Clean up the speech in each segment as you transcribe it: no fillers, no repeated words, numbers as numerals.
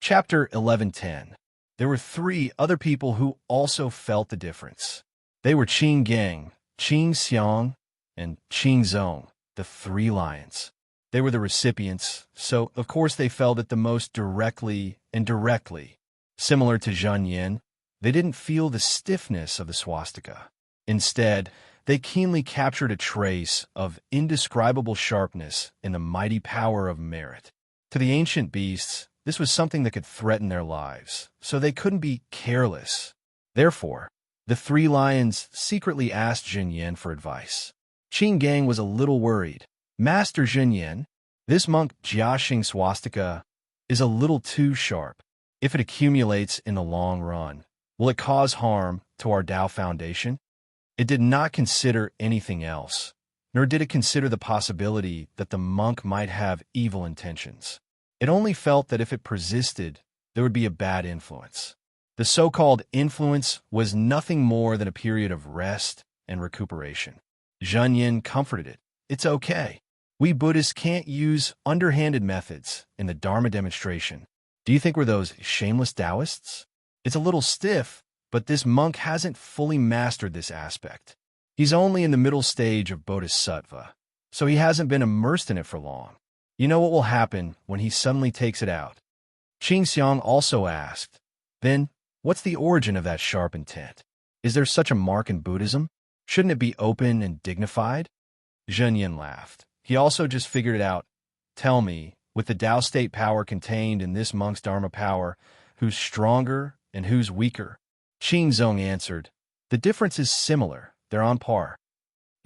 Chapter 11:10. There were three other people who also felt the difference. They were Qing Gang, Qing Xiang, and Qing Zong, the three lions. They were the recipients, so of course they felt it the most directly and directly. Similar to Zhen Yin, they didn't feel the stiffness of the swastika. Instead, they keenly captured a trace of indescribable sharpness in the mighty power of merit. To the ancient beasts, this was something that could threaten their lives, so they couldn't be careless. Therefore, the three lions secretly asked Zhen Yin for advice. Qing Gang was a little worried. Master Zhen Yin, this monk Jiaxing swastika is a little too sharp. If it accumulates in the long run, will it cause harm to our Tao foundation? It did not consider anything else, nor did it consider the possibility that the monk might have evil intentions. It only felt that if it persisted, there would be a bad influence. The so-called influence was nothing more than a period of rest and recuperation. Zhen Yin comforted it. It's okay. We Buddhists can't use underhanded methods in the Dharma demonstration. Do you think we're those shameless Taoists? It's a little stiff, but this monk hasn't fully mastered this aspect. He's only in the middle stage of bodhisattva, so he hasn't been immersed in it for long. You know what will happen when he suddenly takes it out? Qing Xiang also asked, then, what's the origin of that sharp intent? Is there such a mark in Buddhism? Shouldn't it be open and dignified? Zhen Yin laughed. He also just figured it out. Tell me, with the Tao state power contained in this monk's Dharma power, who's stronger and who's weaker? Qing Zong answered, the difference is similar. They're on par.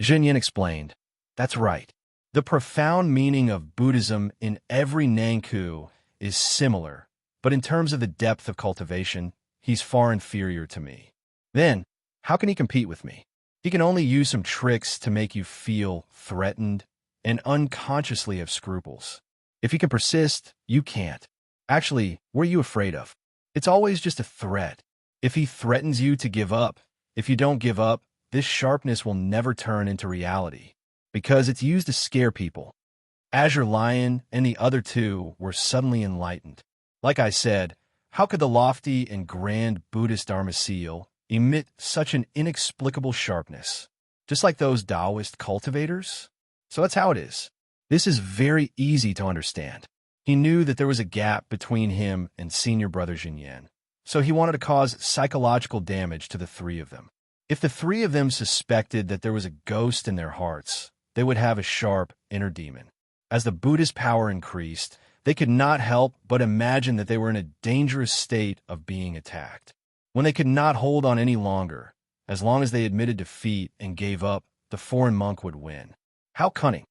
Zhen Yin explained, that's right. The profound meaning of Buddhism in every Nanku is similar, but in terms of the depth of cultivation, he's far inferior to me. Then, how can he compete with me? He can only use some tricks to make you feel threatened and unconsciously have scruples. If he can persist, you can't. Actually, what are you afraid of? It's always just a threat. If he threatens you to give up, if you don't give up, this sharpness will never turn into reality, because it's used to scare people. Azure Lion and the other two were suddenly enlightened. Like I said, how could the lofty and grand Buddhist Dharma seal emit such an inexplicable sharpness? Just like those Taoist cultivators? So that's how it is. This is very easy to understand. He knew that there was a gap between him and senior brother Zhen Yin, so he wanted to cause psychological damage to the three of them. If the three of them suspected that there was a ghost in their hearts, they would have a sharp inner demon. As the Buddhist power increased, they could not help but imagine that they were in a dangerous state of being attacked. When they could not hold on any longer, as long as they admitted defeat and gave up, the foreign monk would win. How cunning.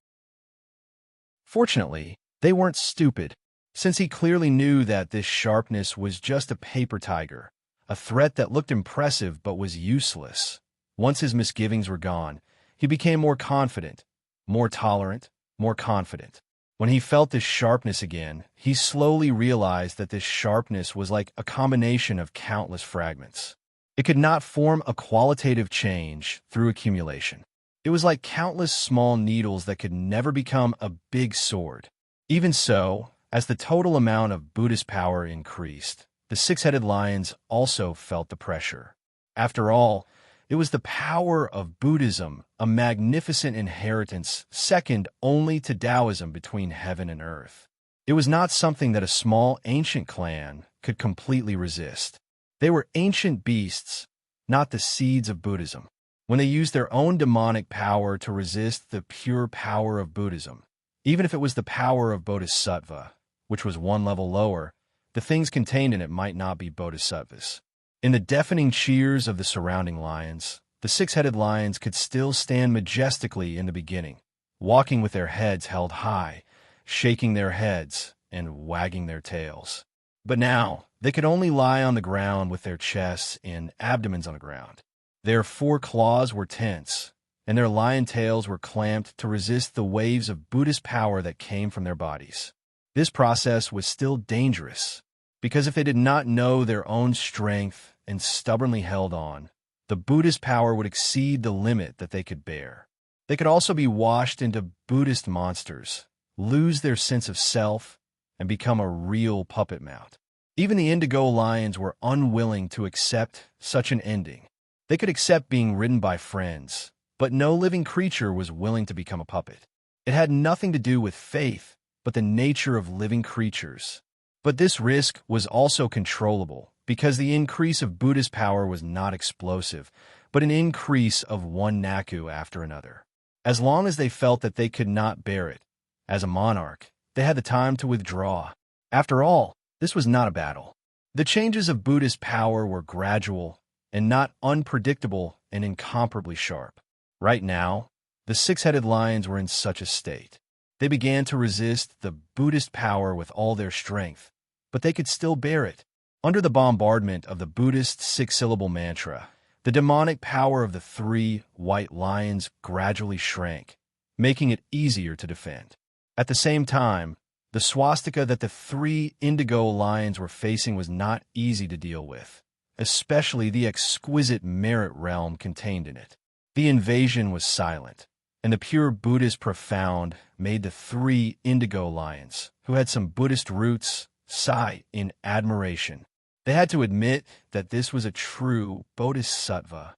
Fortunately, they weren't stupid, since he clearly knew that this sharpness was just a paper tiger, a threat that looked impressive but was useless. Once his misgivings were gone, he became more confident, more tolerant, more confident. When he felt this sharpness again, he slowly realized that this sharpness was like a combination of countless fragments. It could not form a qualitative change through accumulation. It was like countless small needles that could never become a big sword. Even so, as the total amount of Buddhist power increased, the six-headed lions also felt the pressure. After all, it was the power of Buddhism, a magnificent inheritance second only to Taoism between heaven and earth. It was not something that a small ancient clan could completely resist. They were ancient beasts, not the seeds of Buddhism. When they used their own demonic power to resist the pure power of Buddhism, even if it was the power of Bodhisattva, which was one level lower, the things contained in it might not be bodhisattvas. In the deafening cheers of the surrounding lions, the six-headed lions could still stand majestically in the beginning, walking with their heads held high, shaking their heads and wagging their tails. But now, they could only lie on the ground with their chests and abdomens on the ground. Their four claws were tense, and their lion tails were clamped to resist the waves of Buddhist power that came from their bodies. This process was still dangerous, because if they did not know their own strength and stubbornly held on, the Buddhist power would exceed the limit that they could bear. They could also be washed into Buddhist monsters, lose their sense of self, and become a real puppet mount. Even the indigo lions were unwilling to accept such an ending. They could accept being ridden by friends, but no living creature was willing to become a puppet. It had nothing to do with faith, but the nature of living creatures. But this risk was also controllable, because the increase of Buddha's power was not explosive, but an increase of one Naku after another. As long as they felt that they could not bear it, as a monarch, they had the time to withdraw. After all, this was not a battle. The changes of Buddha's power were gradual and not unpredictable and incomparably sharp. Right now, the six-headed lions were in such a state. They began to resist the Buddhist power with all their strength, but they could still bear it. Under the bombardment of the Buddhist six-syllable mantra, the demonic power of the three white lions gradually shrank, making it easier to defend. At the same time, the swastika that the three indigo lions were facing was not easy to deal with, especially the exquisite merit realm contained in it. The invasion was silent, and the pure Buddhist profound made the three indigo lions, who had some Buddhist roots, sigh in admiration. They had to admit that this was a true bodhisattva.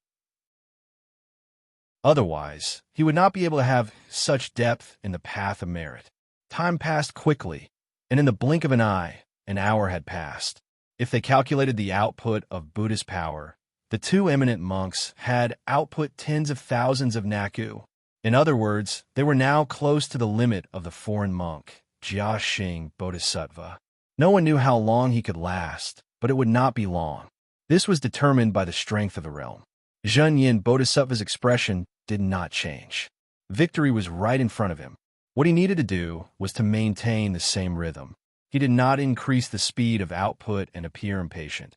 Otherwise, he would not be able to have such depth in the path of merit. Time passed quickly, and in the blink of an eye, an hour had passed. If they calculated the output of Buddhist power, the two eminent monks had output tens of thousands of Naku. In other words, they were now close to the limit of the foreign monk, Jia Xing Bodhisattva. No one knew how long he could last, but it would not be long. This was determined by the strength of the realm. Zhen Yin Bodhisattva's expression did not change. Victory was right in front of him. What he needed to do was to maintain the same rhythm. He did not increase the speed of output and appear impatient,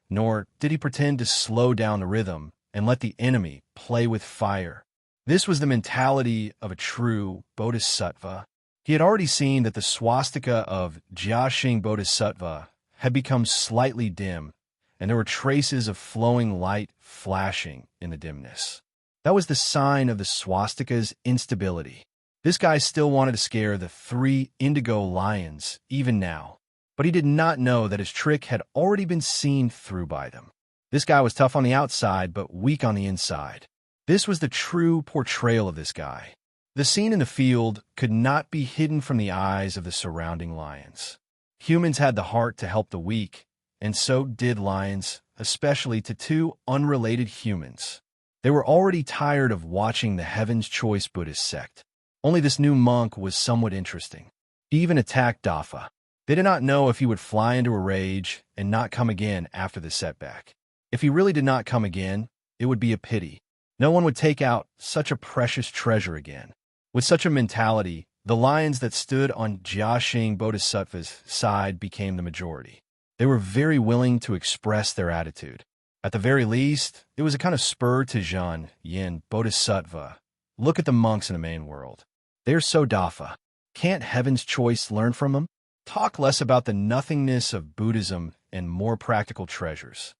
nor did he pretend to slow down the rhythm and let the enemy play with fire. This was the mentality of a true bodhisattva. He had already seen that the swastika of Jiaxing Bodhisattva had become slightly dim, and there were traces of flowing light flashing in the dimness. That was the sign of the swastika's instability. This guy still wanted to scare the three indigo lions, even now, but he did not know that his trick had already been seen through by them. This guy was tough on the outside, but weak on the inside. This was the true portrayal of this guy. The scene in the field could not be hidden from the eyes of the surrounding lions. Humans had the heart to help the weak, and so did lions, especially to two unrelated humans. They were already tired of watching the Heaven's Choice Buddhist sect. Only this new monk was somewhat interesting. He even attacked Dafa. They did not know if he would fly into a rage and not come again after the setback. If he really did not come again, it would be a pity. No one would take out such a precious treasure again. With such a mentality, the lions that stood on Jiaxing Bodhisattva's side became the majority. They were very willing to express their attitude. At the very least, it was a kind of spur to Zhen Yin Bodhisattva. Look at the monks in the main world. They're so Dafa. Can't Heaven's Choice learn from them? Talk less about the nothingness of Buddhism and more practical treasures.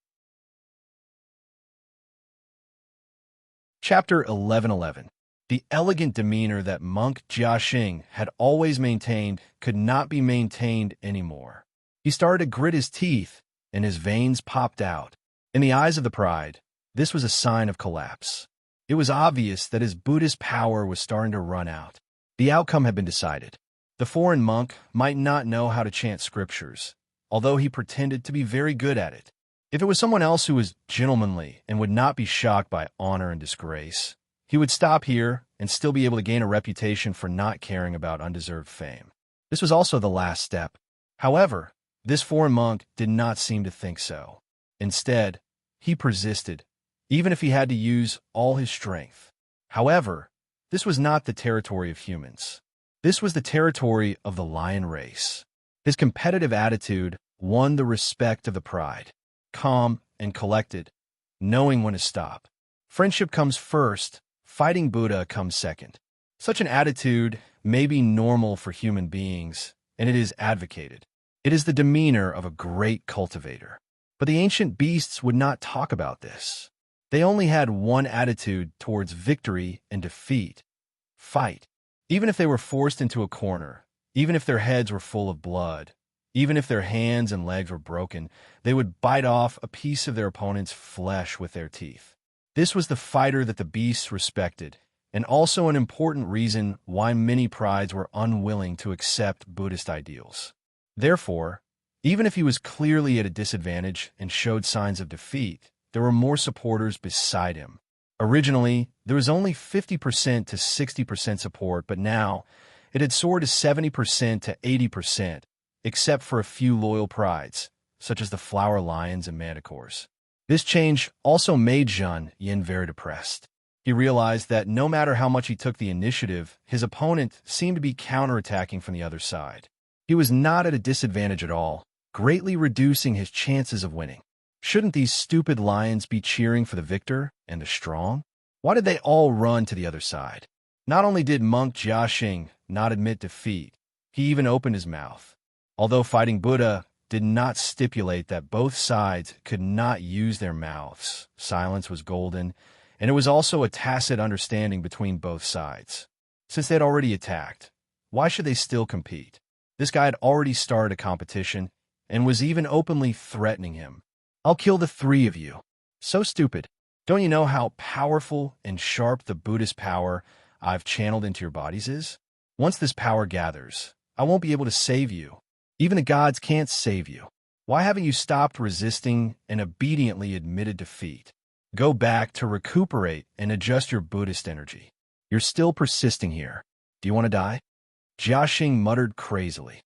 Chapter 11:11. The elegant demeanor that monk Jiaxing had always maintained could not be maintained anymore. He started to grit his teeth, and his veins popped out. In the eyes of the pride, this was a sign of collapse. It was obvious that his Buddhist power was starting to run out. The outcome had been decided. The foreign monk might not know how to chant scriptures, although he pretended to be very good at it. If it was someone else who was gentlemanly and would not be shocked by honor and disgrace, he would stop here and still be able to gain a reputation for not caring about undeserved fame. This was also the last step. However, this foreign monk did not seem to think so. Instead, he persisted, even if he had to use all his strength. However, this was not the territory of humans. This was the territory of the lion race. His competitive attitude won the respect of the pride. Calm and collected, knowing when to stop. Friendship comes first, fighting Buddha comes second. Such an attitude may be normal for human beings, and it is advocated. It is the demeanor of a great cultivator. But the ancient beasts would not talk about this. They only had one attitude towards victory and defeat: fight. Even if they were forced into a corner, even if their heads were full of blood, Even if their hands and legs were broken, they would bite off a piece of their opponent's flesh with their teeth. This was the fighter that the beasts respected, and also an important reason why many prides were unwilling to accept Buddhist ideals. Therefore, even if he was clearly at a disadvantage and showed signs of defeat, there were more supporters beside him. Originally, there was only 50% to 60% support, but now it had soared to 70% to 80%, except for a few loyal prides, such as the flower lions and manticores. This change also made Zhang Yin very depressed. He realized that no matter how much he took the initiative, his opponent seemed to be counterattacking from the other side. He was not at a disadvantage at all, greatly reducing his chances of winning. Shouldn't these stupid lions be cheering for the victor and the strong? Why did they all run to the other side? Not only did monk Jiaxing not admit defeat, he even opened his mouth. Although fighting Buddha did not stipulate that both sides could not use their mouths, silence was golden, and it was also a tacit understanding between both sides. Since they had already attacked, why should they still compete? This guy had already started a competition and was even openly threatening him. "I'll kill the three of you." So stupid. Don't you know how powerful and sharp the Buddhist power I've channeled into your bodies is? Once this power gathers, I won't be able to save you. Even the gods can't save you. Why haven't you stopped resisting and obediently admitted defeat? Go back to recuperate and adjust your Buddhist energy. You're still persisting here. Do you want to die? Jiaxing muttered crazily.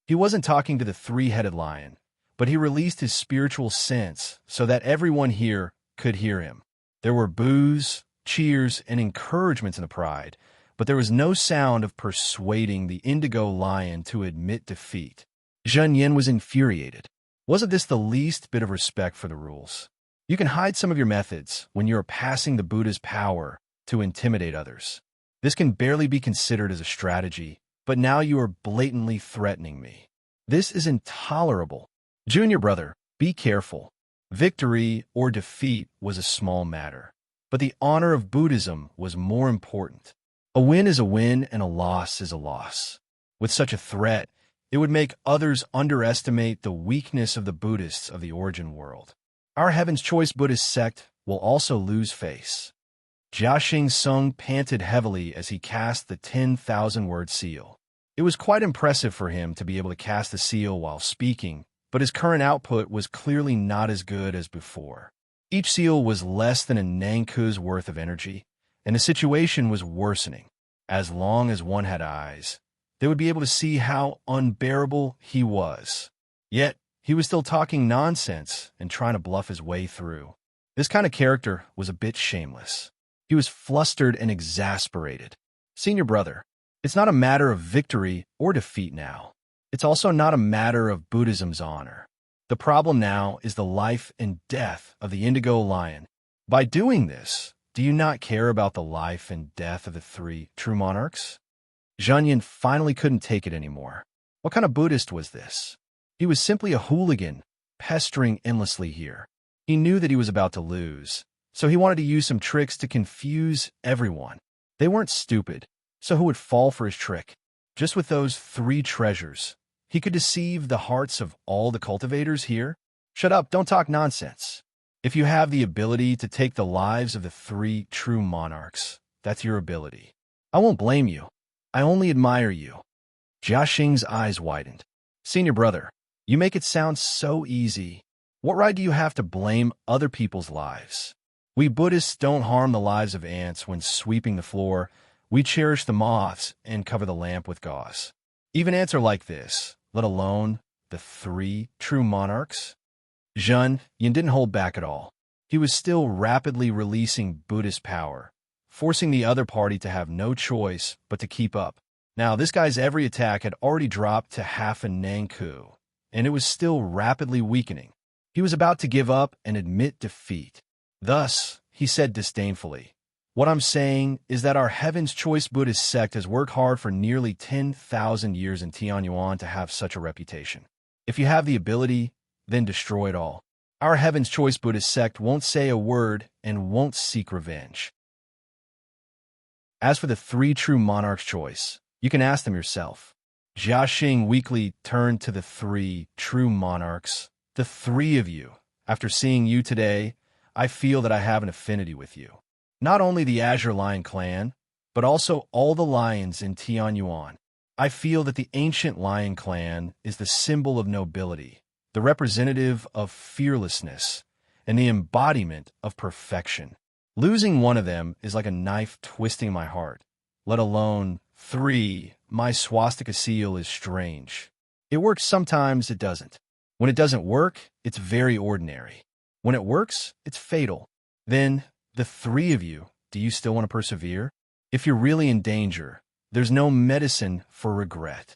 He wasn't talking to the three-headed lion, but he released his spiritual sense so that everyone here could hear him. There were boos, cheers, and encouragements in the pride, but there was no sound of persuading the indigo lion to admit defeat. Zhang Yin was infuriated. Wasn't this the least bit of respect for the rules? You can hide some of your methods when you are passing the Buddha's power to intimidate others. This can barely be considered as a strategy, but now you are blatantly threatening me. This is intolerable. Junior brother, be careful. Victory or defeat was a small matter, but the honor of Buddhism was more important. A win is a win and a loss is a loss. With such a threat, it would make others underestimate the weakness of the Buddhists of the origin world. Our Heaven's Choice Buddhist sect will also lose face. Jiaxing Sung panted heavily as he cast the 10,000-word seal. It was quite impressive for him to be able to cast the seal while speaking, but his current output was clearly not as good as before. Each seal was less than a Nanku's worth of energy, and the situation was worsening. As long as one had eyes, they would be able to see how unbearable he was. Yet, he was still talking nonsense and trying to bluff his way through. This kind of character was a bit shameless. He was flustered and exasperated. Senior brother, it's not a matter of victory or defeat now. It's also not a matter of Buddhism's honor. The problem now is the life and death of the indigo lion. By doing this, do you not care about the life and death of the three true monarchs? Zhang Yin finally couldn't take it anymore. What kind of Buddhist was this? He was simply a hooligan, pestering endlessly here. He knew that he was about to lose, so he wanted to use some tricks to confuse everyone. They weren't stupid, so who would fall for his trick? Just with those three treasures, he could deceive the hearts of all the cultivators here? Shut up, don't talk nonsense. If you have the ability to take the lives of the three true monarchs, that's your ability. I won't blame you. I only admire you. Jiaxing's eyes widened. Senior brother, you make it sound so easy. What right do you have to blame other people's lives? We Buddhists don't harm the lives of ants when sweeping the floor. We cherish the moths and cover the lamp with gauze. Even ants are like this, let alone the three true monarchs. Zhang Yin didn't hold back at all. He was still rapidly releasing Buddhist power, forcing the other party to have no choice but to keep up. Now, this guy's every attack had already dropped to half a Nanku, and it was still rapidly weakening. He was about to give up and admit defeat. Thus, he said disdainfully, "What I'm saying is that our Heaven's Choice Buddhist sect has worked hard for nearly 10,000 years in Tianyuan to have such a reputation. If you have the ability, then destroy it all. Our Heaven's Choice Buddhist sect won't say a word and won't seek revenge." As for the three true monarchs' choice, you can ask them yourself. Jiaxing weakly turned to the three true monarchs. The three of you. After seeing you today, I feel that I have an affinity with you. Not only the Azure Lion clan, but also all the lions in Tianyuan. I feel that the ancient lion clan is the symbol of nobility, the representative of fearlessness, and the embodiment of perfection. Losing one of them is like a knife twisting my heart, let alone three. My swastika seal is strange. It works sometimes, it doesn't. When it doesn't work, it's very ordinary. When it works, it's fatal. Then, the three of you, do you still want to persevere? If you're really in danger, there's no medicine for regret.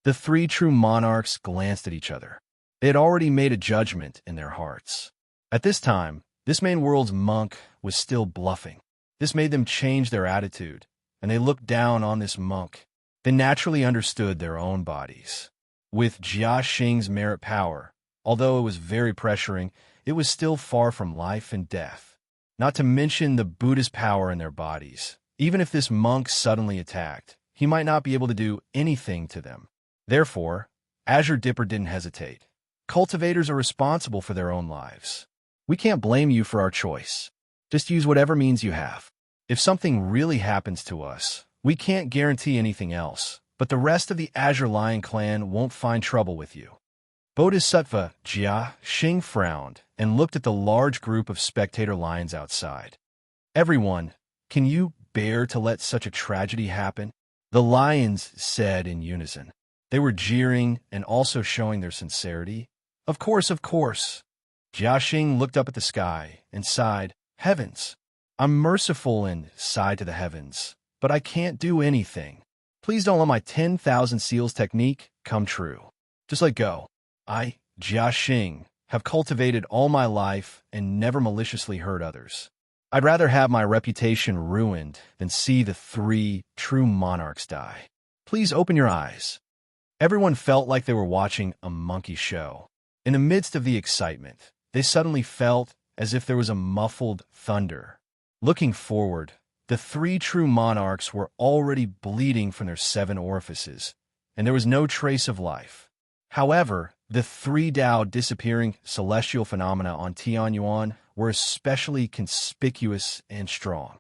The three true monarchs glanced at each other. They had already made a judgment in their hearts. At this time, this main world's monk was still bluffing. This made them change their attitude, and they looked down on this monk. They naturally understood their own bodies. With Jia Xing's merit power, although it was very pressuring, it was still far from life and death. Not to mention the Buddha's power in their bodies. Even if this monk suddenly attacked, he might not be able to do anything to them. Therefore, Azure Dipper didn't hesitate. Cultivators are responsible for their own lives. We can't blame you for our choice. Just use whatever means you have. If something really happens to us, we can't guarantee anything else, but the rest of the Azure Lion clan won't find trouble with you. Bodhisattva Jia Xing frowned and looked at the large group of spectator lions outside. Everyone, can you bear to let such a tragedy happen? The lions said in unison. They were jeering and also showing their sincerity. Of course, of course. Jia Xing looked up at the sky and sighed, Heavens! I'm merciful and sighed to the heavens, but I can't do anything. Please don't let my 10,000 seals technique come true. Just let go. I, Jia Xing, have cultivated all my life and never maliciously hurt others. I'd rather have my reputation ruined than see the three true monarchs die. Please open your eyes. Everyone felt like they were watching a monkey show. In the midst of the excitement, they suddenly felt as if there was a muffled thunder. Looking forward, the three true monarchs were already bleeding from their 7 orifices, and there was no trace of life. However, the 3 Dao disappearing celestial phenomena on Tianyuan were especially conspicuous and strong.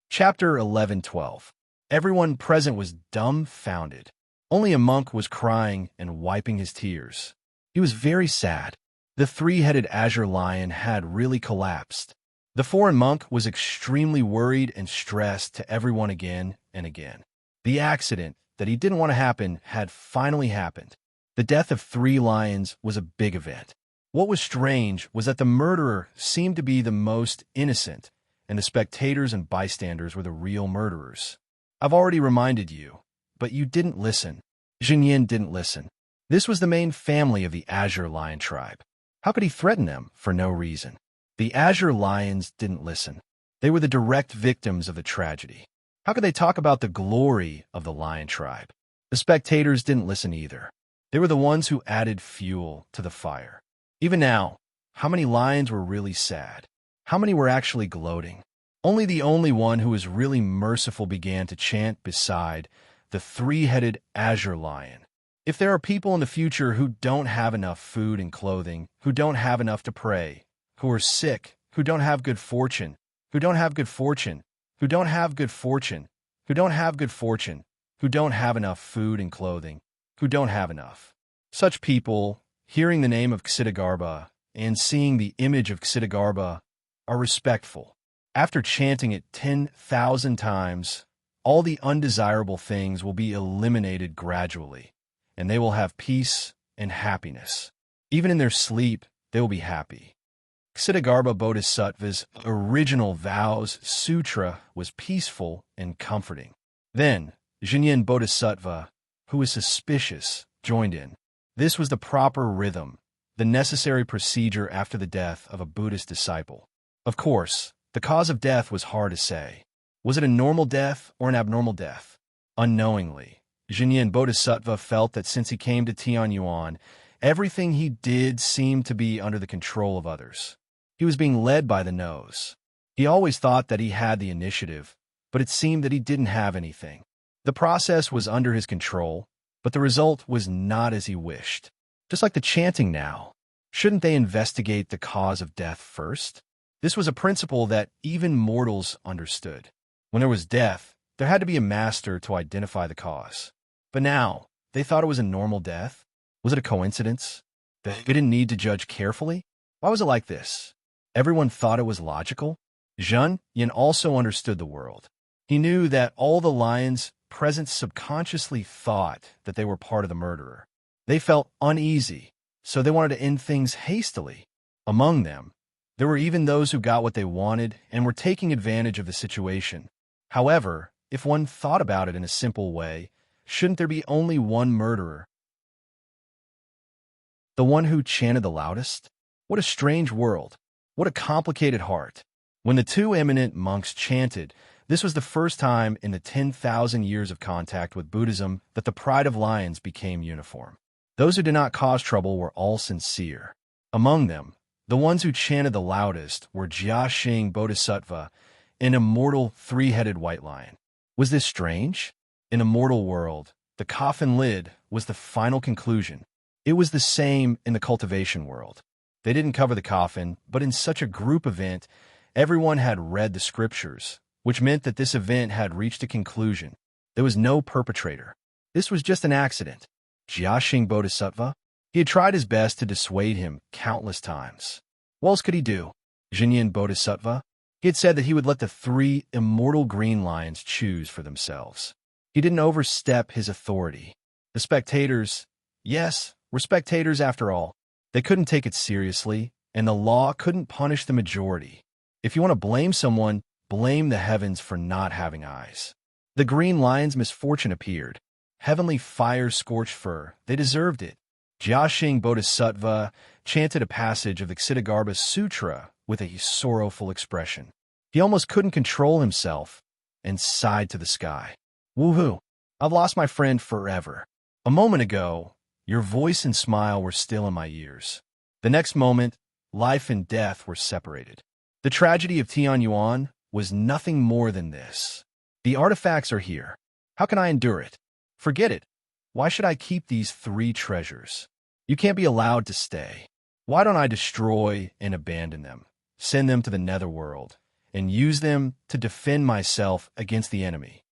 Chapter 11-12. Everyone present was dumbfounded. Only a monk was crying and wiping his tears. He was very sad. The 3-headed Azure Lion had really collapsed. The foreign monk was extremely worried and stressed to everyone again and again. The accident that he didn't want to happen had finally happened. The death of 3 lions was a big event. What was strange was that the murderer seemed to be the most innocent, and the spectators and bystanders were the real murderers. I've already reminded you, but you didn't listen. Jinyin didn't listen. This was the main family of the Azure Lion tribe. How could he threaten them for no reason? The Azure Lions didn't listen. They were the direct victims of the tragedy. How could they talk about the glory of the Lion tribe? The spectators didn't listen either. They were the ones who added fuel to the fire. Even now, how many lions were really sad? How many were actually gloating? Only the only one who was really merciful began to chant beside the 3-headed Azure Lion. If there are people in the future who don't have enough food and clothing, who don't have enough to pray, who are sick, who don't have good fortune, who don't have good fortune, who don't have good fortune, who don't have good fortune, who don't have enough food and clothing, who don't have enough. Such people, hearing the name of Ksitigarbha and seeing the image of Ksitigarbha, are respectful. After chanting it 10,000 times, all the undesirable things will be eliminated gradually, and they will have peace and happiness. Even in their sleep, they will be happy. Ksitigarbha Bodhisattva's original vows sutra was peaceful and comforting. Then, Jinyin Bodhisattva, who was suspicious, joined in. This was the proper rhythm, the necessary procedure after the death of a Buddhist disciple. Of course, the cause of death was hard to say. Was it a normal death or an abnormal death? Unknowingly, Jinyin Bodhisattva felt that since he came to Tianyuan, everything he did seemed to be under the control of others. He was being led by the nose. He always thought that he had the initiative, but it seemed that he didn't have anything. The process was under his control, but the result was not as he wished. Just like the chanting now, shouldn't they investigate the cause of death first? This was a principle that even mortals understood. When there was death, there had to be a master to identify the cause. But now, they thought it was a normal death. Was it a coincidence? They didn't need to judge carefully? Why was it like this? Everyone thought it was logical. Zheng Yin also understood the world. He knew that all the lions present subconsciously thought that they were part of the murderer. They felt uneasy, so they wanted to end things hastily. Among them, there were even those who got what they wanted and were taking advantage of the situation. However, if one thought about it in a simple way, shouldn't there be only one murderer? The one who chanted the loudest? What a strange world. What a complicated heart. When the two eminent monks chanted, this was the first time in the 10,000 years of contact with Buddhism that the pride of lions became uniform. Those who did not cause trouble were all sincere. Among them, the ones who chanted the loudest were Jia Xing Bodhisattva, an immortal three-headed white lion. Was this strange? In a mortal world, the coffin lid was the final conclusion. It was the same in the cultivation world. They didn't cover the coffin, but in such a group event, everyone had read the scriptures, which meant that this event had reached a conclusion. There was no perpetrator. This was just an accident. Jia Xing Bodhisattva? He had tried his best to dissuade him countless times. What else could he do? Zhenyin Bodhisattva? He had said that he would let the three immortal green lions choose for themselves. He didn't overstep his authority. The spectators, yes, were spectators after all. They couldn't take it seriously, and the law couldn't punish the majority. If you want to blame someone, blame the heavens for not having eyes. The green lion's misfortune appeared. Heavenly fire scorched fur. They deserved it. Jia Xing Bodhisattva chanted a passage of the Ksitigarbha Sutra with a sorrowful expression. He almost couldn't control himself and sighed to the sky. Woohoo! I've lost my friend forever. A moment ago, your voice and smile were still in my ears. The next moment, life and death were separated. The tragedy of Tianyuan was nothing more than this. The artifacts are here. How can I endure it? Forget it. Why should I keep these three treasures? You can't be allowed to stay. Why don't I destroy and abandon them, send them to the netherworld, and use them to defend myself against the enemy?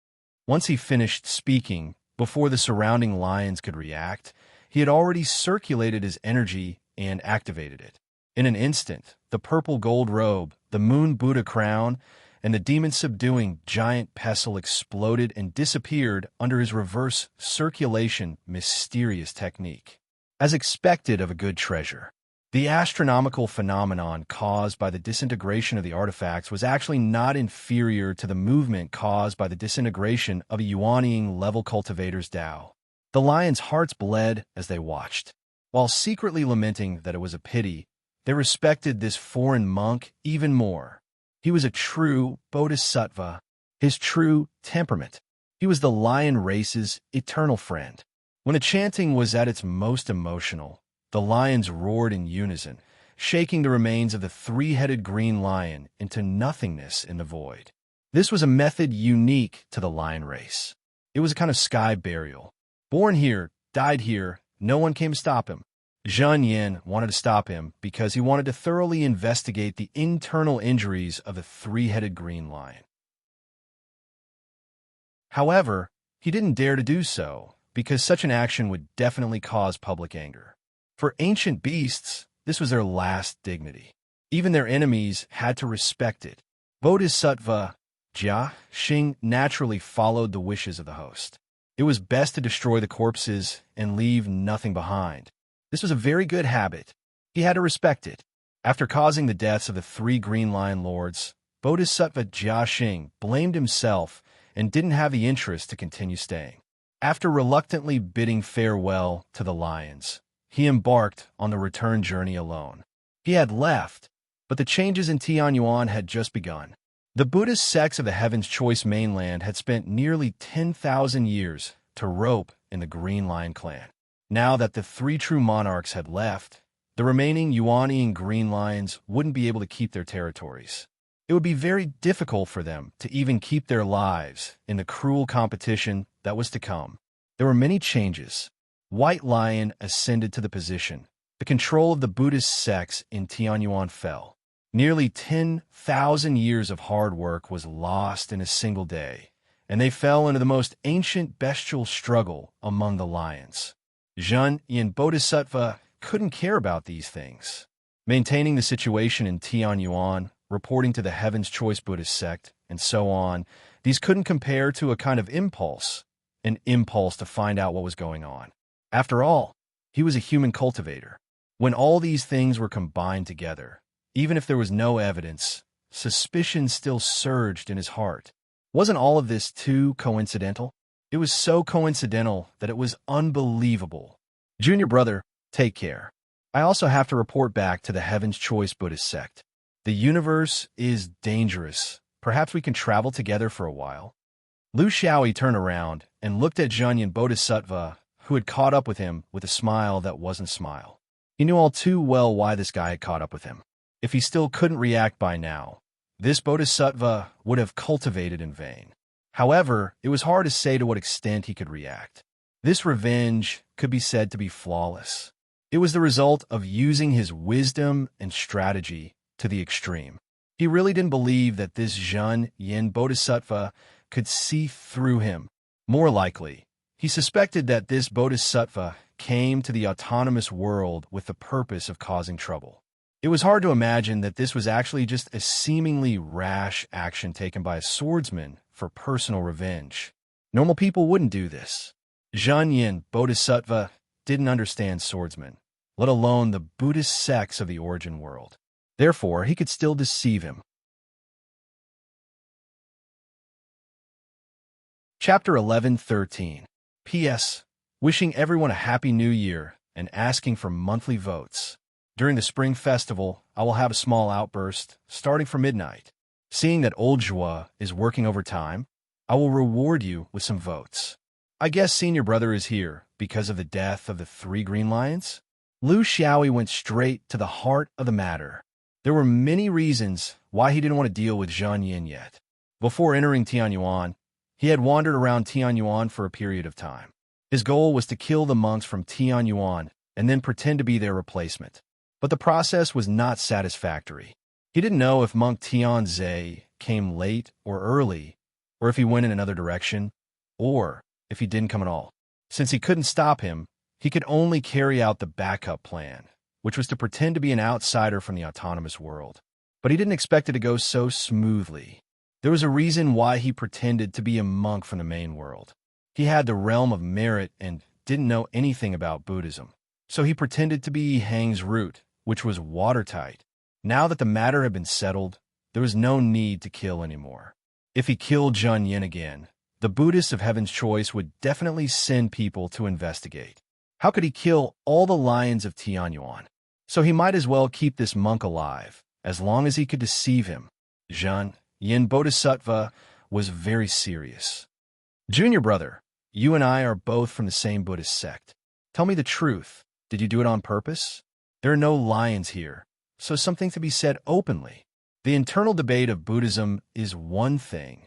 Once he finished speaking, before the surrounding lions could react, he had already circulated his energy and activated it. In an instant, the purple gold robe, the moon Buddha crown, and the demon-subduing giant pestle exploded and disappeared under his reverse circulation mysterious technique. As expected of a good treasure, the astronomical phenomenon caused by the disintegration of the artifacts was actually not inferior to the movement caused by the disintegration of a Yuanying level cultivator's Tao. The lions' hearts bled as they watched. While secretly lamenting that it was a pity, they respected this foreign monk even more. He was a true bodhisattva, his true temperament. He was the lion race's eternal friend. When the chanting was at its most emotional, the lions roared in unison, shaking the remains of the three-headed green lion into nothingness in the void. This was a method unique to the lion race. It was a kind of sky burial. Born here, died here, no one came to stop him. Zheng Yin wanted to stop him because he wanted to thoroughly investigate the internal injuries of the three-headed green lion. However, he didn't dare to do so because such an action would definitely cause public anger. For ancient beasts, this was their last dignity. Even their enemies had to respect it. Bodhisattva Jia Xing naturally followed the wishes of the host. It was best to destroy the corpses and leave nothing behind. This was a very good habit. He had to respect it. After causing the deaths of the three green lion lords, Bodhisattva Jia Xing blamed himself and didn't have the interest to continue staying. After reluctantly bidding farewell to the lions, he embarked on the return journey alone. He had left, but the changes in Tianyuan had just begun. The Buddhist sects of the Heaven's Choice mainland had spent nearly 10,000 years to rope in the Green Lion clan. Now that the three true monarchs had left, the remaining Yuanying green lions wouldn't be able to keep their territories. It would be very difficult for them to even keep their lives in the cruel competition that was to come. There were many changes. White Lion ascended to the position. The control of the Buddhist sects in Tianyuan fell. Nearly 10,000 years of hard work was lost in a single day, and they fell into the most ancient bestial struggle among the lions. Zhen Yin Bodhisattva couldn't care about these things. Maintaining the situation in Tianyuan, reporting to the Heaven's Choice Buddhist sect, and so on, these couldn't compare to a kind of impulse, an impulse to find out what was going on. After all, he was a human cultivator. When all these things were combined together, even if there was no evidence, suspicion still surged in his heart. Wasn't all of this too coincidental? It was so coincidental that it was unbelievable. Junior brother, take care. I also have to report back to the Heaven's Choice Buddhist sect. The universe is dangerous. Perhaps we can travel together for a while. Lu Xiaoyi turned around and looked at Zhenyan Bodhisattva, who had caught up with him with a smile that wasn't a smile. He knew all too well why this guy had caught up with him. If he still couldn't react by now, this Bodhisattva would have cultivated in vain. However, it was hard to say to what extent he could react. This revenge could be said to be flawless. It was the result of using his wisdom and strategy to the extreme. He really didn't believe that this Zhen Yin Bodhisattva could see through him. More likely, he suspected that this Bodhisattva came to the autonomous world with the purpose of causing trouble. It was hard to imagine that this was actually just a seemingly rash action taken by a swordsman for personal revenge. Normal people wouldn't do this. Zhen Yin Bodhisattva didn't understand swordsmen, let alone the Buddhist sects of the origin world. Therefore, he could still deceive him. Chapter 11:13. P.S. Wishing everyone a Happy New Year and asking for monthly votes. During the Spring Festival, I will have a small outburst, starting from midnight. Seeing that Old Joie is working overtime, I will reward you with some votes. I guess Senior Brother is here because of the death of the 3 green lions? Lu Xiaoyi went straight to the heart of the matter. There were many reasons why he didn't want to deal with Zhen Yin yet. Before entering Tianyuan, he had wandered around Tianyuan for a period of time. His goal was to kill the monks from Tianyuan and then pretend to be their replacement. But the process was not satisfactory. He didn't know if monk Tianze came late or early, or if he went in another direction, or if he didn't come at all. Since he couldn't stop him, he could only carry out the backup plan, which was to pretend to be an outsider from the autonomous world. But he didn't expect it to go so smoothly. There was a reason why he pretended to be a monk from the main world. He had the realm of merit and didn't know anything about Buddhism. So he pretended to be Hang's root, which was watertight. Now that the matter had been settled, there was no need to kill anymore. If he killed Zhen Yin again, the Buddhists of Heaven's Choice would definitely send people to investigate. How could he kill all the lions of Tianyuan? So he might as well keep this monk alive, as long as he could deceive him. Zhen Yin Bodhisattva was very serious. Junior brother, you and I are both from the same Buddhist sect. Tell me the truth. Did you do it on purpose? There are no lions here, so something to be said openly. The internal debate of Buddhism is one thing,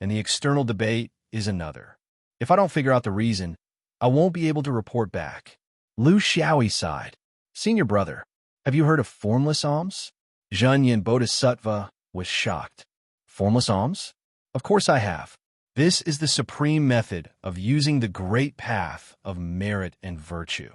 and the external debate is another. If I don't figure out the reason, I won't be able to report back. Lu Xiaoyi sighed. Senior brother, have you heard of formless alms? Zhen Yin Bodhisattva was shocked. Formless alms? Of course I have. This is the supreme method of using the great path of merit and virtue.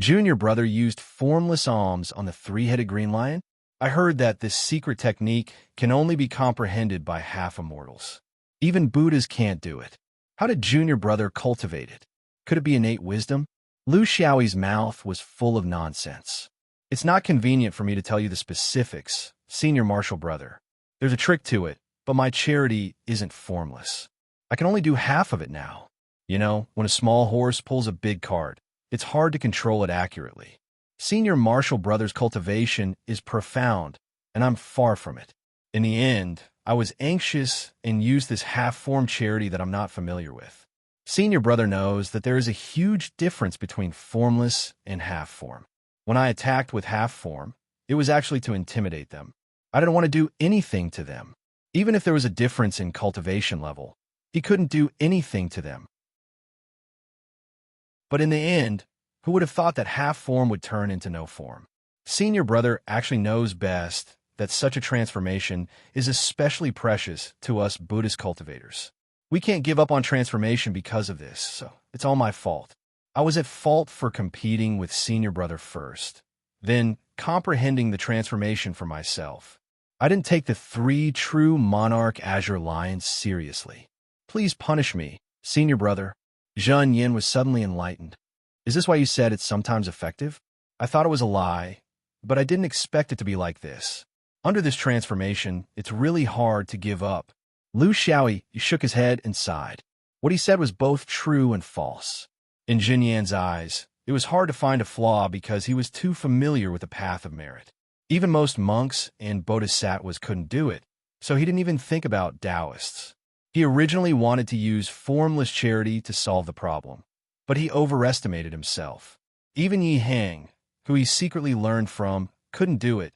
Junior brother used formless alms on the 3-headed green lion. I heard that this secret technique can only be comprehended by half-immortals. Even Buddhas can't do it. How did Junior brother cultivate it? Could it be innate wisdom? Lu Xiaoyi's mouth was full of nonsense. It's not convenient for me to tell you the specifics, Senior Marshal brother. There's a trick to it, but my charity isn't formless. I can only do half of it now. You know, when a small horse pulls a big cart, it's hard to control it accurately. Senior Marshal brother's cultivation is profound, and I'm far from it. In the end, I was anxious and used this half-form charity that I'm not familiar with. Senior brother knows that there is a huge difference between formless and half-form. When I attacked with half-form, it was actually to intimidate them. I didn't want to do anything to them. Even if there was a difference in cultivation level, he couldn't do anything to them. But in the end, who would have thought that half form would turn into no form? Senior brother actually knows best that such a transformation is especially precious to us Buddhist cultivators. We can't give up on transformation because of this, so it's all my fault. I was at fault for competing with senior brother first, then comprehending the transformation for myself. I didn't take the 3 true monarch azure lions seriously. Please punish me, senior brother. Zhen Yin was suddenly enlightened. Is this why you said it's sometimes effective? I thought it was a lie, but I didn't expect it to be like this. Under this transformation, it's really hard to give up. Lu Xiaoyi shook his head and sighed. What he said was both true and false. In Jin Yan's eyes, it was hard to find a flaw because he was too familiar with the path of merit. Even most monks and bodhisattvas couldn't do it, so he didn't even think about Taoists. He originally wanted to use formless charity to solve the problem, but he overestimated himself. Even Yi Hang, who he secretly learned from, couldn't do it,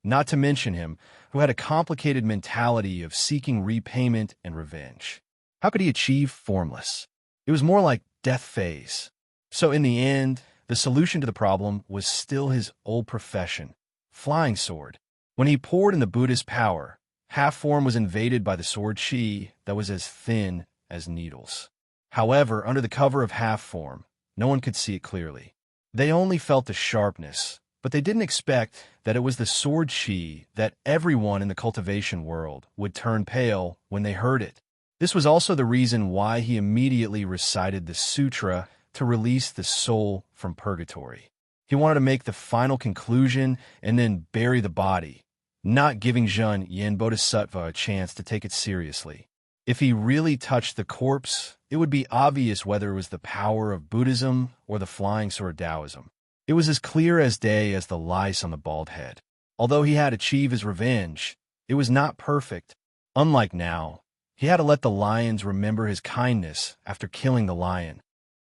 not to mention him, who had a complicated mentality of seeking repayment and revenge. How could he achieve formless? It was more like death phase. So in the end, the solution to the problem was still his old profession, flying sword. When he poured in the Buddhist power, half form was invaded by the sword chi that was as thin as needles. However, under the cover of half form, no one could see it clearly. They only felt the sharpness, but they didn't expect that it was the sword chi that everyone in the cultivation world would turn pale when they heard it. This was also the reason why he immediately recited the sutra to release the soul from purgatory. He wanted to make the final conclusion and then bury the body, not giving Zhen Yin Bodhisattva a chance to take it seriously. If he really touched the corpse, it would be obvious whether it was the power of Buddhism or the flying sword Taoism. It was as clear as day as the lice on the bald head. Although he had achieved his revenge, it was not perfect. Unlike now, he had to let the lions remember his kindness after killing the lion.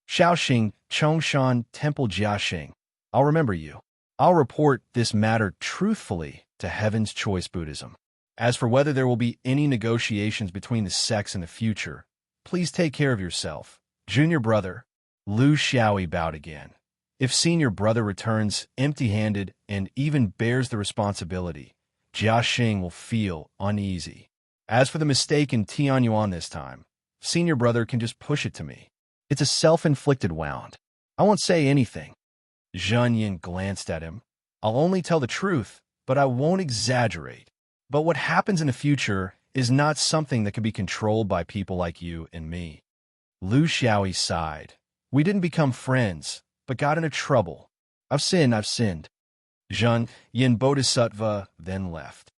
Shaoxing, Chongshan, Temple Jiaxing, I'll remember you. I'll report this matter truthfully to Heaven's Choice Buddhism. As for whether there will be any negotiations between the sects in the future, please take care of yourself. Junior brother, Lu Xiaoyi bowed again. If senior brother returns empty-handed and even bears the responsibility, Jia Xing will feel uneasy. As for the mistake in Tianyuan this time, senior brother can just push it to me. It's a self-inflicted wound. I won't say anything. Zhen Yin glanced at him. I'll only tell the truth, but I won't exaggerate. But what happens in the future is not something that can be controlled by people like you and me. Lu Xiaoyi sighed. We didn't become friends, but got into trouble. I've sinned. Zhen Yin Bodhisattva then left.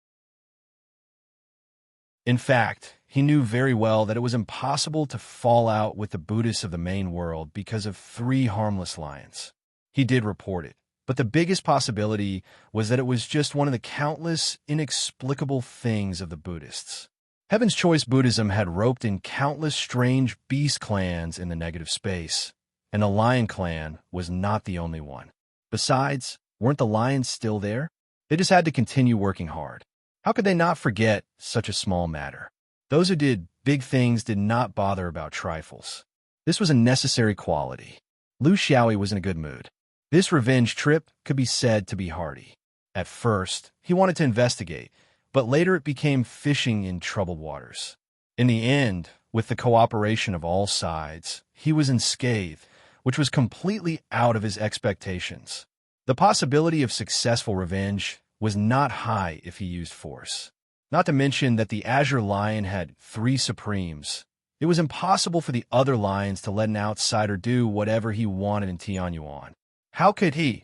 In fact, he knew very well that it was impossible to fall out with the Buddhists of the main world because of 3 harmless lions. He did report it, but the biggest possibility was that it was just one of the countless, inexplicable things of the Buddhists. Heaven's Choice Buddhism had roped in countless strange beast clans in the negative space, and the lion clan was not the only one. Besides, weren't the lions still there? They just had to continue working hard. How could they not forget such a small matter? Those who did big things did not bother about trifles. This was a necessary quality. Lu Xiaoyi was in a good mood. This revenge trip could be said to be hearty. At first, he wanted to investigate, but later it became fishing in troubled waters. In the end, with the cooperation of all sides, he was unscathed, which was completely out of his expectations. The possibility of successful revenge was not high if he used force. Not to mention that the Azure Lion had 3 supremes. It was impossible for the other lions to let an outsider do whatever he wanted in Tianyuan. How could he,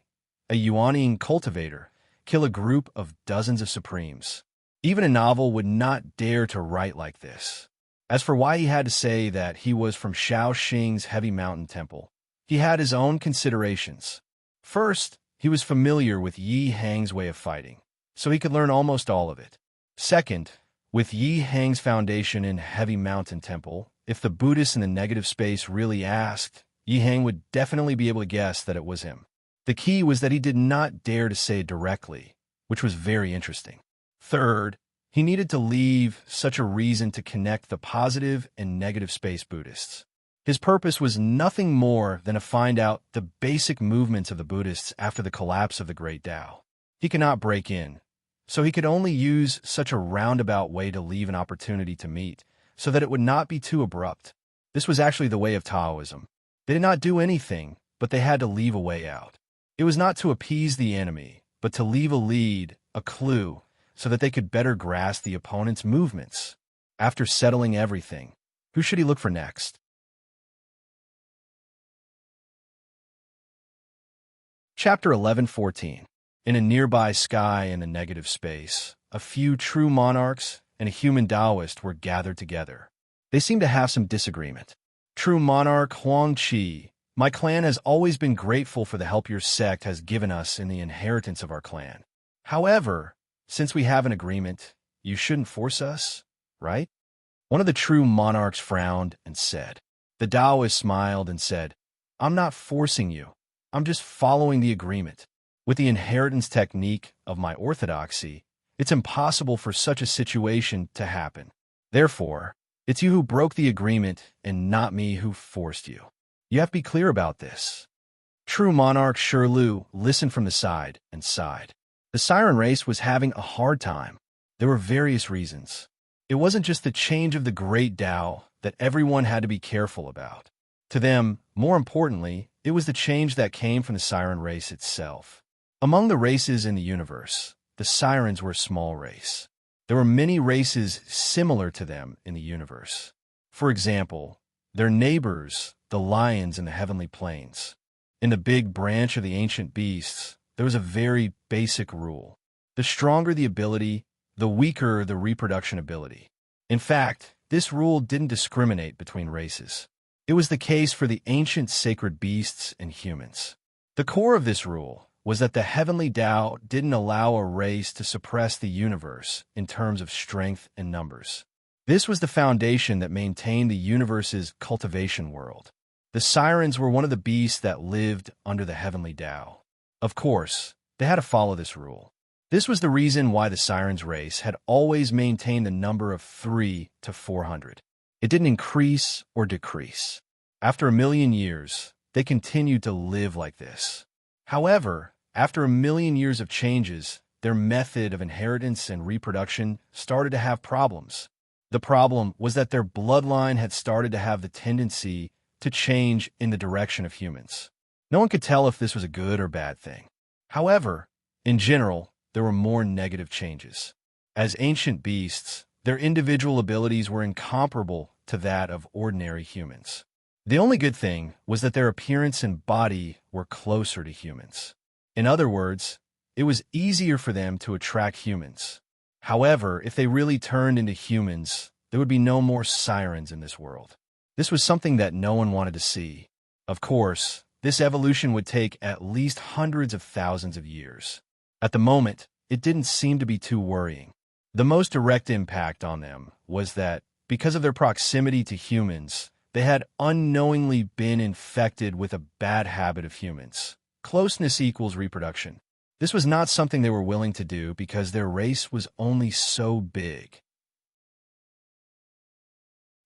a Yuanian cultivator, kill a group of dozens of supremes? Even a novel would not dare to write like this. As for why he had to say that he was from Shaoxing's Heavy Mountain Temple, he had his own considerations. First, he was familiar with Yi Hang's way of fighting, so he could learn almost all of it. Second, with Yi Hang's foundation in Heavy Mountain Temple, if the Buddhists in the negative space really asked, Yi Hang would definitely be able to guess that it was him. The key was that he did not dare to say it directly, which was very interesting. Third, He needed to leave such a reason to connect the positive and negative space Buddhists. His purpose was nothing more than to find out the basic movements of the Buddhists after the collapse of the Great Tao. He could not break in, so he could only use such a roundabout way to leave an opportunity to meet, so that it would not be too abrupt. This was actually the way of Taoism. They did not do anything, but they had to leave a way out. It was not to appease the enemy, but to leave a lead, a clue, so that they could better grasp the opponent's movements. After settling everything, who should he look for next? Chapter 11:14. In a nearby sky in the negative space, a few true monarchs and a human Taoist were gathered together. They seemed to have some disagreement. True monarch Huang Qi, my clan has always been grateful for the help your sect has given us in the inheritance of our clan. However, since we have an agreement, you shouldn't force us, right? One of the true monarchs frowned and said. The Taoist smiled and said, I'm not forcing you. I'm just following the agreement. With the inheritance technique of my orthodoxy, it's impossible for such a situation to happen. Therefore, it's you who broke the agreement and not me who forced you. You have to be clear about this. True monarch Shirlu listened from the side and sighed. The siren race was having a hard time. There were various reasons. It wasn't just the change of the great Tao that everyone had to be careful about. To them, more importantly, it was the change that came from the siren race itself. Among the races in the universe, the sirens were a small race. There were many races similar to them in the universe. For example, their neighbors, the lions in the heavenly plains. In the big branch of the ancient beasts, there was a very basic rule. The stronger the ability, the weaker the reproduction ability. In fact, this rule didn't discriminate between races. It was the case for the ancient sacred beasts and humans. The core of this rule was that the heavenly Tao didn't allow a race to suppress the universe in terms of strength and numbers. This was the foundation that maintained the universe's cultivation world. The sirens were one of the beasts that lived under the heavenly Tao. Of course, they had to follow this rule. This was the reason why the sirens race had always maintained the number of 3 to 400. It didn't increase or decrease. After 1,000,000 years, they continued to live like this. However, after 1,000,000 years of changes, their method of inheritance and reproduction started to have problems. The problem was that their bloodline had started to have the tendency to change in the direction of humans. No one could tell if this was a good or bad thing. However, in general, there were more negative changes. As ancient beasts, their individual abilities were incomparable to that of ordinary humans. The only good thing was that their appearance and body were closer to humans. In other words, it was easier for them to attract humans. However, if they really turned into humans, there would be no more sirens in this world. This was something that no one wanted to see. Of course, this evolution would take at least hundreds of thousands of years. At the moment, it didn't seem to be too worrying. The most direct impact on them was that, because of their proximity to humans, they had unknowingly been infected with a bad habit of humans. Closeness equals reproduction. This was not something they were willing to do because their race was only so big.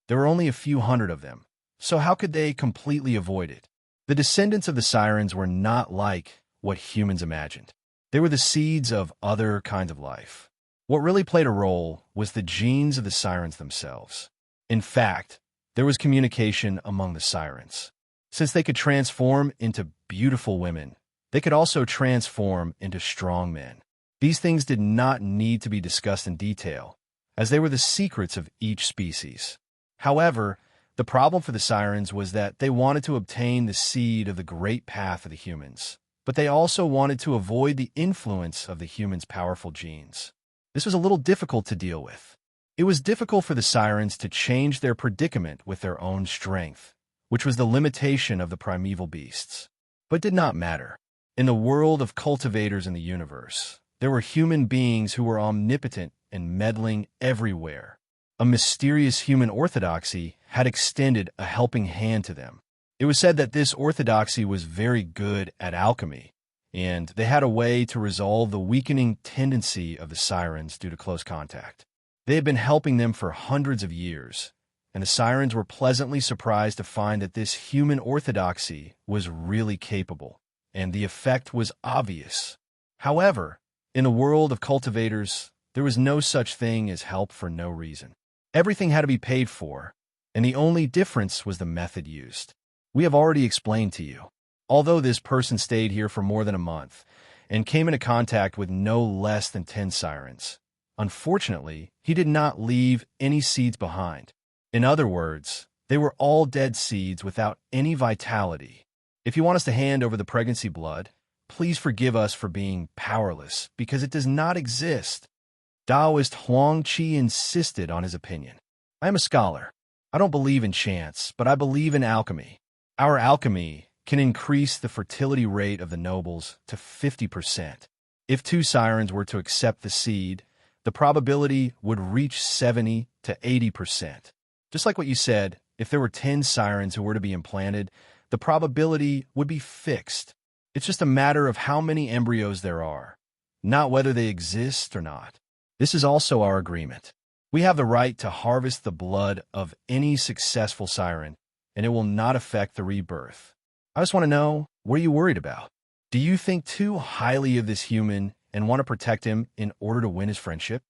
There were only a few hundred of them, so how could they completely avoid it? The descendants of the sirens were not like what humans imagined. They were the seeds of other kinds of life. What really played a role was the genes of the sirens themselves. In fact, there was communication among the sirens. Since they could transform into beautiful women, they could also transform into strong men. These things did not need to be discussed in detail, as they were the secrets of each species. However, the problem for the sirens was that they wanted to obtain the seed of the great path of the humans, but they also wanted to avoid the influence of the humans' powerful genes. This was a little difficult to deal with. It was difficult for the sirens to change their predicament with their own strength, which was the limitation of the primeval beasts. But it did not matter. In the world of cultivators in the universe, there were human beings who were omnipotent and meddling everywhere. A mysterious human orthodoxy had extended a helping hand to them. It was said that this orthodoxy was very good at alchemy, and they had a way to resolve the weakening tendency of the sirens due to close contact. They had been helping them for hundreds of years, and the sirens were pleasantly surprised to find that this human orthodoxy was really capable, and the effect was obvious. However, in the world of cultivators, there was no such thing as help for no reason. Everything had to be paid for, and the only difference was the method used. We have already explained to you. Although this person stayed here for more than a month and came into contact with no less than 10 sirens, unfortunately, he did not leave any seeds behind. In other words, they were all dead seeds without any vitality. If you want us to hand over the pregnancy blood, please forgive us for being powerless, because it does not exist. Taoist Huang Qi insisted on his opinion. I am a scholar. I don't believe in chance, but I believe in alchemy. Our alchemy can increase the fertility rate of the nobles to 50%. If 2 sirens were to accept the seed, the probability would reach 70 to 80%. Just like what you said, if there were 10 sirens who were to be implanted, the probability would be fixed. It's just a matter of how many embryos there are, not whether they exist or not. This is also our agreement. We have the right to harvest the blood of any successful siren, and it will not affect the rebirth. I just want to know, what are you worried about? Do you think too highly of this human and want to protect him in order to win his friendship?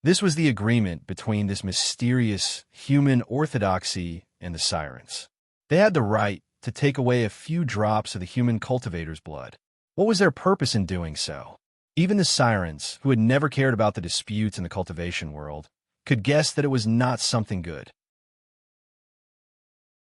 This was the agreement between this mysterious human orthodoxy and the sirens. They had the right to take away a few drops of the human cultivator's blood. What was their purpose in doing so? Even the sirens, who had never cared about the disputes in the cultivation world, could guess that it was not something good.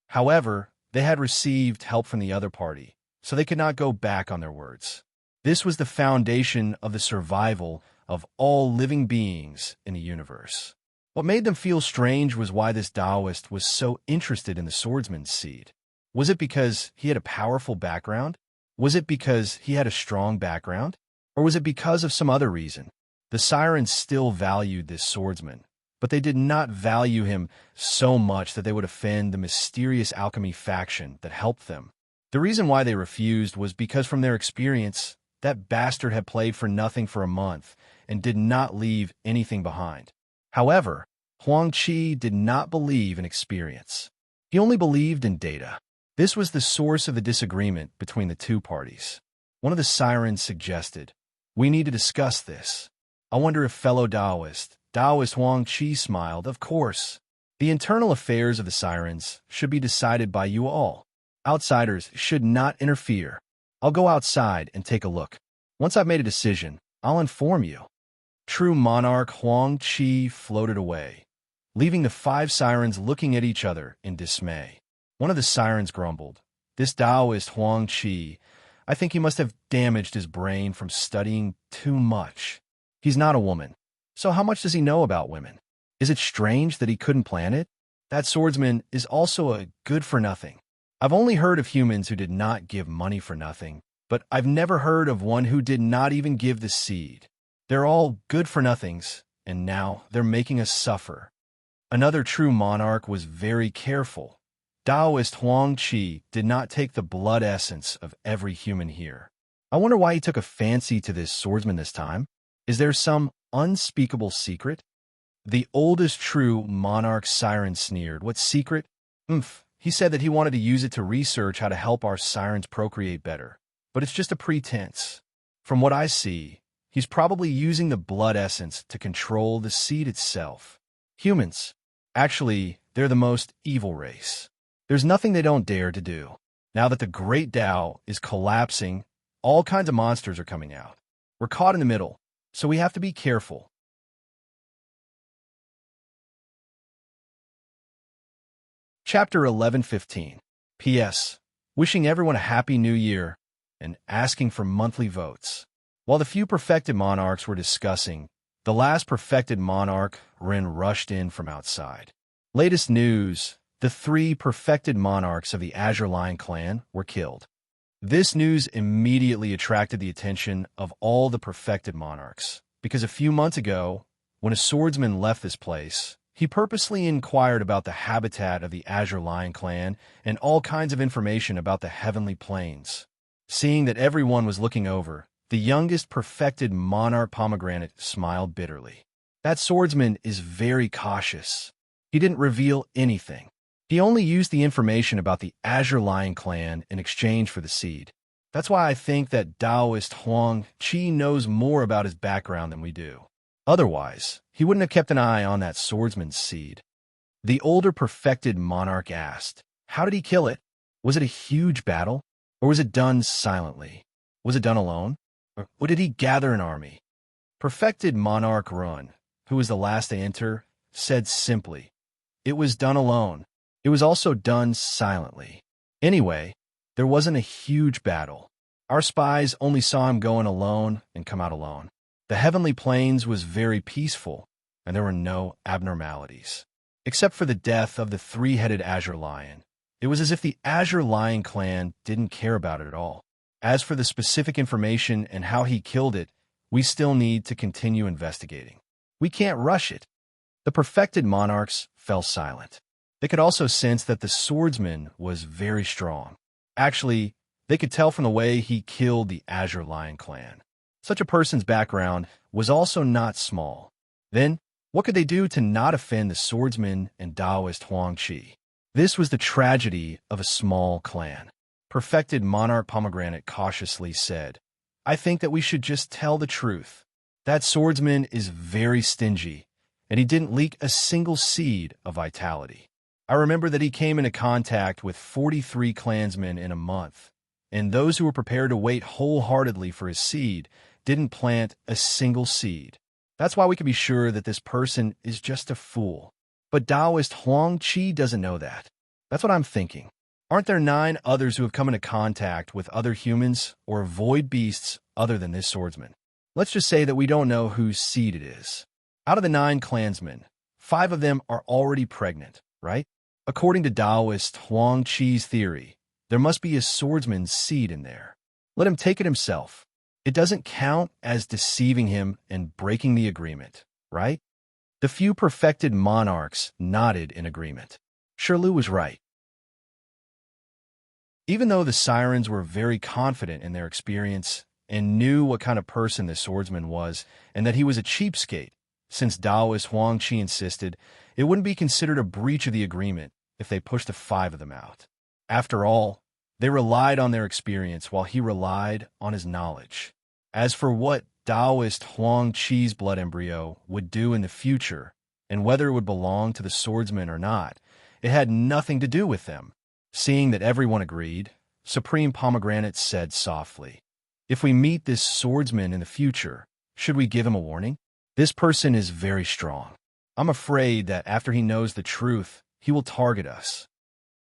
However, they had received help from the other party, so they could not go back on their words. This was the foundation of the survival of all living beings in the universe. What made them feel strange was why this Taoist was so interested in the swordsman's seed. Was it because he had a powerful background? Was it because he had a strong background? Or was it because of some other reason? The sirens still valued this swordsman, but they did not value him so much that they would offend the mysterious alchemy faction that helped them. The reason why they refused was because from their experience, that bastard had played for nothing for a month and did not leave anything behind. However, Huang Qi did not believe in experience. He only believed in data. This was the source of the disagreement between the two parties. One of the sirens suggested, "We need to discuss this." I wonder if fellow Taoist Huang Qi smiled. Of course. The internal affairs of the sirens should be decided by you all. Outsiders should not interfere. I'll go outside and take a look. Once I've made a decision, I'll inform you. True monarch Huang Qi floated away, leaving the 5 sirens looking at each other in dismay. One of the sirens grumbled, "This Taoist Huang Qi, I think he must have damaged his brain from studying too much. He's not a woman. So how much does he know about women? Is it strange that he couldn't plan it? That swordsman is also a good-for-nothing. I've only heard of humans who did not give money for nothing, but I've never heard of one who did not even give the seed. They're all good-for-nothings, and now they're making us suffer." Another true monarch was very careful. Taoist Huang Qi did not take the blood essence of every human here. I wonder why he took a fancy to this swordsman this time. Is there some unspeakable secret? The oldest true monarch siren sneered. What secret? He said that he wanted to use it to research how to help our sirens procreate better. But it's just a pretense. From what I see, he's probably using the blood essence to control the seed itself. Humans. Actually, they're the most evil race. There's nothing they don't dare to do. Now that the great Tao is collapsing, all kinds of monsters are coming out. We're caught in the middle, so we have to be careful. Chapter 11:15. P.S. Wishing everyone a happy new year and asking for monthly votes. While the few perfected monarchs were discussing, the last perfected monarch, Rin, rushed in from outside. Latest news: the 3 perfected monarchs of the Azure Lion clan were killed. This news immediately attracted the attention of all the perfected monarchs, because a few months ago, when a swordsman left this place, he purposely inquired about the habitat of the Azure Lion clan and all kinds of information about the heavenly plains. Seeing that everyone was looking over, the youngest perfected monarch Pomegranate smiled bitterly. That swordsman is very cautious. He didn't reveal anything. He only used the information about the Azure Lion clan in exchange for the seed. That's why I think that Taoist Huang Qi knows more about his background than we do. Otherwise, he wouldn't have kept an eye on that swordsman's seed. The older perfected monarch asked, how did he kill it? Was it a huge battle? Or was it done silently? Was it done alone? Or did he gather an army? Perfected monarch Run, who was the last to enter, said simply, it was done alone. It was also done silently. Anyway, there wasn't a huge battle. Our spies only saw him go in alone and come out alone. The heavenly plains was very peaceful, and there were no abnormalities. Except for the death of the three-headed Azure Lion. It was as if the Azure Lion clan didn't care about it at all. As for the specific information and how he killed it, we still need to continue investigating. We can't rush it. The perfected monarchs fell silent. They could also sense that the swordsman was very strong. Actually, they could tell from the way he killed the Azure Lion clan. Such a person's background was also not small. Then, what could they do to not offend the swordsman and Taoist Huang Qi? This was the tragedy of a small clan. Perfected monarch Pomegranate cautiously said, I think that we should just tell the truth. That swordsman is very stingy, and he didn't leak a single seed of vitality. I remember that he came into contact with 43 clansmen in a month, and those who were prepared to wait wholeheartedly for his seed didn't plant a single seed. That's why we can be sure that this person is just a fool. But Taoist Huang Qi doesn't know that. That's what I'm thinking. Aren't there 9 others who have come into contact with other humans or void beasts other than this swordsman? Let's just say that we don't know whose seed it is. Out of the 9 clansmen, 5 of them are already pregnant, right? According to Taoist Huang Qi's theory, there must be a swordsman's seed in there. Let him take it himself. It doesn't count as deceiving him and breaking the agreement, right? The few perfected monarchs nodded in agreement. Shirley was right. Even though the sirens were very confident in their experience and knew what kind of person the swordsman was and that he was a cheapskate, since Taoist Huang Qi insisted, it wouldn't be considered a breach of the agreement if they pushed the 5 of them out. After all, they relied on their experience while he relied on his knowledge. As for what Taoist Huang Qi's blood embryo would do in the future, and whether it would belong to the swordsman or not, it had nothing to do with them. Seeing that everyone agreed, Supreme Pomegranate said softly, if we meet this swordsman in the future, should we give him a warning? This person is very strong. I'm afraid that after he knows the truth, he will target us.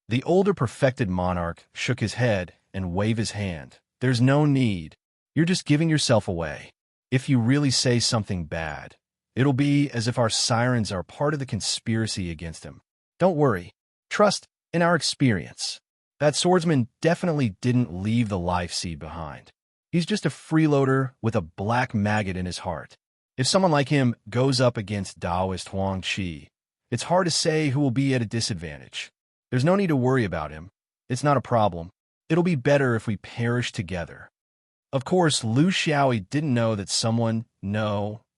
The older perfected monarch shook his head and waved his hand. There's no need. You're just giving yourself away. If you really say something bad, it'll be as if our sirens are part of the conspiracy against him. Don't worry. Trust in our experience. That swordsman definitely didn't leave the life seed behind. He's just a freeloader with a black maggot in his heart. If someone like him goes up against Taoist Huang Qi, it's hard to say who will be at a disadvantage. There's no need to worry about him. It's not a problem. It'll be better if we perish together. Of course, Lu Xiaoyi didn't know that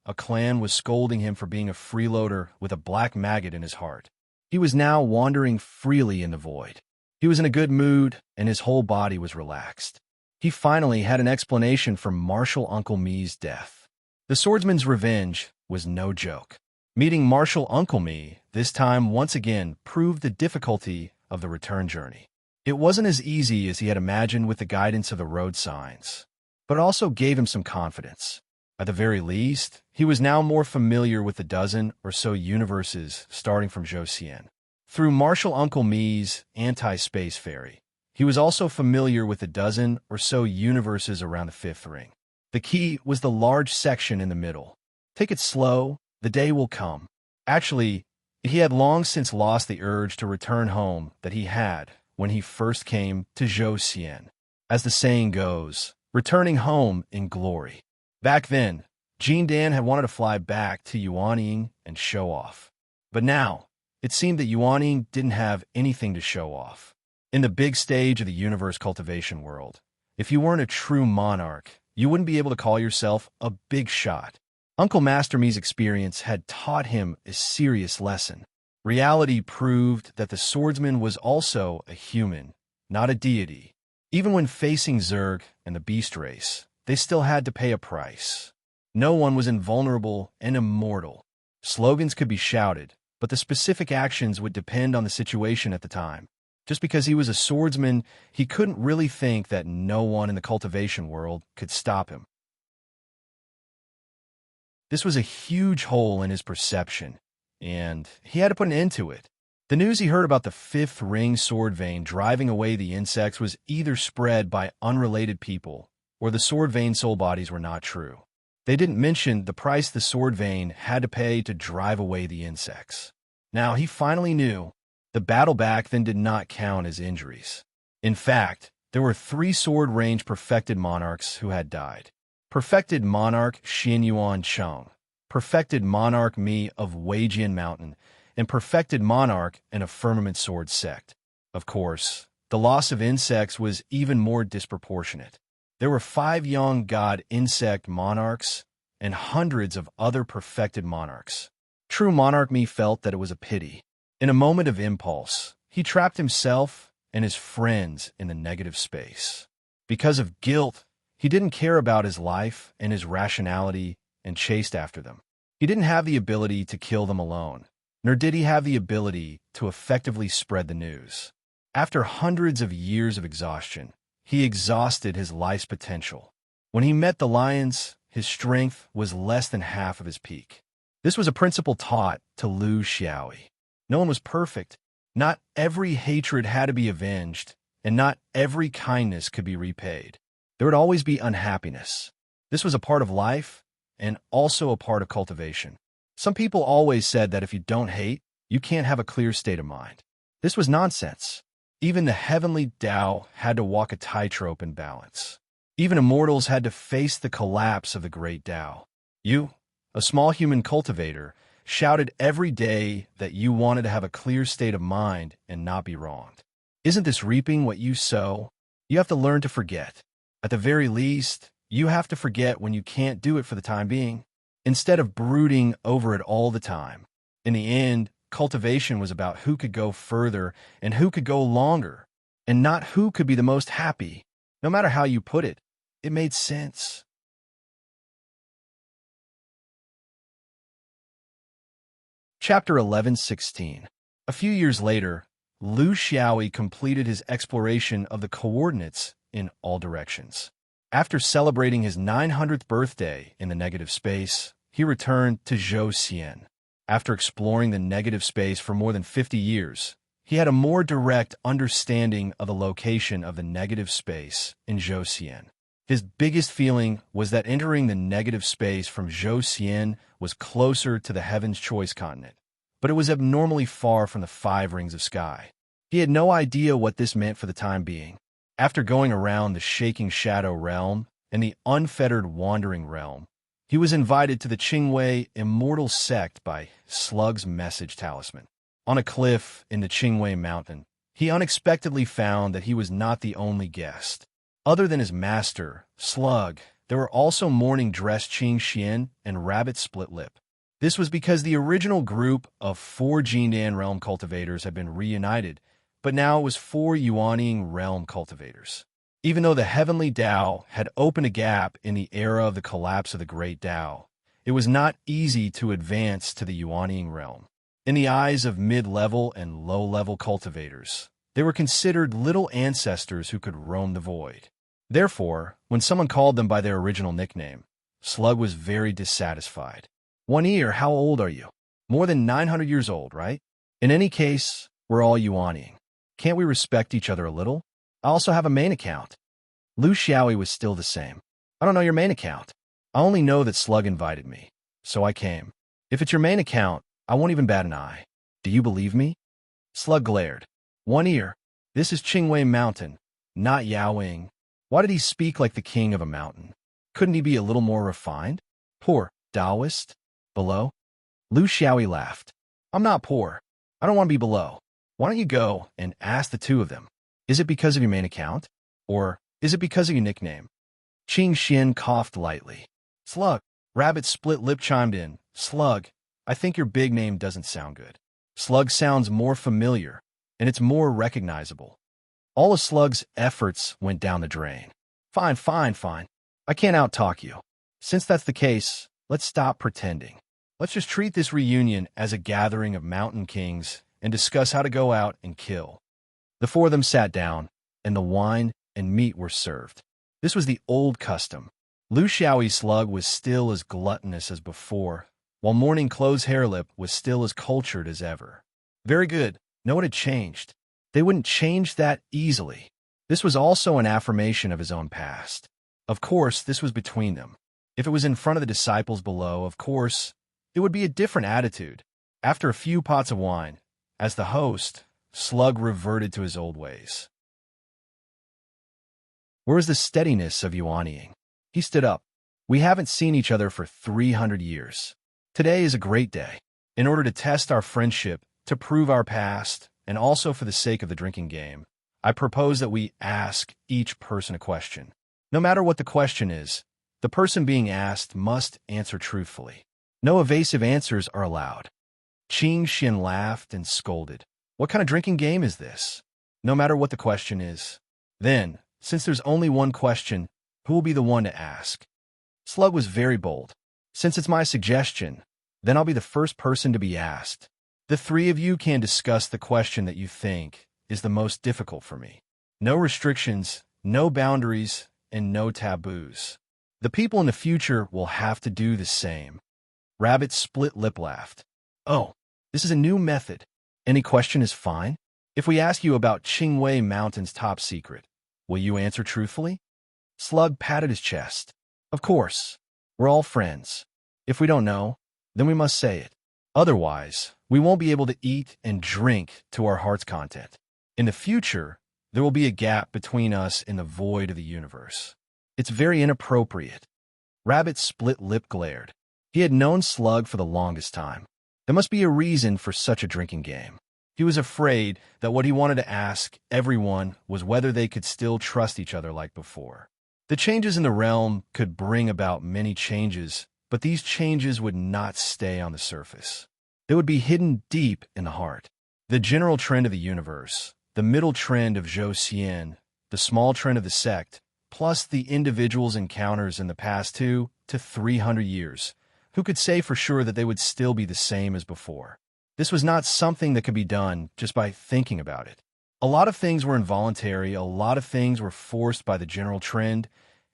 a clan was scolding him for being a freeloader with a black maggot in his heart. He was now wandering freely in the void. He was in a good mood, and his whole body was relaxed. He finally had an explanation for Martial Uncle Mi's death. The swordsman's revenge was no joke. Meeting Martial Uncle Mi this time once again proved the difficulty of the return journey. It wasn't as easy as he had imagined with the guidance of the road signs, but it also gave him some confidence. At the very least, he was now more familiar with the dozen or so universes starting from Zhou. Through Martial Uncle Mi's anti-space ferry, he was also familiar with the dozen or so universes around the fifth ring. The key was the large section in the middle. Take it slow, the day will come. Actually, he had long since lost the urge to return home that he had when he first came to Zhou. As the saying goes, returning home in glory. Back then, Jean Dan had wanted to fly back to Yuanying and show off. But now, it seemed that Yuanying didn't have anything to show off. In the big stage of the universe cultivation world, if you weren't a true monarch, you wouldn't be able to call yourself a big shot. Uncle Master Me's experience had taught him a serious lesson. Reality proved that the swordsman was also a human, not a deity. Even when facing Zerg and the beast race, they still had to pay a price. No one was invulnerable and immortal. Slogans could be shouted, but the specific actions would depend on the situation at the time. Just because he was a swordsman, he couldn't really think that no one in the cultivation world could stop him. This was a huge hole in his perception, and he had to put an end to it. The news he heard about the fifth ring sword vein driving away the insects was either spread by unrelated people, or the sword vein soul bodies were not true. They didn't mention the price the sword vein had to pay to drive away the insects. Now he finally knew. The battle back then did not count as injuries. In fact, there were 3 sword range perfected monarchs who had died. Perfected monarch Xin Yuan Cheng, perfected monarch Mi of Weijian Mountain, and perfected monarch in a firmament sword sect. Of course, the loss of insects was even more disproportionate. There were 5 young god insect monarchs and hundreds of other perfected monarchs. True monarch Mi felt that it was a pity. In a moment of impulse, he trapped himself and his friends in the negative space. Because of guilt, he didn't care about his life and his rationality and chased after them. He didn't have the ability to kill them alone, nor did he have the ability to effectively spread the news. After hundreds of years of exhaustion, he exhausted his life's potential. When he met the lions, his strength was less than half of his peak. This was a principle taught to Lu Xiaoyi. No one was perfect. Not every hatred had to be avenged, and not every kindness could be repaid. There would always be unhappiness. This was a part of life, and also a part of cultivation. Some people always said that if you don't hate, you can't have a clear state of mind. This was nonsense. Even the heavenly Tao had to walk a tightrope in balance. Even immortals had to face the collapse of the great Tao. You, a small human cultivator, shouted every day that you wanted to have a clear state of mind and not be wronged. Isn't this reaping what you sow? You have to learn to forget. At the very least, you have to forget when you can't do it for the time being, instead of brooding over it all the time. In the end, cultivation was about who could go further and who could go longer, and not who could be the most happy. No matter how you put it, it made sense. Chapter 11:16. A few years later, Lu Xiaoyi completed his exploration of the coordinates in all directions. After celebrating his 900th birthday in the negative space, he returned to Zhou. After exploring the negative space for more than 50 years, he had a more direct understanding of the location of the negative space in Zhou. His biggest feeling was that entering the negative space from Zhou was closer to the Heaven's Choice continent, but it was abnormally far from the 5 rings of sky. He had no idea what this meant for the time being. After going around the shaking shadow realm and the unfettered wandering realm, he was invited to the Qingwei immortal sect by Slug's message talisman. On a cliff in the Qingwei mountain, he unexpectedly found that he was not the only guest. Other than his master, Slug, there were also morning-dressed Qing Xian and Rabbit Split Lip. This was because the original group of 4 Jindan realm cultivators had been reunited, but now it was 4 Yuanying realm cultivators. Even though the heavenly Tao had opened a gap in the era of the collapse of the great Tao, it was not easy to advance to the Yuanying realm. In the eyes of mid-level and low-level cultivators, they were considered little ancestors who could roam the void. Therefore, when someone called them by their original nickname, Slug was very dissatisfied. "One ear, how old are you? More than 900 years old, right? In any case, we're all Yuanying. Can't we respect each other a little? I also have a main account." Lu Xiaoyi was still the same. "I don't know your main account. I only know that Slug invited me, so I came. If it's your main account, I won't even bat an eye. Do you believe me?" Slug glared. "One ear. This is Qingwei Mountain, not Yaoing. Why did he speak like the king of a mountain? Couldn't he be a little more refined? Poor Taoist? Below?" Lu Xiaoyi laughed. "I'm not poor. I don't want to be below. Why don't you go and ask the 2 of them? Is it because of your main account? Or is it because of your nickname?" Qing Xian coughed lightly. "Slug, Rabbit's split lip chimed in. Slug, I think your big name doesn't sound good. Slug sounds more familiar, and it's more recognizable. All of Slug's efforts went down the drain. Fine, fine, fine. I can't out-talk you. Since that's the case, let's stop pretending. Let's just treat this reunion as a gathering of mountain kings and discuss how to go out and kill. The four of them sat down, and the wine and meat were served. This was the old custom. Lu Xiaoyi's Slug was still as gluttonous as before, while Morning Clothes Hairlip was still as cultured as ever. Very good. No one had changed. They wouldn't change that easily. This was also an affirmation of his own past. Of course, this was between them. If it was in front of the disciples below, of course, it would be a different attitude. After a few pots of wine, as the host, Slug reverted to his old ways. Where is the steadiness of Yuanying? He stood up. We haven't seen each other for 300 years. Today is a great day. In order to test our friendship, to prove our past, and also for the sake of the drinking game, I propose that we ask each person a question. No matter what the question is, the person being asked must answer truthfully. No evasive answers are allowed. Qing Xin laughed and scolded. What kind of drinking game is this? No matter what the question is. Then, since there's only one question, who will be the one to ask? Slug was very bold. Since it's my suggestion, then I'll be the first person to be asked. The three of you can discuss the question that you think is the most difficult for me. No restrictions, no boundaries, and no taboos. The people in the future will have to do the same. Rabbit split lip laughed. Oh, this is a new method. Any question is fine? If we ask you about Qingwei Mountain's top secret, will you answer truthfully? Slug patted his chest. Of course. We're all friends. If we don't know, then we must say it. Otherwise, we won't be able to eat and drink to our heart's content. In the future, there will be a gap between us and the void of the universe. It's very inappropriate. Rabbit's split lip glared. He had known Slug for the longest time. There must be a reason for such a drinking game. He was afraid that what he wanted to ask everyone was whether they could still trust each other like before. The changes in the realm could bring about many changes, but these changes would not stay on the surface. They would be hidden deep in the heart. The general trend of the universe, the middle trend of Zhou Xian, the small trend of the sect, plus the individual's encounters in the past 200 to 300 years, who could say for sure that they would still be the same as before? This was not something that could be done just by thinking about it. A lot of things were involuntary, a lot of things were forced by the general trend,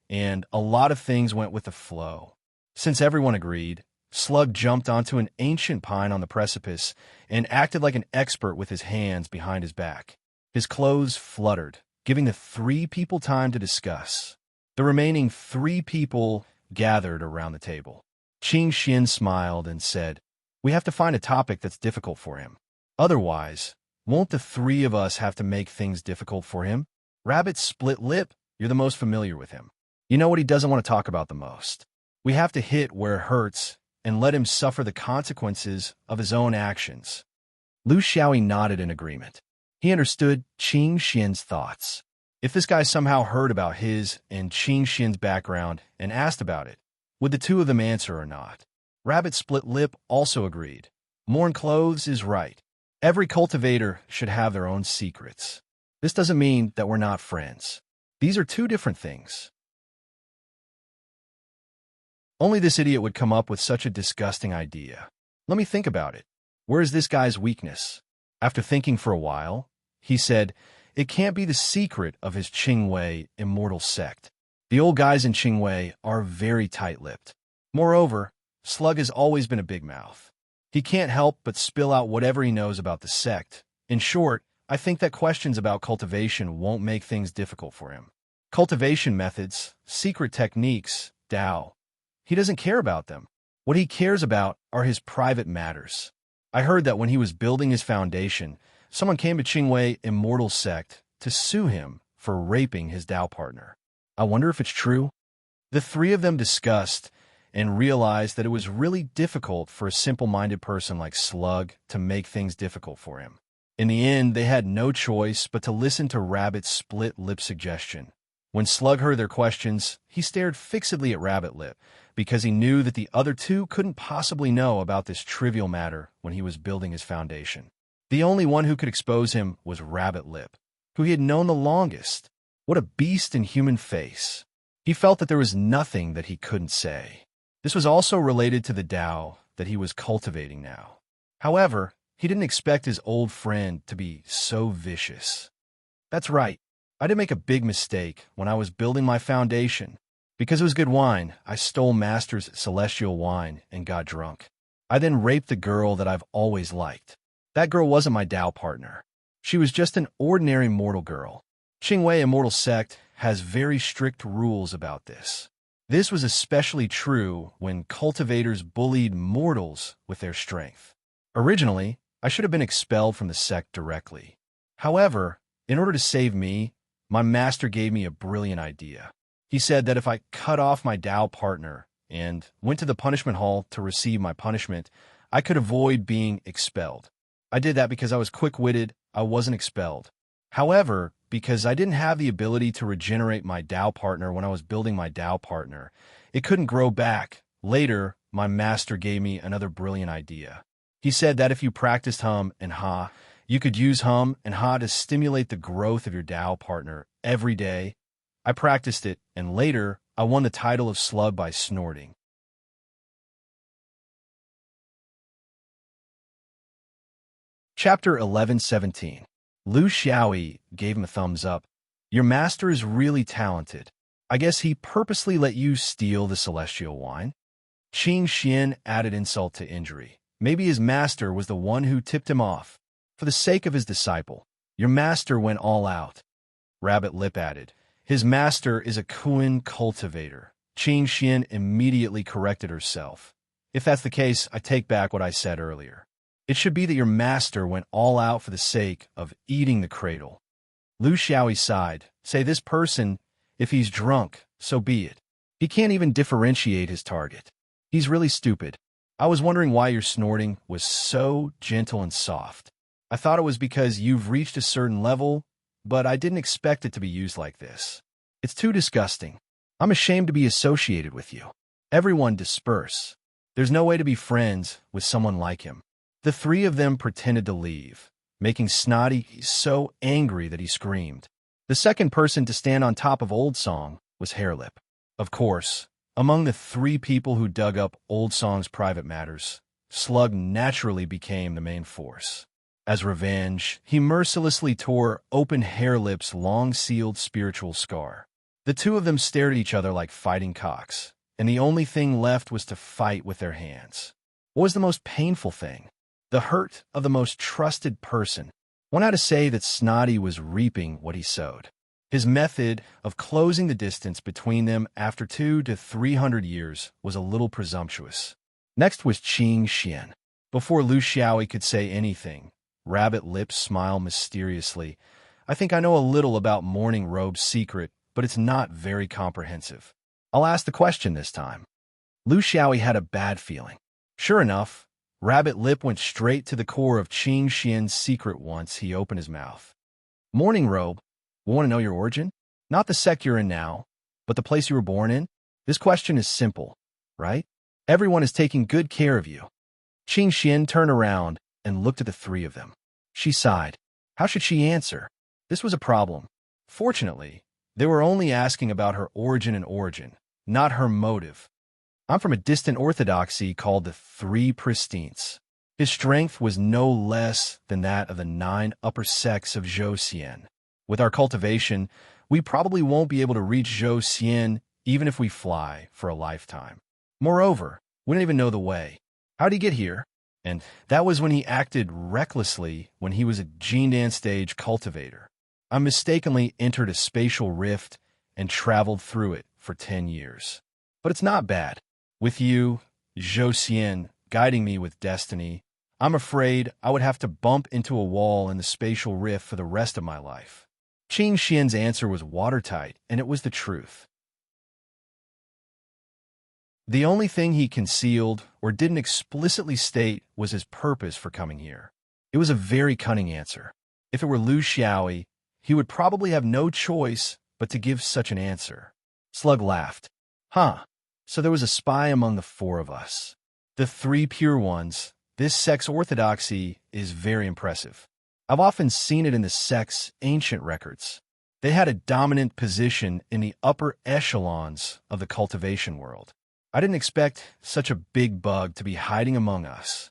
and a lot of things went with the flow. Since everyone agreed, Slug jumped onto an ancient pine on the precipice and acted like an expert with his hands behind his back. His clothes fluttered, giving the three people time to discuss. The remaining three people gathered around the table. Qing Xin smiled and said, "We have to find a topic that's difficult for him. Otherwise, won't the three of us have to make things difficult for him?" Rabbit split lip. You're the most familiar with him. You know what he doesn't want to talk about the most. We have to hit where it hurts and let him suffer the consequences of his own actions. Lu Xiaoyi nodded in agreement. He understood Qing Xian's thoughts. If this guy somehow heard about his and Qing Xian's background and asked about it, would the two of them answer or not? Rabbit split lip also agreed. Morn Clothes is right. Every cultivator should have their own secrets. This doesn't mean that we're not friends. These are two different things. Only this idiot would come up with such a disgusting idea. Let me think about it. Where is this guy's weakness? After thinking for a while, he said, it can't be the secret of his Qingwei immortal sect. The old guys in Qingwei are very tight-lipped. Moreover, Slug has always been a big mouth. He can't help but spill out whatever he knows about the sect. In short, I think that questions about cultivation won't make things difficult for him. Cultivation methods, secret techniques, Tao. He doesn't care about them. What he cares about are his private matters. I heard that when he was building his foundation, someone came to Qingwei Immortal Sect to sue him for raping his Tao partner. I wonder if it's true. The three of them discussed and realized that it was really difficult for a simple-minded person like Slug to make things difficult for him. In the end, they had no choice but to listen to Rabbit's split-lip suggestion. When Slug heard their questions, he stared fixedly at Rabbit Lip, because he knew that the other two couldn't possibly know about this trivial matter when he was building his foundation. The only one who could expose him was Rabbit Lip, who he had known the longest. What a beast in human face. He felt that there was nothing that he couldn't say. This was also related to the Tao that he was cultivating now. However, he didn't expect his old friend to be so vicious. That's right. I did make a big mistake when I was building my foundation. Because it was good wine, I stole Master's celestial wine and got drunk. I then raped the girl that I've always liked. That girl wasn't my Tao partner. She was just an ordinary mortal girl. Qingwei Immortal Sect has very strict rules about this. This was especially true when cultivators bullied mortals with their strength. Originally, I should have been expelled from the sect directly. However, in order to save me, my master gave me a brilliant idea. He said that if I cut off my Tao partner and went to the punishment hall to receive my punishment, I could avoid being expelled. I did that because I was quick-witted, I wasn't expelled. However, because I didn't have the ability to regenerate my Tao partner when I was building my Tao partner, it couldn't grow back. Later, my master gave me another brilliant idea. He said that if you practiced Hum and Ha, you could use Hum and Ha to stimulate the growth of your Tao partner every day. I practiced it, and later, I won the title of Slug by snorting. Chapter 11:17. Lu Xiaoyi gave him a thumbs up. Your master is really talented. I guess he purposely let you steal the celestial wine? Qing Xian added insult to injury. Maybe his master was the one who tipped him off. For the sake of his disciple, your master went all out. Rabbit Lip added. His master is a Kuan cultivator. Qing Xian immediately corrected herself. If that's the case, I take back what I said earlier. It should be that your master went all out for the sake of eating the cradle. Lu Xiaoyi sighed. Say this person, if he's drunk, so be it. He can't even differentiate his target. He's really stupid. I was wondering why your snorting was so gentle and soft. I thought it was because you've reached a certain level, but I didn't expect it to be used like this. It's too disgusting. I'm ashamed to be associated with you. Everyone disperse. There's no way to be friends with someone like him. The three of them pretended to leave, making Snotty so angry that he screamed. The second person to stand on top of Old Song was Hairlip. Of course, among the three people who dug up Old Song's private matters, Slug naturally became the main force. As revenge, he mercilessly tore open Hairlip's long-sealed spiritual scar. The two of them stared at each other like fighting cocks, and the only thing left was to fight with their hands. What was the most painful thing? The hurt of the most trusted person. One had to say that Snotty was reaping what he sowed. His method of closing the distance between them after 200 to 300 years was a little presumptuous. Next was Qing Xian. Before Lu Xiaoyi could say anything, Rabbit Lip smiled mysteriously. I think I know a little about Morning Robe's secret, but it's not very comprehensive. I'll ask the question this time. Lu Xiaoyi had a bad feeling. Sure enough, Rabbit Lip went straight to the core of Qing Xian's secret once he opened his mouth. Morning Robe, we want to know your origin? Not the sect you're in now, but the place you were born in? This question is simple, right? Everyone is taking good care of you. Qing Xian turned around and looked at the three of them. She sighed. How should she answer? This was a problem. Fortunately, they were only asking about her origin, not her motive. I'm from a distant orthodoxy called the Three Pristines. His strength was no less than that of the 9 upper sects of Zhou Xian. With our cultivation, we probably won't be able to reach Zhou Xian even if we fly for a lifetime. Moreover, we don't even know the way. How'd he get here? And that was when he acted recklessly when he was a Jindan stage cultivator. I mistakenly entered a spatial rift and traveled through it for 10 years. But it's not bad. With you, Zhou Xian, guiding me with destiny, I'm afraid I would have to bump into a wall in the spatial rift for the rest of my life. Qing Xian's answer was watertight, and it was the truth. The only thing he concealed or didn't explicitly state was his purpose for coming here. It was a very cunning answer. If it were Lu Xiaoyi, he would probably have no choice but to give such an answer. Slug laughed. Huh. So there was a spy among the four of us. The three pure ones. This sex orthodoxy is very impressive. I've often seen it in the sect's ancient records. They had a dominant position in the upper echelons of the cultivation world. I didn't expect such a big bug to be hiding among us.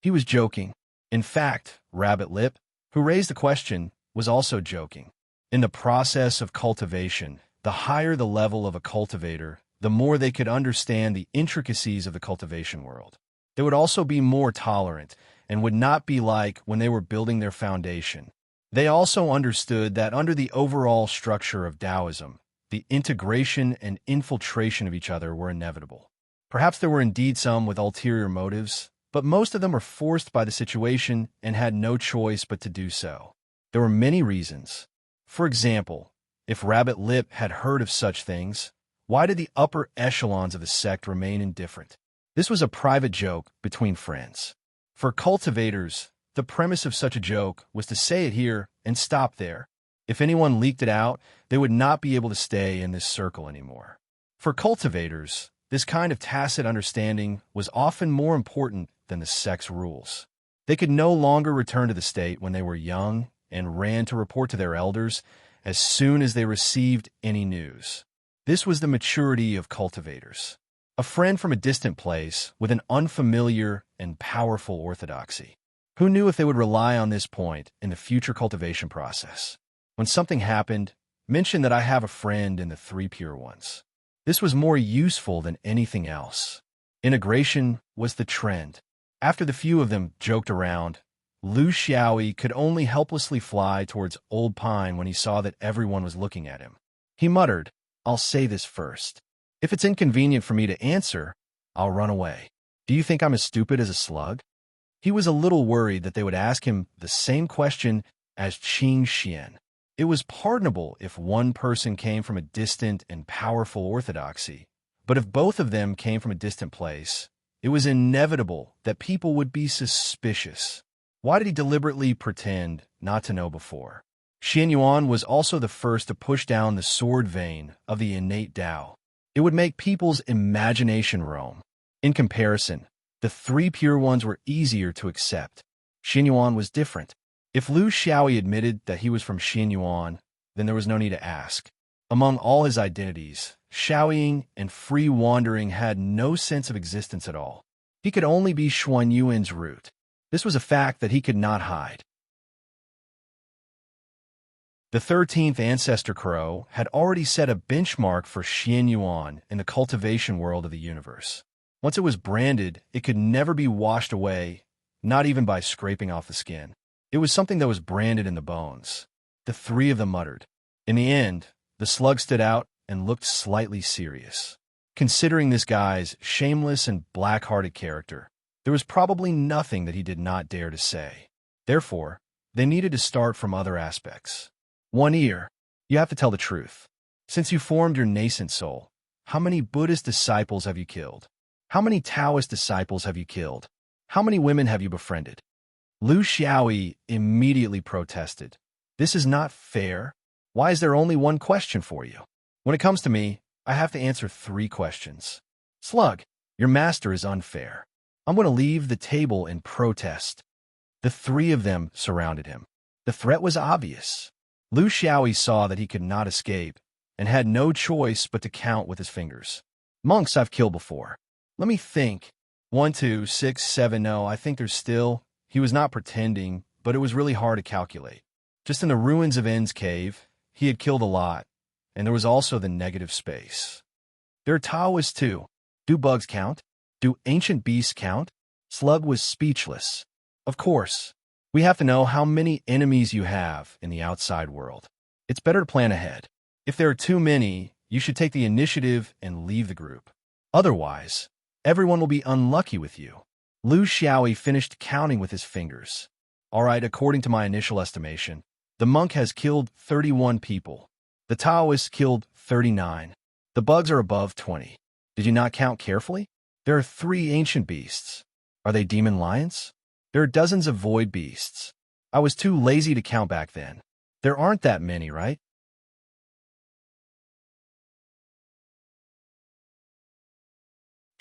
He was joking. In fact, Rabbit Lip, who raised the question, was also joking. In the process of cultivation, the higher the level of a cultivator, the more they could understand the intricacies of the cultivation world. They would also be more tolerant and would not be like when they were building their foundation. They also understood that under the overall structure of Taoism, the integration and infiltration of each other were inevitable. Perhaps there were indeed some with ulterior motives, but most of them were forced by the situation and had no choice but to do so. There were many reasons. For example, if Rabbit Lip had heard of such things, why did the upper echelons of the sect remain indifferent? This was a private joke between friends. For cultivators, the premise of such a joke was to say it here and stop there. If anyone leaked it out, they would not be able to stay in this circle anymore. For cultivators, this kind of tacit understanding was often more important than the sect's rules. They could no longer return to the state when they were young and ran to report to their elders as soon as they received any news. This was the maturity of cultivators. A friend from a distant place with an unfamiliar and powerful orthodoxy. Who knew if they would rely on this point in the future cultivation process? When something happened, mention that I have a friend in the three pure ones. This was more useful than anything else. Integration was the trend. After the few of them joked around, Lu Xiaoyi could only helplessly fly towards Old Pine when he saw that everyone was looking at him. He muttered, I'll say this first. If it's inconvenient for me to answer, I'll run away. Do you think I'm as stupid as a slug? He was a little worried that they would ask him the same question as Qing Xian. It was pardonable if one person came from a distant and powerful orthodoxy, but if both of them came from a distant place, it was inevitable that people would be suspicious. Why did he deliberately pretend not to know before? Xian Yuan was also the first to push down the sword vein of the innate Tao. It would make people's imagination roam. In comparison, the three pure ones were easier to accept. Xian Yuan was different. If Lu Xiaoyi admitted that he was from Xian Yuan, then there was no need to ask. Among all his identities, Xiaoying and free wandering had no sense of existence at all. He could only be Xuan Yuan's root. This was a fact that he could not hide. The 13th ancestor crow had already set a benchmark for Xian Yuan in the cultivation world of the universe. Once it was branded, it could never be washed away, not even by scraping off the skin. It was something that was branded in the bones. The three of them muttered. In the end, the slug stood out and looked slightly serious. Considering this guy's shameless and black-hearted character, there was probably nothing that he did not dare to say. Therefore, they needed to start from other aspects. 1 ear. You have to tell the truth. Since you formed your nascent soul, how many Buddhist disciples have you killed? How many Taoist disciples have you killed? How many women have you befriended? Lu Xiaoyi immediately protested. This is not fair. Why is there only one question for you? When it comes to me, I have to answer 3 questions. Slug, your master is unfair. I'm going to leave the table in protest. The 3 of them surrounded him. The threat was obvious. Lu Xiaoyi saw that he could not escape and had no choice but to count with his fingers. Monks I've killed before. Let me think. 1, 2, 6, 7, no, I think there's still... He was not pretending, but it was really hard to calculate. Just in the ruins of N's cave, he had killed a lot, and there was also the negative space. There are Taoists too. Do bugs count? Do ancient beasts count? Slug was speechless. Of course. We have to know how many enemies you have in the outside world. It's better to plan ahead. If there are too many, you should take the initiative and leave the group. Otherwise, everyone will be unlucky with you. Lu Xiaoyi finished counting with his fingers. All right, according to my initial estimation, the monk has killed 31 people. The Taoist killed 39. The bugs are above 20. Did you not count carefully? There are 3 ancient beasts. Are they demon lions? There are dozens of void beasts. I was too lazy to count back then. There aren't that many, right?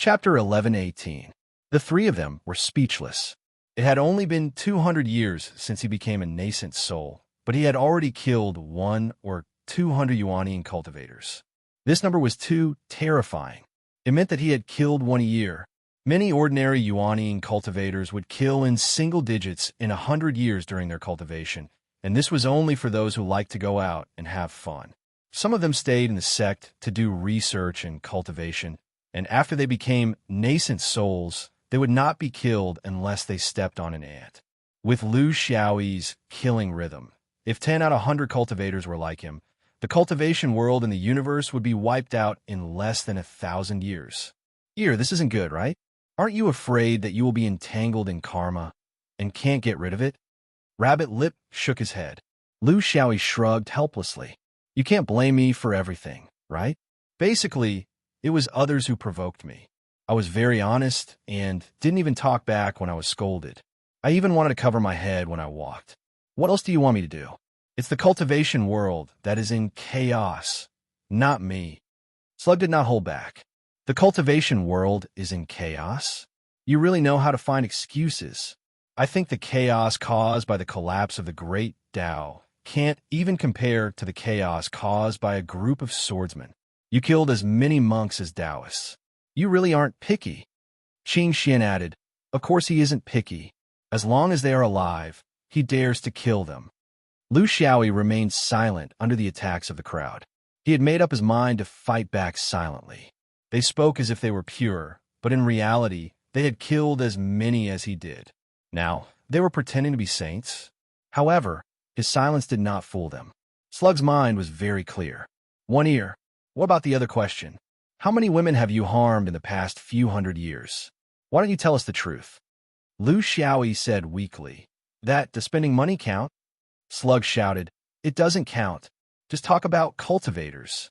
Chapter 11:18. The three of them were speechless. It had only been 200 years since he became a nascent soul, but he had already killed 1 or 200 Yuanian cultivators. This number was too terrifying. It meant that he had killed 1 a year. Many ordinary Yuanian cultivators would kill in single digits in 100 years during their cultivation, and this was only for those who liked to go out and have fun. Some of them stayed in the sect to do research and cultivation, and after they became nascent souls, they would not be killed unless they stepped on an ant. With Lu Xiaoyi's killing rhythm, if 10 out of 100 cultivators were like him, the cultivation world and the universe would be wiped out in less than 1,000 years. Here, this isn't good, right? Aren't you afraid that you will be entangled in karma and can't get rid of it? Rabbit Lip shook his head. Lu Xiaoyi shrugged helplessly. You can't blame me for everything, right? Basically, it was others who provoked me. I was very honest and didn't even talk back when I was scolded. I even wanted to cover my head when I walked. What else do you want me to do? It's the cultivation world that is in chaos, not me. Slug did not hold back. The cultivation world is in chaos? You really know how to find excuses. I think the chaos caused by the collapse of the Great Tao can't even compare to the chaos caused by a group of swordsmen. You killed as many monks as Taoists. You really aren't picky. Qing Xian added, of course he isn't picky. As long as they are alive, he dares to kill them. Lu Xiaoyi remained silent under the attacks of the crowd. He had made up his mind to fight back silently. They spoke as if they were pure, but in reality, they had killed as many as he did. Now, they were pretending to be saints. However, his silence did not fool them. Slug's mind was very clear. 1 ear. What about the other question? How many women have you harmed in the past few hundred years? Why don't you tell us the truth? Lu Xiaoyi said weakly. That does spending money count? Slug shouted, it doesn't count. Just talk about cultivators.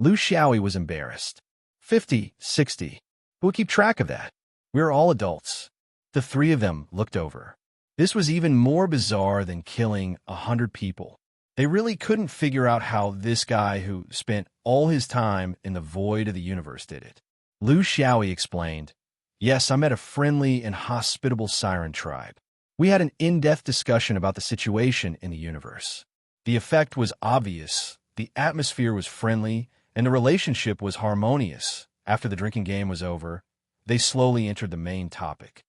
Lu Xiaoyi was embarrassed. 50, 60. Who would keep track of that? We are all adults. The three of them looked over. This was even more bizarre than killing 100 people. They really couldn't figure out how this guy who spent all his time in the void of the universe did it. Lu Xiaoyi explained, yes, I met a friendly and hospitable siren tribe. We had an in-depth discussion about the situation in the universe. The effect was obvious, the atmosphere was friendly, and the relationship was harmonious. After the drinking game was over, they slowly entered the main topic.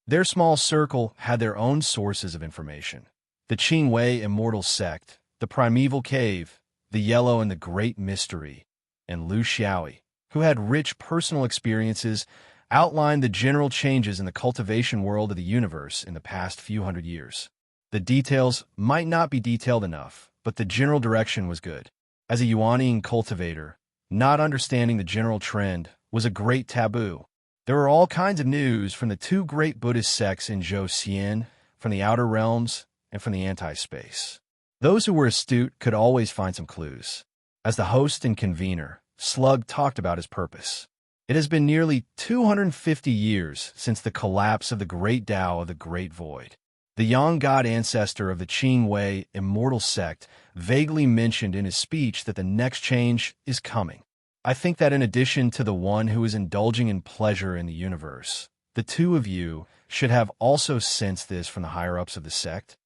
Their small circle had their own sources of information. The Qingwei immortal sect, the primeval cave, the yellow and the great mystery, and Lu Xiaoyi, who had rich personal experiences, outlined the general changes in the cultivation world of the universe in the past few hundred years. The details might not be detailed enough, but the general direction was good. As a Yuanian cultivator, not understanding the general trend was a great taboo. There were all kinds of news from the 2 great Buddhist sects in Zhou-Xian, from the outer realms, and from the anti-space. Those who were astute could always find some clues. As the host and convener, Slug talked about his purpose. It has been nearly 250 years since the collapse of the Great Tao of the Great Void. The Yang God ancestor of the Qingwei immortal sect vaguely mentioned in his speech that the next change is coming. I think that in addition to the one who is indulging in pleasure in the universe, the two of you should have also sensed this from the higher-ups of the sect.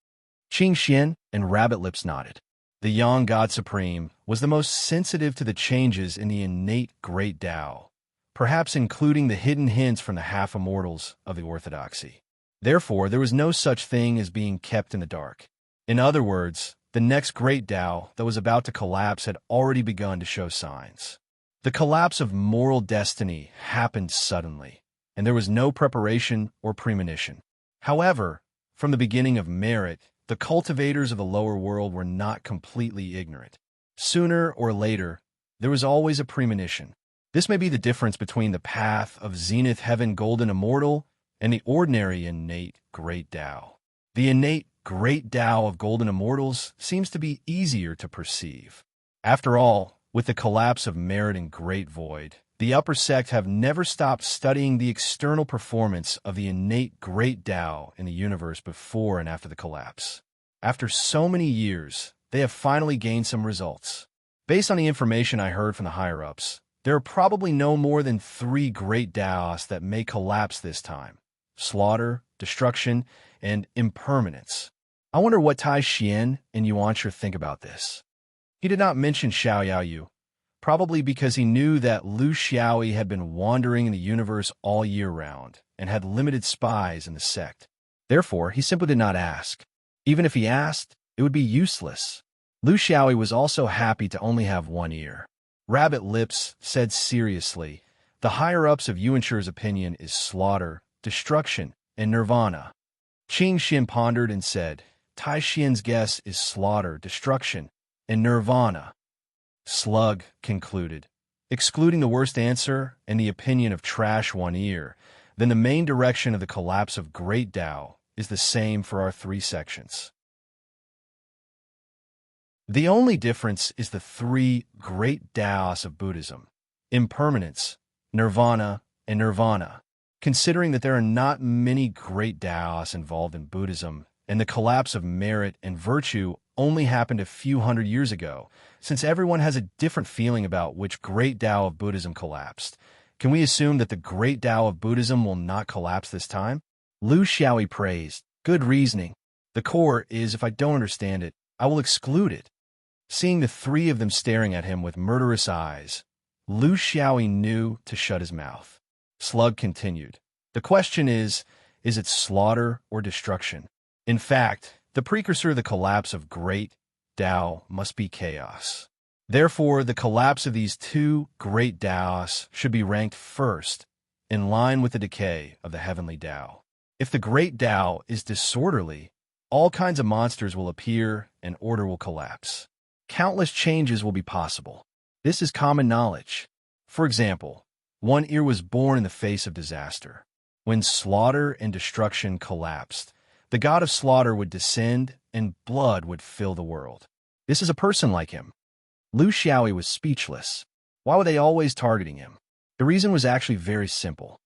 Qing Xian and Rabbit Lips nodded. The Yang God Supreme was the most sensitive to the changes in the innate Great Tao, perhaps including the hidden hints from the half-immortals of the Orthodoxy. Therefore, there was no such thing as being kept in the dark. In other words, the next Great Tao that was about to collapse had already begun to show signs. The collapse of moral destiny happened suddenly, and there was no preparation or premonition. However, from the beginning of merit, the cultivators of the lower world were not completely ignorant. Sooner or later, there was always a premonition. This may be the difference between the path of Zenith Heaven Golden Immortal and the ordinary innate Great Tao. The innate Great Tao of Golden Immortals seems to be easier to perceive. After all, with the collapse of merit and Great Void, the upper sect have never stopped studying the external performance of the innate Great Tao in the universe before and after the collapse. After so many years, they have finally gained some results. Based on the information I heard from the higher-ups, There are probably no more than 3 great Taoists that may collapse this time: slaughter, destruction, and impermanence. I wonder what Tai Xian and Yuanshi think about this. He did not mention Xiao Yaoyu, probably because he knew that Lu Xiaoyi had been wandering in the universe all year round and had limited spies in the sect. Therefore, he simply did not ask. Even if he asked, it would be useless. Lu Xiaoyi was also happy to only have one ear. Rabbit Lips said seriously, "The higher-ups of Yuanshi's opinion is slaughter, destruction, and nirvana." Qing Xin pondered and said, "Tai Xian's guess is slaughter, destruction, and nirvana." Slug concluded, "Excluding the worst answer and the opinion of Trash One Ear, then the main direction of the collapse of Great Tao is the same for our 3 sections. The only difference is the 3 great Taos of Buddhism: impermanence, nirvana, and nirvana. Considering that there are not many great Taos involved in Buddhism, and the collapse of merit and virtue only happened a few hundred years ago, since everyone has a different feeling about which great Tao of Buddhism collapsed, can we assume that the great Tao of Buddhism will not collapse this time?" Lu Xiaoyi praised, "Good reasoning. The core is, if I don't understand it, I will exclude it." Seeing the 3 of them staring at him with murderous eyes, Lu Xiaoyi knew to shut his mouth. Slug continued, "The question is it slaughter or destruction? In fact, the precursor of the collapse of great Tao must be chaos. Therefore, the collapse of these 2 great Taos should be ranked first, in line with the decay of the heavenly Tao. If the great Tao is disorderly, all kinds of monsters will appear and order will collapse. Countless changes will be possible. This is common knowledge. For example, One Ear was born in the face of disaster. When slaughter and destruction collapsed, the god of slaughter would descend and blood would fill the world. This is a person like him." Lu Xiaoyi was speechless. Why were they always targeting him? The reason was actually very simple.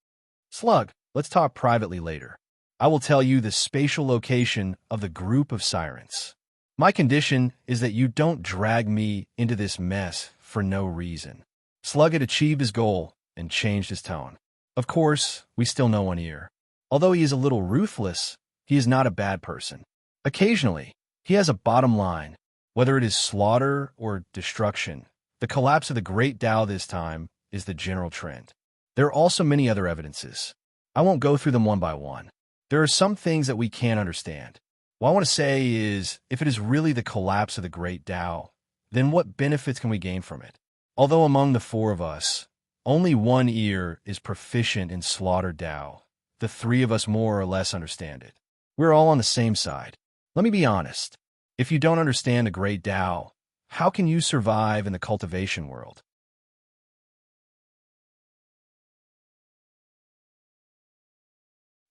"Slug, let's talk privately later. I will tell you the spatial location of the group of sirens. My condition is that you don't drag me into this mess for no reason." Slug had achieved his goal and changed his tone. "Of course, we still know One Ear. Although he is a little ruthless, he is not a bad person. Occasionally, he has a bottom line. Whether it is slaughter or destruction, the collapse of the great Tao this time is the general trend. There are also many other evidences. I won't go through them one by one. There are some things that we can't understand. What I want to say is, if it is really the collapse of the great Tao, then what benefits can we gain from it? Although among the 4 of us, only One Ear is proficient in slaughter Tao, the 3 of us more or less understand it. We're all on the same side. Let me be honest. If you don't understand the great Tao, how can you survive in the cultivation world?"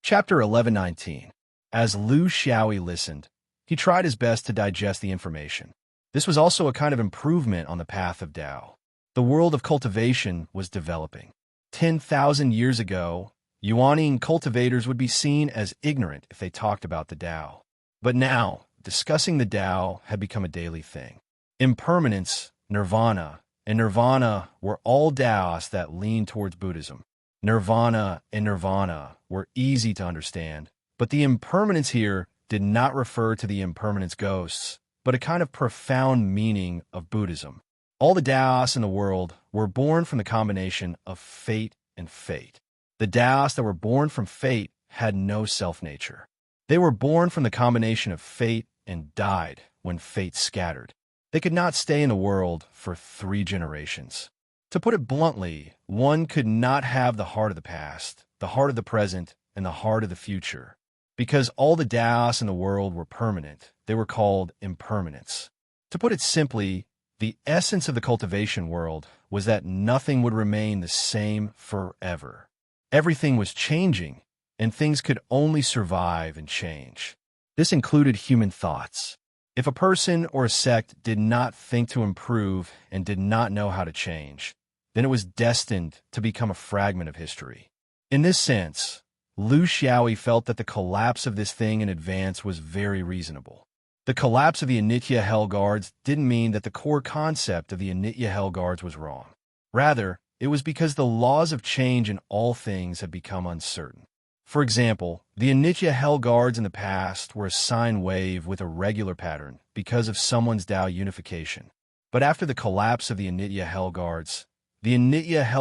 Chapter 11:19. As Lu Xiaoyi listened, he tried his best to digest the information. This was also a kind of improvement on the path of Tao. The world of cultivation was developing. 10,000 years ago, Yuanian cultivators would be seen as ignorant if they talked about the Tao. But now, discussing the Tao had become a daily thing. Impermanence, nirvana, and nirvana were all Taos that leaned towards Buddhism. Nirvana and nirvana were easy to understand, but the impermanence here did not refer to the impermanence ghosts, but a kind of profound meaning of Buddhism. All the Taos in the world were born from the combination of fate and fate. The Taos that were born from fate had no self-nature. They were born from the combination of fate and died when fate scattered. They could not stay in the world for 3 generations. To put it bluntly, one could not have the heart of the past, the heart of the present, and the heart of the future. Because all the Taos in the world were permanent, they were called impermanence. To put it simply, the essence of the cultivation world was that nothing would remain the same forever. Everything was changing, and things could only survive and change. This included human thoughts. If a person or a sect did not think to improve and did not know how to change, then it was destined to become a fragment of history. In this sense, Lu Xiaoyi felt that the collapse of this thing in advance was very reasonable. The collapse of the Anitya Hell Guards didn't mean that the core concept of the Anitya Hell Guards was wrong. Rather, it was because the laws of change in all things had become uncertain. For example, the Anitya Hell Guards in the past were a sine wave with a regular pattern because of someone's Tao unification. But after the collapse of the Anitya Hell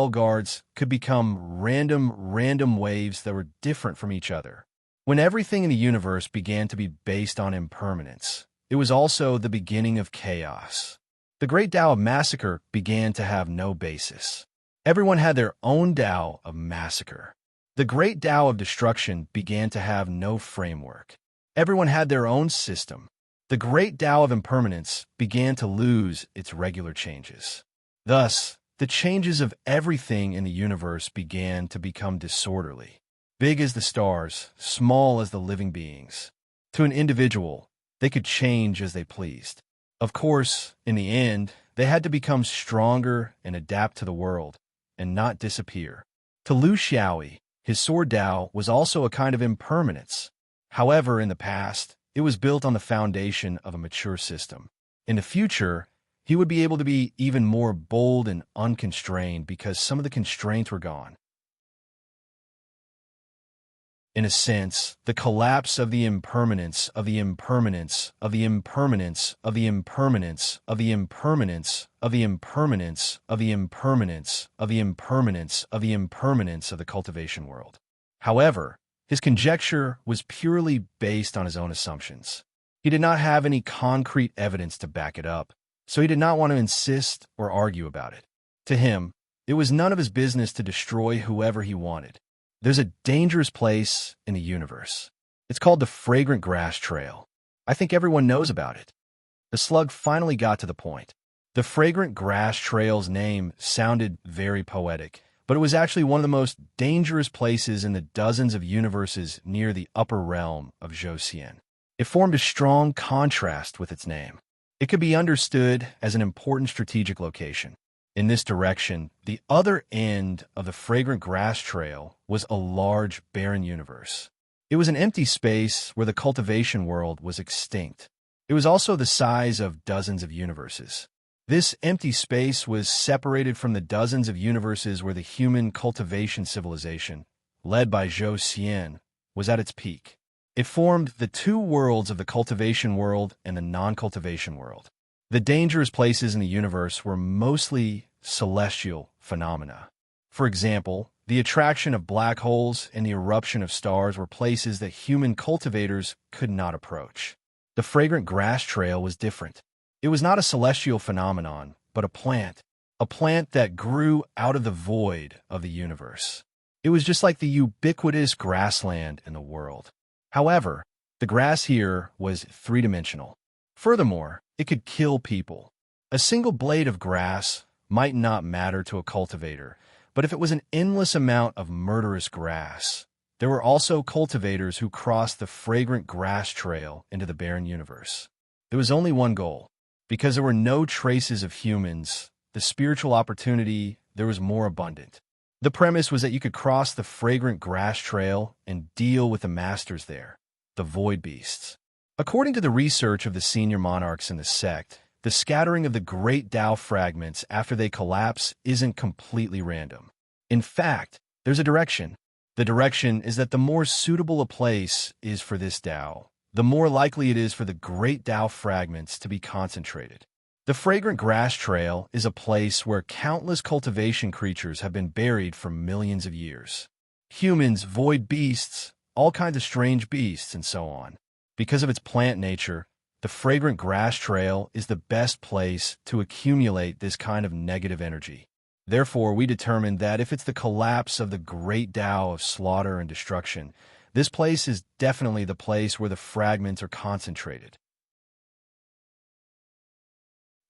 Guards could become random waves that were different from each other. When everything in the universe began to be based on impermanence, it was also the beginning of chaos. The great Tao of massacre began to have no basis. Everyone had their own Tao of massacre. The great Tao of destruction began to have no framework. Everyone had their own system. The great Tao of impermanence began to lose its regular changes. Thus, the changes of everything in the universe began to become disorderly. Big as the stars, small as the living beings. To an individual, they could change as they pleased. Of course, in the end, they had to become stronger and adapt to the world, and not disappear. To Lu Xiaoyi, his sword Tao was also a kind of impermanence. However, in the past, it was built on the foundation of a mature system. In the future, he would be able to be even more bold and unconstrained because some of the constraints were gone. In a sense, the collapse of the impermanence of the impermanence of the impermanence of the impermanence of the impermanence of the impermanence of the impermanence of the impermanence of the impermanence of the cultivation world. However, his conjecture was purely based on his own assumptions. He did not have any concrete evidence to back it up, so he did not want to insist or argue about it. To him, it was none of his business to destroy whoever he wanted. There's a dangerous place in the universe. It's called the Fragrant Grass Trail. I think everyone knows about it. The slug finally got to the point. The Fragrant Grass Trail's name sounded very poetic, but it was actually one of the most dangerous places in the dozens of universes near the upper realm of Zhou. It formed a strong contrast with its name. It could be understood as an important strategic location. In this direction, the other end of the Fragrant Grass Trail was a large, barren universe. It was an empty space where the cultivation world was extinct. It was also the size of dozens of universes. This empty space was separated from the dozens of universes where the human cultivation civilization, led by Zhou Xian, was at its peak. It formed the two worlds of the cultivation world and the non-cultivation world. The dangerous places in the universe were mostly celestial phenomena. For example, the attraction of black holes and the eruption of stars were places that human cultivators could not approach. The Fragrant Grass Trail was different. It was not a celestial phenomenon, but a plant that grew out of the void of the universe. It was just like the ubiquitous grassland in the world. However, the grass here was three-dimensional. Furthermore, it could kill people. A single blade of grass might not matter to a cultivator, but if it was an endless amount of murderous grass, there were also cultivators who crossed the Fragrant Grass Trail into the barren universe. There was only one goal. Because there were no traces of humans, the spiritual opportunity there was more abundant. The premise was that you could cross the Fragrant Grass Trail and deal with the masters there, the void beasts. According to the research of the senior monarchs in the sect, the scattering of the great Tao fragments after they collapse isn't completely random. In fact, there's a direction. The direction is that the more suitable a place is for this Tao, the more likely it is for the great Tao fragments to be concentrated. The Fragrant Grass Trail is a place where countless cultivation creatures have been buried for millions of years. Humans, void beasts, all kinds of strange beasts, and so on. Because of its plant nature, the Fragrant Grass Trail is the best place to accumulate this kind of negative energy. Therefore, we determined that if it's the collapse of the great Tao of slaughter and destruction, this place is definitely the place where the fragments are concentrated.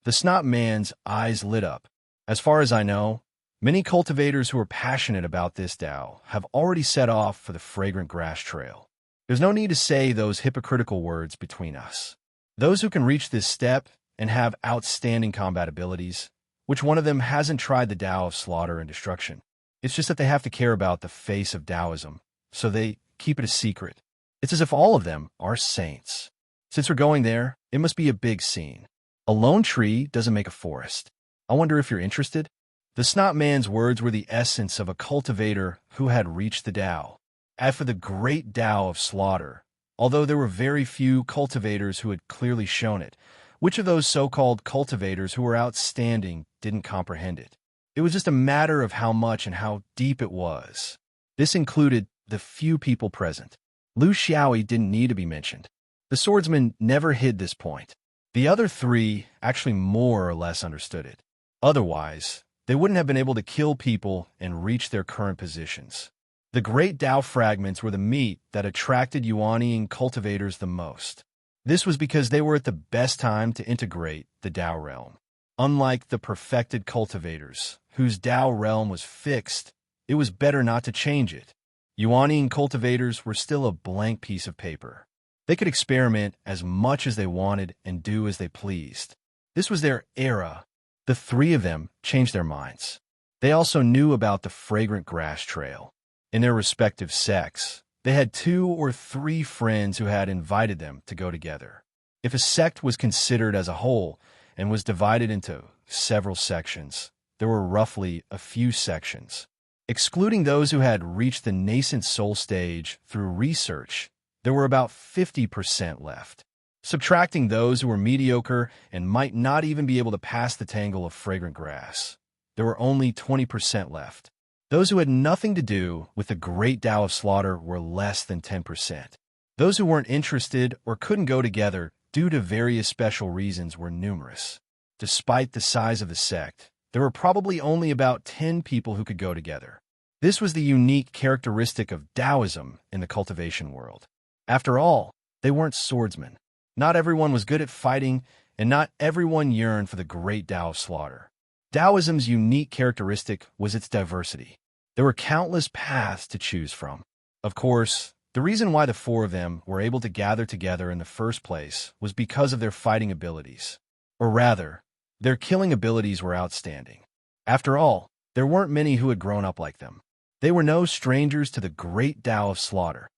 The Snot Man's eyes lit up. As far as I know, many cultivators who are passionate about this Tao have already set off for the Fragrant Grass Trail. There's no need to say those hypocritical words between us. Those who can reach this step and have outstanding combat abilities, which one of them hasn't tried the Tao of slaughter and destruction? It's just that they have to care about the face of Taoism, so they keep it a secret. It's as if all of them are saints. Since we're going there, it must be a big scene. A lone tree doesn't make a forest. I wonder if you're interested? The snot man's words were the essence of a cultivator who had reached the Tao. As for the great Tao of slaughter, although there were very few cultivators who had clearly shown it, which of those so-called cultivators who were outstanding didn't comprehend it? It was just a matter of how much and how deep it was. This included the few people present. Lu Xiaoyi didn't need to be mentioned. The swordsman never hid this point. The other three actually more or less understood it. Otherwise, they wouldn't have been able to kill people and reach their current positions. The great Tao fragments were the meat that attracted Yuanian cultivators the most. This was because they were at the best time to integrate the Tao realm. Unlike the perfected cultivators, whose Tao realm was fixed, it was better not to change it. Yuanian cultivators were still a blank piece of paper. They could experiment as much as they wanted and do as they pleased. This was their era. The three of them changed their minds. They also knew about the fragrant grass trail. In their respective sects, they had 2 or 3 friends who had invited them to go together. If a sect was considered as a whole and was divided into several sections, there were roughly a few sections. Excluding those who had reached the nascent soul stage through research, there were about 50% left. Subtracting those who were mediocre and might not even be able to pass the tangle of fragrant grass, there were only 20% left. Those who had nothing to do with the great Tao of slaughter were less than 10%. Those who weren't interested or couldn't go together due to various special reasons were numerous. Despite the size of the sect, there were probably only about 10 people who could go together. This was the unique characteristic of Taoism in the cultivation world. After all, they weren't swordsmen. Not everyone was good at fighting, and not everyone yearned for the great Tao of slaughter. Taoism's unique characteristic was its diversity. There were countless paths to choose from. Of course, the reason why the 4 of them were able to gather together in the first place was because of their fighting abilities. Or rather, their killing abilities were outstanding. After all, there weren't many who had grown up like them. They were no strangers to the great Tao of slaughter.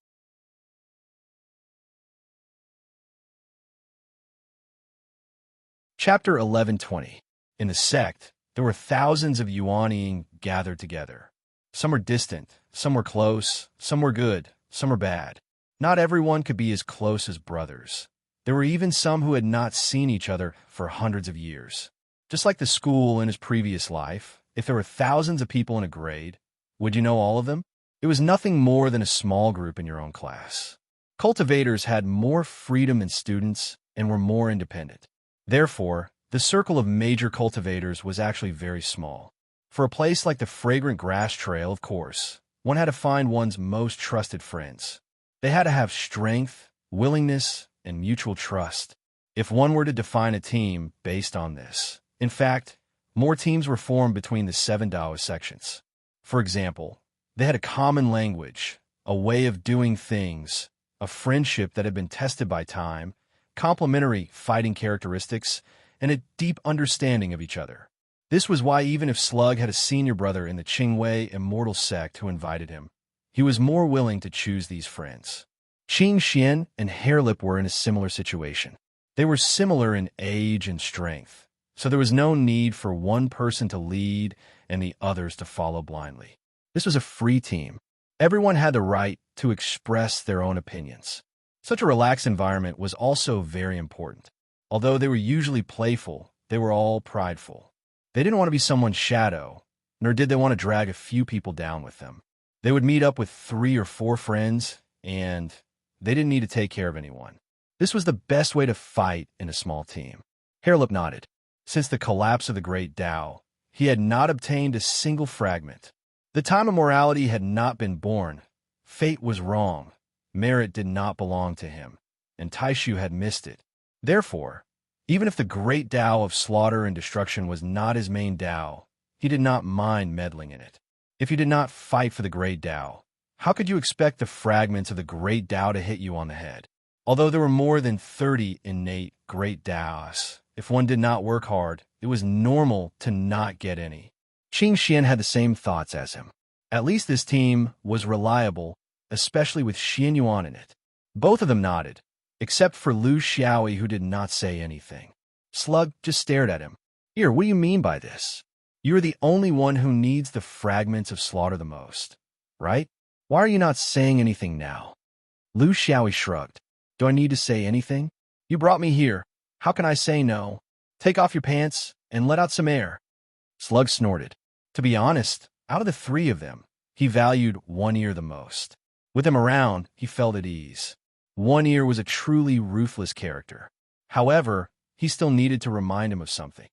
Chapter 1120. In the sect, there were thousands of Yuaniing gathered together. Some were distant, some were close, some were good, some were bad. Not everyone could be as close as brothers. There were even some who had not seen each other for hundreds of years. Just like the school in his previous life, if there were thousands of people in a grade, would you know all of them? It was nothing more than a small group in your own class. Cultivators had more freedom than students and were more independent. Therefore, the circle of major cultivators was actually very small. For a place like the fragrant grass trail, of course, one had to find one's most trusted friends. They had to have strength, willingness, and mutual trust. If one were to define a team based on this, in fact, more teams were formed between the 7 Taoist sections. For example, they had a common language, a way of doing things, a friendship that had been tested by time, complementary fighting characteristics, and a deep understanding of each other. This was why even if Slug had a senior brother in the Qingwei immortal sect who invited him, he was more willing to choose these friends. Qing Xian and Hairlip were in a similar situation. They were similar in age and strength, so there was no need for one person to lead and the others to follow blindly. This was a free team. Everyone had the right to express their own opinions. Such a relaxed environment was also very important. Although they were usually playful, they were all prideful. They didn't want to be someone's shadow, nor did they want to drag a few people down with them. They would meet up with 3 or 4 friends, and they didn't need to take care of anyone. This was the best way to fight in a small team. Hairlip nodded. Since the collapse of the great Tao, he had not obtained a single fragment. The time of morality had not been born. Fate was wrong. Merit did not belong to him, and Taishu had missed it. Therefore, even if the great Tao of slaughter and destruction was not his main Tao, he did not mind meddling in it. If you did not fight for the great Tao, how could you expect the fragments of the great Tao to hit you on the head? Although there were more than 30 innate great Taos, if one did not work hard, it was normal to not get any. Qing Xian had the same thoughts as him. At least this team was reliable, especially with Xian Yuan in it. Both of them nodded, except for Lu Xiaoyi, who did not say anything. Slug just stared at him. Here, what do you mean by this? You're the only one who needs the fragments of slaughter the most, right? Why are you not saying anything now? Lu Xiaoyi shrugged. Do I need to say anything? You brought me here. How can I say no? Take off your pants and let out some air. Slug snorted. To be honest, out of the three of them, he valued One Ear the most. With him around, he felt at ease. One Ear was a truly ruthless character. However, he still needed to remind him of something.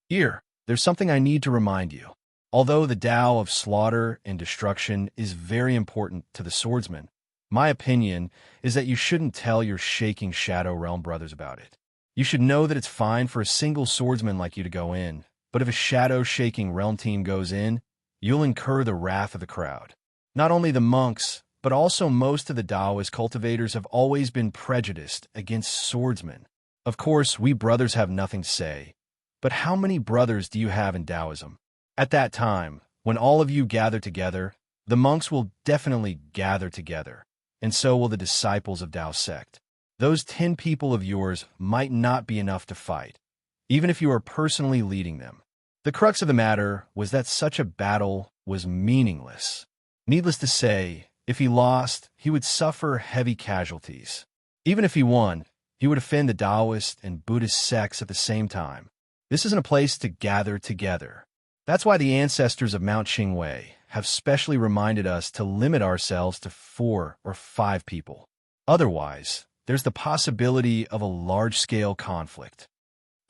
Ear, there's something I need to remind you. Although the Tao of slaughter and destruction is very important to the swordsman, my opinion is that you shouldn't tell your shaking Shadow Realm brothers about it. You should know that it's fine for a single swordsman like you to go in, but if a shadow-shaking realm team goes in, you'll incur the wrath of the crowd. Not only the monks, but also most of the Taoist cultivators have always been prejudiced against swordsmen. Of course, we brothers have nothing to say, but how many brothers do you have in Taoism? At that time, when all of you gather together, the monks will definitely gather together, and so will the disciples of Tao sect. Those 10 people of yours might not be enough to fight, even if you are personally leading them. The crux of the matter was that such a battle was meaningless. Needless to say, if he lost, he would suffer heavy casualties. Even if he won, he would offend the Taoist and Buddhist sects at the same time. This isn't a place to gather together. That's why the ancestors of Mount Qingwei have specially reminded us to limit ourselves to 4 or 5 people. Otherwise, there's the possibility of a large-scale conflict.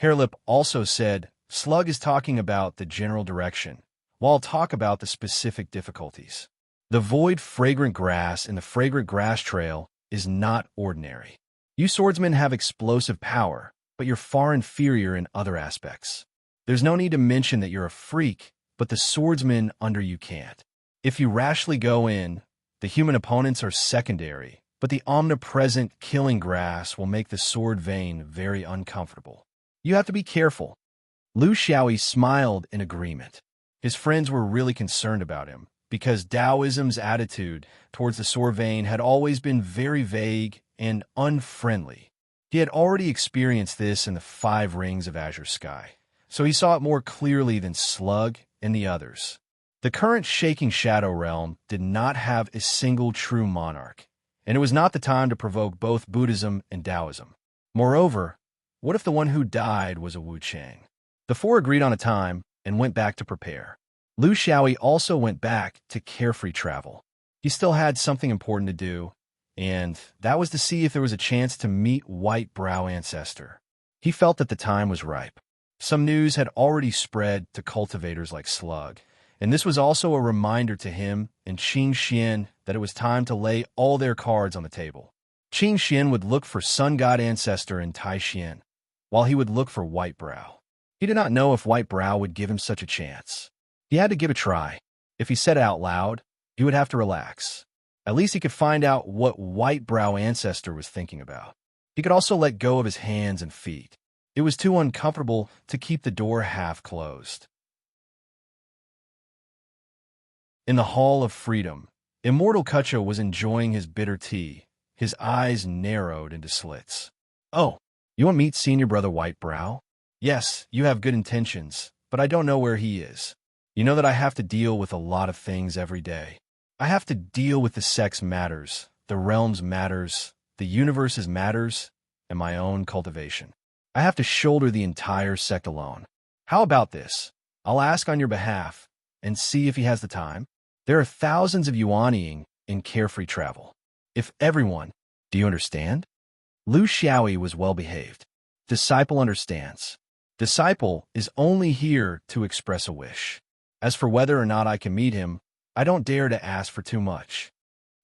Hairlip also said, Slug is talking about the general direction, while I'll talk about the specific difficulties. The void fragrant grass in the fragrant grass trail is not ordinary. You swordsmen have explosive power, but you're far inferior in other aspects. There's no need to mention that you're a freak, but the swordsmen under you can't. If you rashly go in, the human opponents are secondary, but the omnipresent killing grass will make the sword vein very uncomfortable. You have to be careful. Lu Xiaoyi smiled in agreement. His friends were really concerned about him, because Taoism's attitude towards the sword vein had always been very vague and unfriendly. He had already experienced this in the 5 rings of azure sky, so he saw it more clearly than Slug and the others. The current shaking Shadow Realm did not have a single true monarch, and it was not the time to provoke both Buddhism and Taoism. Moreover, what if the one who died was a Wu Chang? The 4 agreed on a time and went back to prepare. Lu Xiaoyi also went back to carefree travel. He still had something important to do, and that was to see if there was a chance to meet White Brow Ancestor. He felt that the time was ripe. Some news had already spread to cultivators like Slug, and this was also a reminder to him and Qing Xian that it was time to lay all their cards on the table. Qing Xian would look for Sun God Ancestor in Tai Xian, while he would look for White Brow. He did not know if White Brow would give him such a chance. He had to give a try. If he said it out loud, he would have to relax. At least he could find out what White Brow Ancestor was thinking about. He could also let go of his hands and feet. It was too uncomfortable to keep the door half closed. In the Hall of Freedom, Immortal Kucha was enjoying his bitter tea, his eyes narrowed into slits. Oh, you want to meet Senior Brother White Brow? Yes, you have good intentions, but I don't know where he is. You know that I have to deal with a lot of things every day. I have to deal with the sex matters, the realms matters, the universe's matters, and my own cultivation. I have to shoulder the entire sect alone. How about this? I'll ask on your behalf and see if he has the time. There are thousands of yuanying in carefree travel. If everyone, do you understand? Lu Xiaoyi was well behaved. Disciple understands. Disciple is only here to express a wish. As for whether or not I can meet him, I don't dare to ask for too much.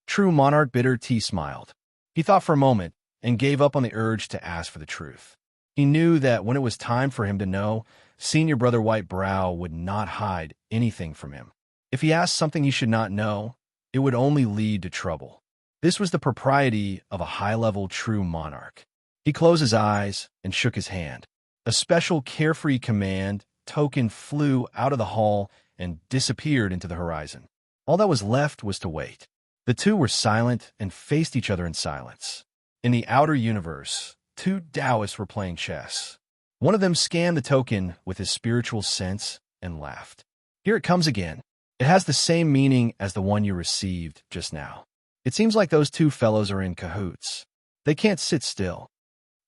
True Monarch Bitter Tea smiled. He thought for a moment and gave up on the urge to ask for the truth. He knew that when it was time for him to know, Senior Brother White Brow would not hide anything from him. If he asked something he should not know, it would only lead to trouble. This was the propriety of a high-level true monarch. He closed his eyes and shook his hand. A special carefree command token flew out of the hall and disappeared into the horizon. All that was left was to wait. The two were silent and faced each other in silence. In the outer universe, 2 Taoists were playing chess. One of them scanned the token with his spiritual sense and laughed. Here it comes again. It has the same meaning as the one you received just now. It seems like those two fellows are in cahoots. They can't sit still.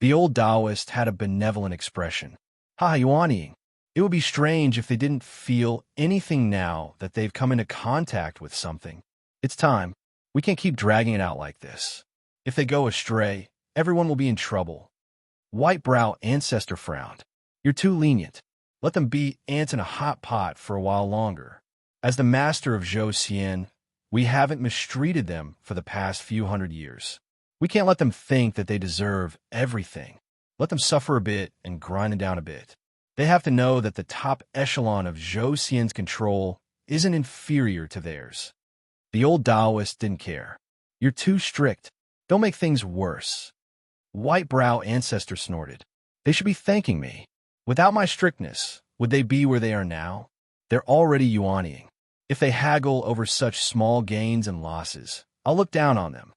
The old Taoist had a benevolent expression. Ha, Yuanying. It would be strange if they didn't feel anything now that they've come into contact with something. It's time. We can't keep dragging it out like this. If they go astray, everyone will be in trouble. White-brow ancestor frowned. You're too lenient. Let them be ants in a hot pot for a while longer. As the master of Zhou Xian, we haven't mistreated them for the past few hundred years. We can't let them think that they deserve everything. Let them suffer a bit and grind it down a bit. They have to know that the top echelon of Zhou Xian's control isn't inferior to theirs. The old Taoist didn't care. You're too strict. Don't make things worse. White-brow ancestor snorted. They should be thanking me. Without my strictness, would they be where they are now? They're already yuanying. If they haggle over such small gains and losses, I'll look down on them.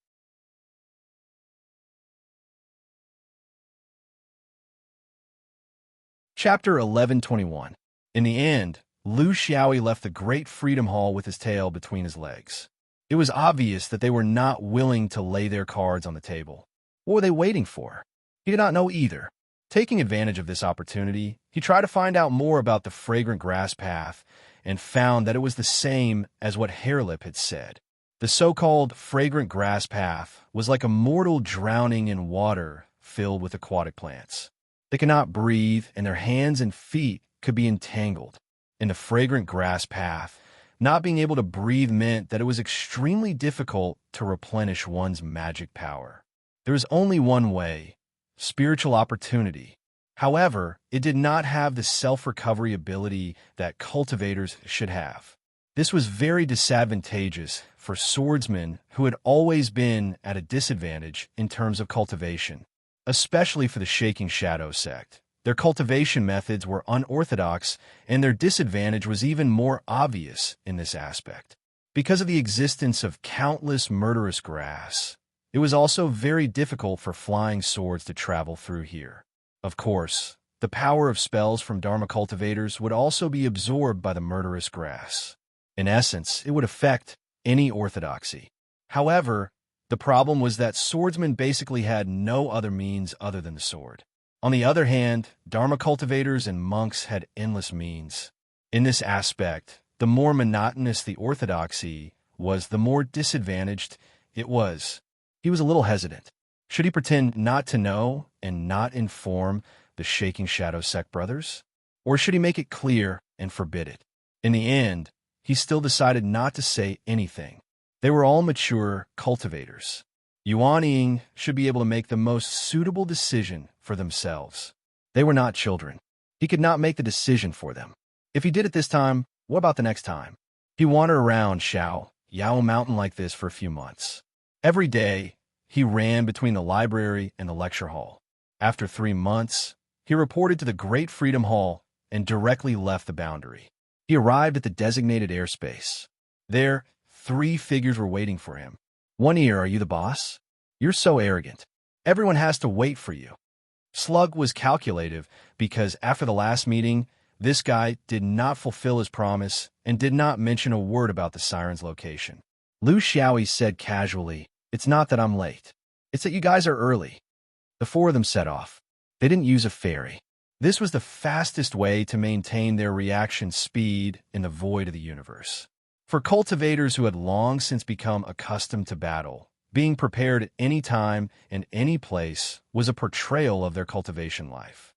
Chapter 1121. In the end, Lu Xiaoyi left the great Freedom Hall with his tail between his legs. It was obvious that they were not willing to lay their cards on the table. What were they waiting for? He did not know either. Taking advantage of this opportunity, he tried to find out more about the fragrant grass path and found that it was the same as what Hairlip had said. The so-called fragrant grass path was like a mortal drowning in water filled with aquatic plants. They could not breathe, and their hands and feet could be entangled. In the fragrant grass path, not being able to breathe meant that it was extremely difficult to replenish one's magic power. There was only one way: spiritual opportunity. However, it did not have the self-recovery ability that cultivators should have. This was very disadvantageous for swordsmen who had always been at a disadvantage in terms of cultivation, especially for the Shaking Shadow sect. Their cultivation methods were unorthodox, and their disadvantage was even more obvious in this aspect. Because of the existence of countless murderous grass, it was also very difficult for flying swords to travel through here. Of course, the power of spells from Dharma cultivators would also be absorbed by the murderous grass. In essence, it would affect any orthodoxy. However, the problem was that swordsmen basically had no other means other than the sword. On the other hand, Dharma cultivators and monks had endless means. In this aspect, the more monotonous the orthodoxy was, the more disadvantaged it was. He was a little hesitant. Should he pretend not to know and not inform the Shaking Shadow sect brothers? Or should he make it clear and forbid it? In the end, he still decided not to say anything. They were all mature cultivators. Yuan Ying should be able to make the most suitable decision for themselves. They were not children. He could not make the decision for them. If he did it this time, what about the next time? He wandered around Yao Mountain like this for a few months. Every day, he ran between the library and the lecture hall. After 3 months, he reported to the Great Freedom Hall and directly left the boundary. He arrived at the designated airspace. There, 3 figures were waiting for him. One Ear, are you the boss? You're so arrogant. Everyone has to wait for you. Slug was calculative because after the last meeting, this guy did not fulfill his promise and did not mention a word about the siren's location. Lu Xiaoyi said casually, "It's not that I'm late. It's that you guys are early." The 4 of them set off. They didn't use a ferry. This was the fastest way to maintain their reaction speed in the void of the universe. For cultivators who had long since become accustomed to battle, being prepared at any time and any place was a portrayal of their cultivation life.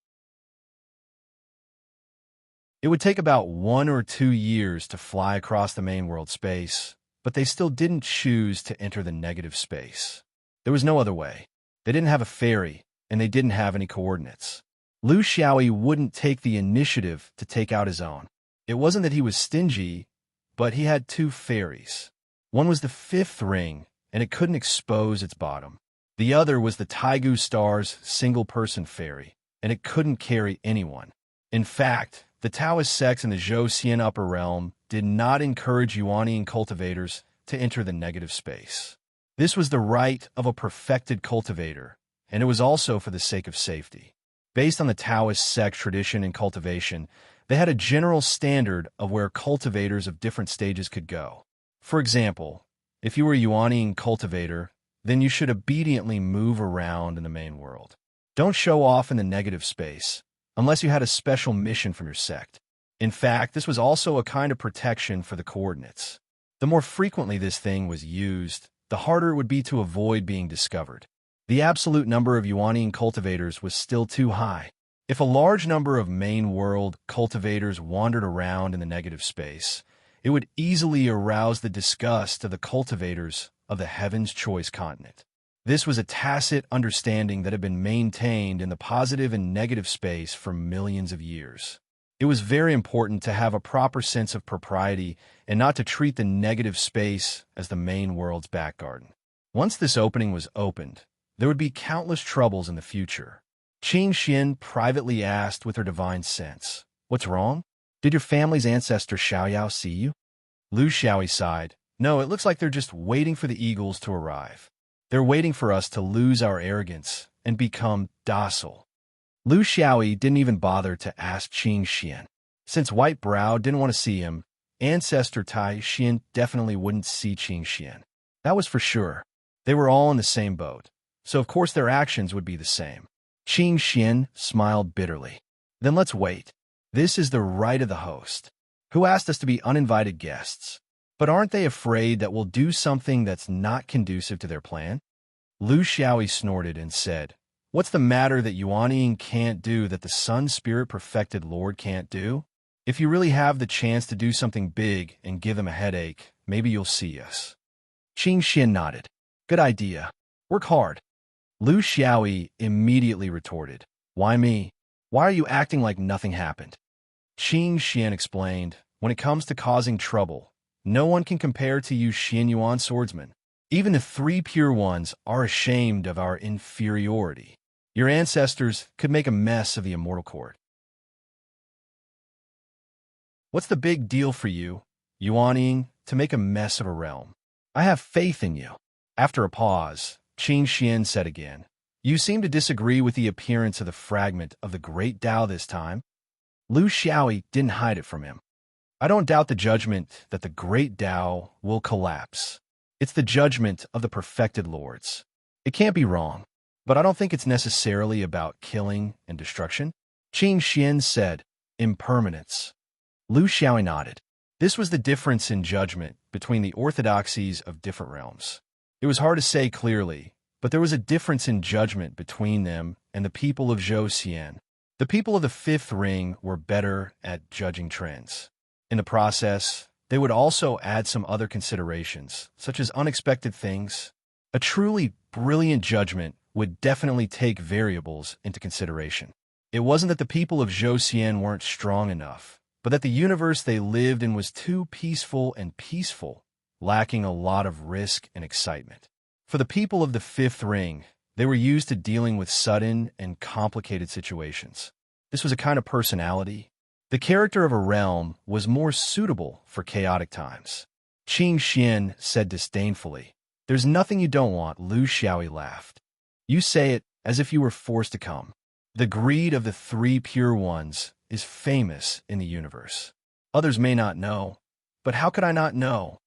It would take about 1 or 2 years to fly across the main world space, but they still didn't choose to enter the negative space. There was no other way. They didn't have a ferry, and they didn't have any coordinates. Lu Xiaoyi wouldn't take the initiative to take out his own. It wasn't that he was stingy, but he had 2 ferries. One was the 5th ring, and it couldn't expose its bottom. The other was the Taigu Star's single-person ferry, and it couldn't carry anyone. In fact, the Taoist sects in the Zhou Xian upper realm did not encourage Yuanian cultivators to enter the negative space. This was the right of a perfected cultivator, and it was also for the sake of safety. Based on the Taoist sect tradition and cultivation, they had a general standard of where cultivators of different stages could go. For example, if you were a Yuaniing cultivator, then you should obediently move around in the main world. Don't show off in the negative space, unless you had a special mission from your sect. In fact, this was also a kind of protection for the coordinates. The more frequently this thing was used, the harder it would be to avoid being discovered. The absolute number of Yuaniing cultivators was still too high. If a large number of main world cultivators wandered around in the negative space, it would easily arouse the disgust of the cultivators of the Heaven's Choice continent. This was a tacit understanding that had been maintained in the positive and negative space for millions of years. It was very important to have a proper sense of propriety and not to treat the negative space as the main world's back garden. Once this opening was opened, there would be countless troubles in the future. Qing Xian privately asked with her divine sense, "What's wrong? Did your family's ancestor Xiaoyao see you?" Lu Xiaoyi sighed. "No, it looks like they're just waiting for the eagles to arrive. They're waiting for us to lose our arrogance and become docile." Lu Xiaoyi didn't even bother to ask Qing Xian. Since White Brow didn't want to see him, ancestor Tai Xian definitely wouldn't see Qing Xian. That was for sure. They were all in the same boat, so of course their actions would be the same. Qing Xian smiled bitterly. "Then let's wait. This is the right of the host. Who asked us to be uninvited guests? But aren't they afraid that we'll do something that's not conducive to their plan?" Lu Xiaoyi snorted and said, "What's the matter that Yuaniing can't do that the Sun Spirit Perfected Lord can't do? If you really have the chance to do something big and give them a headache, maybe you'll see us." Qing Xian nodded. "Good idea. Work hard." Lu Xiaoyi immediately retorted, "Why me? Why are you acting like nothing happened?" Qing Xian explained, "When it comes to causing trouble, no one can compare to you Xian Yuan swordsmen. Even the 3 pure ones are ashamed of our inferiority. Your ancestors could make a mess of the immortal court. What's the big deal for you, Yuaniing, to make a mess of a realm? I have faith in you." After a pause, Qing Xian said again, "You seem to disagree with the appearance of the fragment of the Great Tao this time." Lu Xiaoyi didn't hide it from him. "I don't doubt the judgment that the Great Tao will collapse. It's the judgment of the perfected lords. It can't be wrong, but I don't think it's necessarily about killing and destruction." Qing Xian said, "Impermanence." Lu Xiaoyi nodded. This was the difference in judgment between the orthodoxies of different realms. It was hard to say clearly, but there was a difference in judgment between them and the people of Zhou Xian. The people of the Fifth Ring were better at judging trends. In the process, they would also add some other considerations, such as unexpected things. A truly brilliant judgment would definitely take variables into consideration. It wasn't that the people of Zhou Xian weren't strong enough, but that the universe they lived in was too peaceful, lacking a lot of risk and excitement. For the people of the Fifth Ring, they were used to dealing with sudden and complicated situations. This was a kind of personality. The character of a realm was more suitable for chaotic times. Qing Xian said disdainfully, "There's nothing you don't want." Lu Xiaoyi laughed. "You say it as if you were forced to come. The greed of the 3 pure ones is famous in the universe. Others may not know, but how could I not know?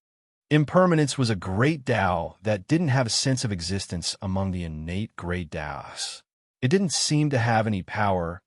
Impermanence was a great Tao that didn't have a sense of existence among the innate great Taos. It didn't seem to have any power,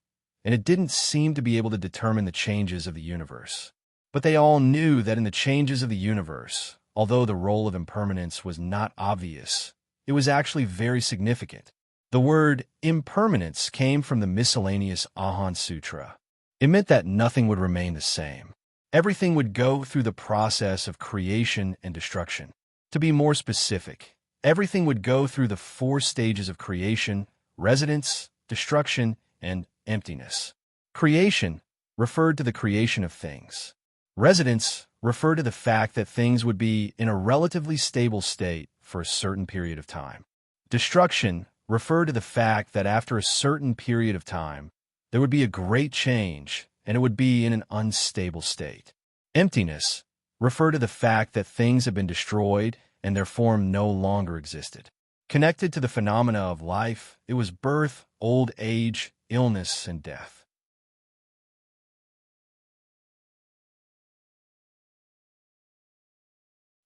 and it didn't seem to be able to determine the changes of the universe. But they all knew that in the changes of the universe, although the role of impermanence was not obvious, it was actually very significant. The word impermanence came from the miscellaneous Ahan Sutra. It meant that nothing would remain the same. Everything would go through the process of creation and destruction. To be more specific, everything would go through the 4 stages of creation, residence, destruction, and emptiness. Creation referred to the creation of things. Residence referred to the fact that things would be in a relatively stable state for a certain period of time. Destruction referred to the fact that after a certain period of time, there would be a great change, and it would be in an unstable state. Emptiness referred to the fact that things had been destroyed and their form no longer existed. Connected to the phenomena of life, it was birth, old age, illness, and death.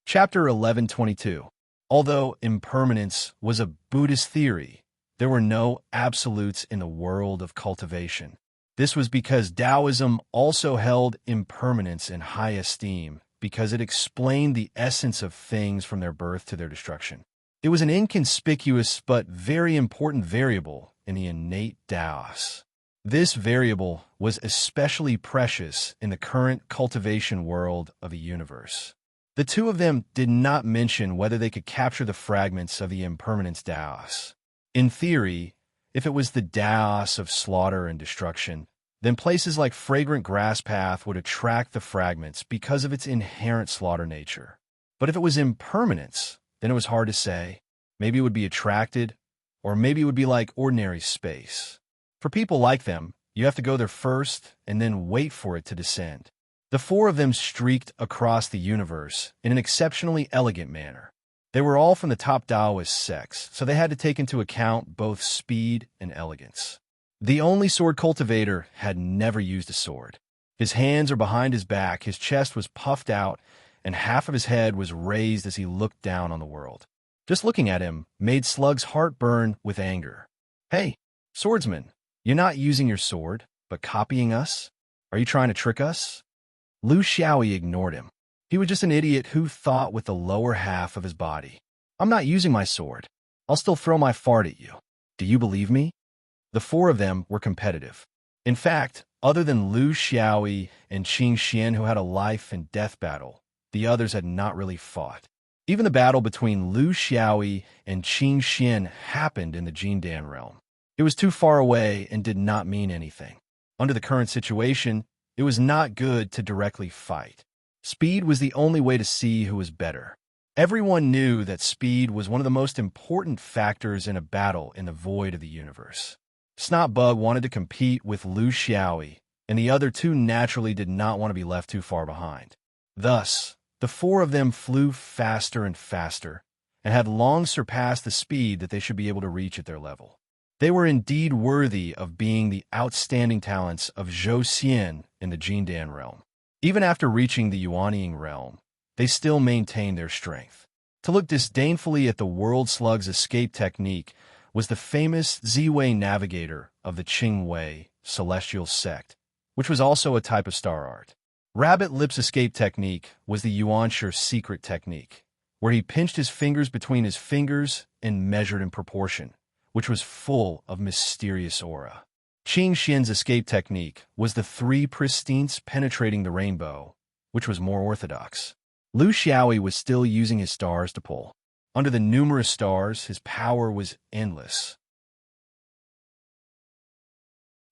Chapter 1122. Although impermanence was a Buddhist theory, there were no absolutes in the world of cultivation. This was because Taoism also held impermanence in high esteem, because it explained the essence of things from their birth to their destruction. It was an inconspicuous but very important variable in the innate Taos. This variable was especially precious in the current cultivation world of the universe. The two of them did not mention whether they could capture the fragments of the impermanence Taos. In theory, if it was the Taos of slaughter and destruction, then places like fragrant grass path would attract the fragments because of its inherent slaughter nature. But if it was impermanence, then it was hard to say. Maybe it would be attracted, or maybe it would be like ordinary space. For people like them, you have to go there first and then wait for it to descend. The four of them streaked across the universe in an exceptionally elegant manner. They were all from the top Taoist sects, so they had to take into account both speed and elegance. The only sword cultivator had never used a sword. His hands are behind his back, his chest was puffed out, and half of his head was raised as he looked down on the world. Just looking at him made Slug's heart burn with anger. "Hey, swordsman, you're not using your sword, but copying us? Are you trying to trick us?" Lu Xiaoyi ignored him. He was just an idiot who thought with the lower half of his body. "I'm not using my sword. I'll still throw my fart at you. Do you believe me?" The four of them were competitive. In fact, other than Lu Xiaoyi and Qing Xian, who had a life and death battle, the others had not really fought. Even the battle between Lu Xiaoyi and Qing Xian happened in the Jindan realm. It was too far away and did not mean anything. Under the current situation, it was not good to directly fight. Speed was the only way to see who was better. Everyone knew that speed was one of the most important factors in a battle in the void of the universe. Snotbug wanted to compete with Lu Xiaoyi, and the other two naturally did not want to be left too far behind. Thus, the four of them flew faster and faster, and had long surpassed the speed that they should be able to reach at their level. They were indeed worthy of being the outstanding talents of Zhou Xian in the Jindan realm. Even after reaching the Yuanying realm, they still maintained their strength. To look disdainfully at the world slug's escape technique was the famous Ziwei navigator of the Qingwei celestial sect, which was also a type of star art. Rabbit Lips escape technique was the Yuanshi's secret technique, where he pinched his fingers between his fingers and measured in proportion, which was full of mysterious aura. Qing Xian's escape technique was the three pristines penetrating the rainbow, which was more orthodox. Lu Xiaoyi was still using his stars to pull. Under the numerous stars, his power was endless.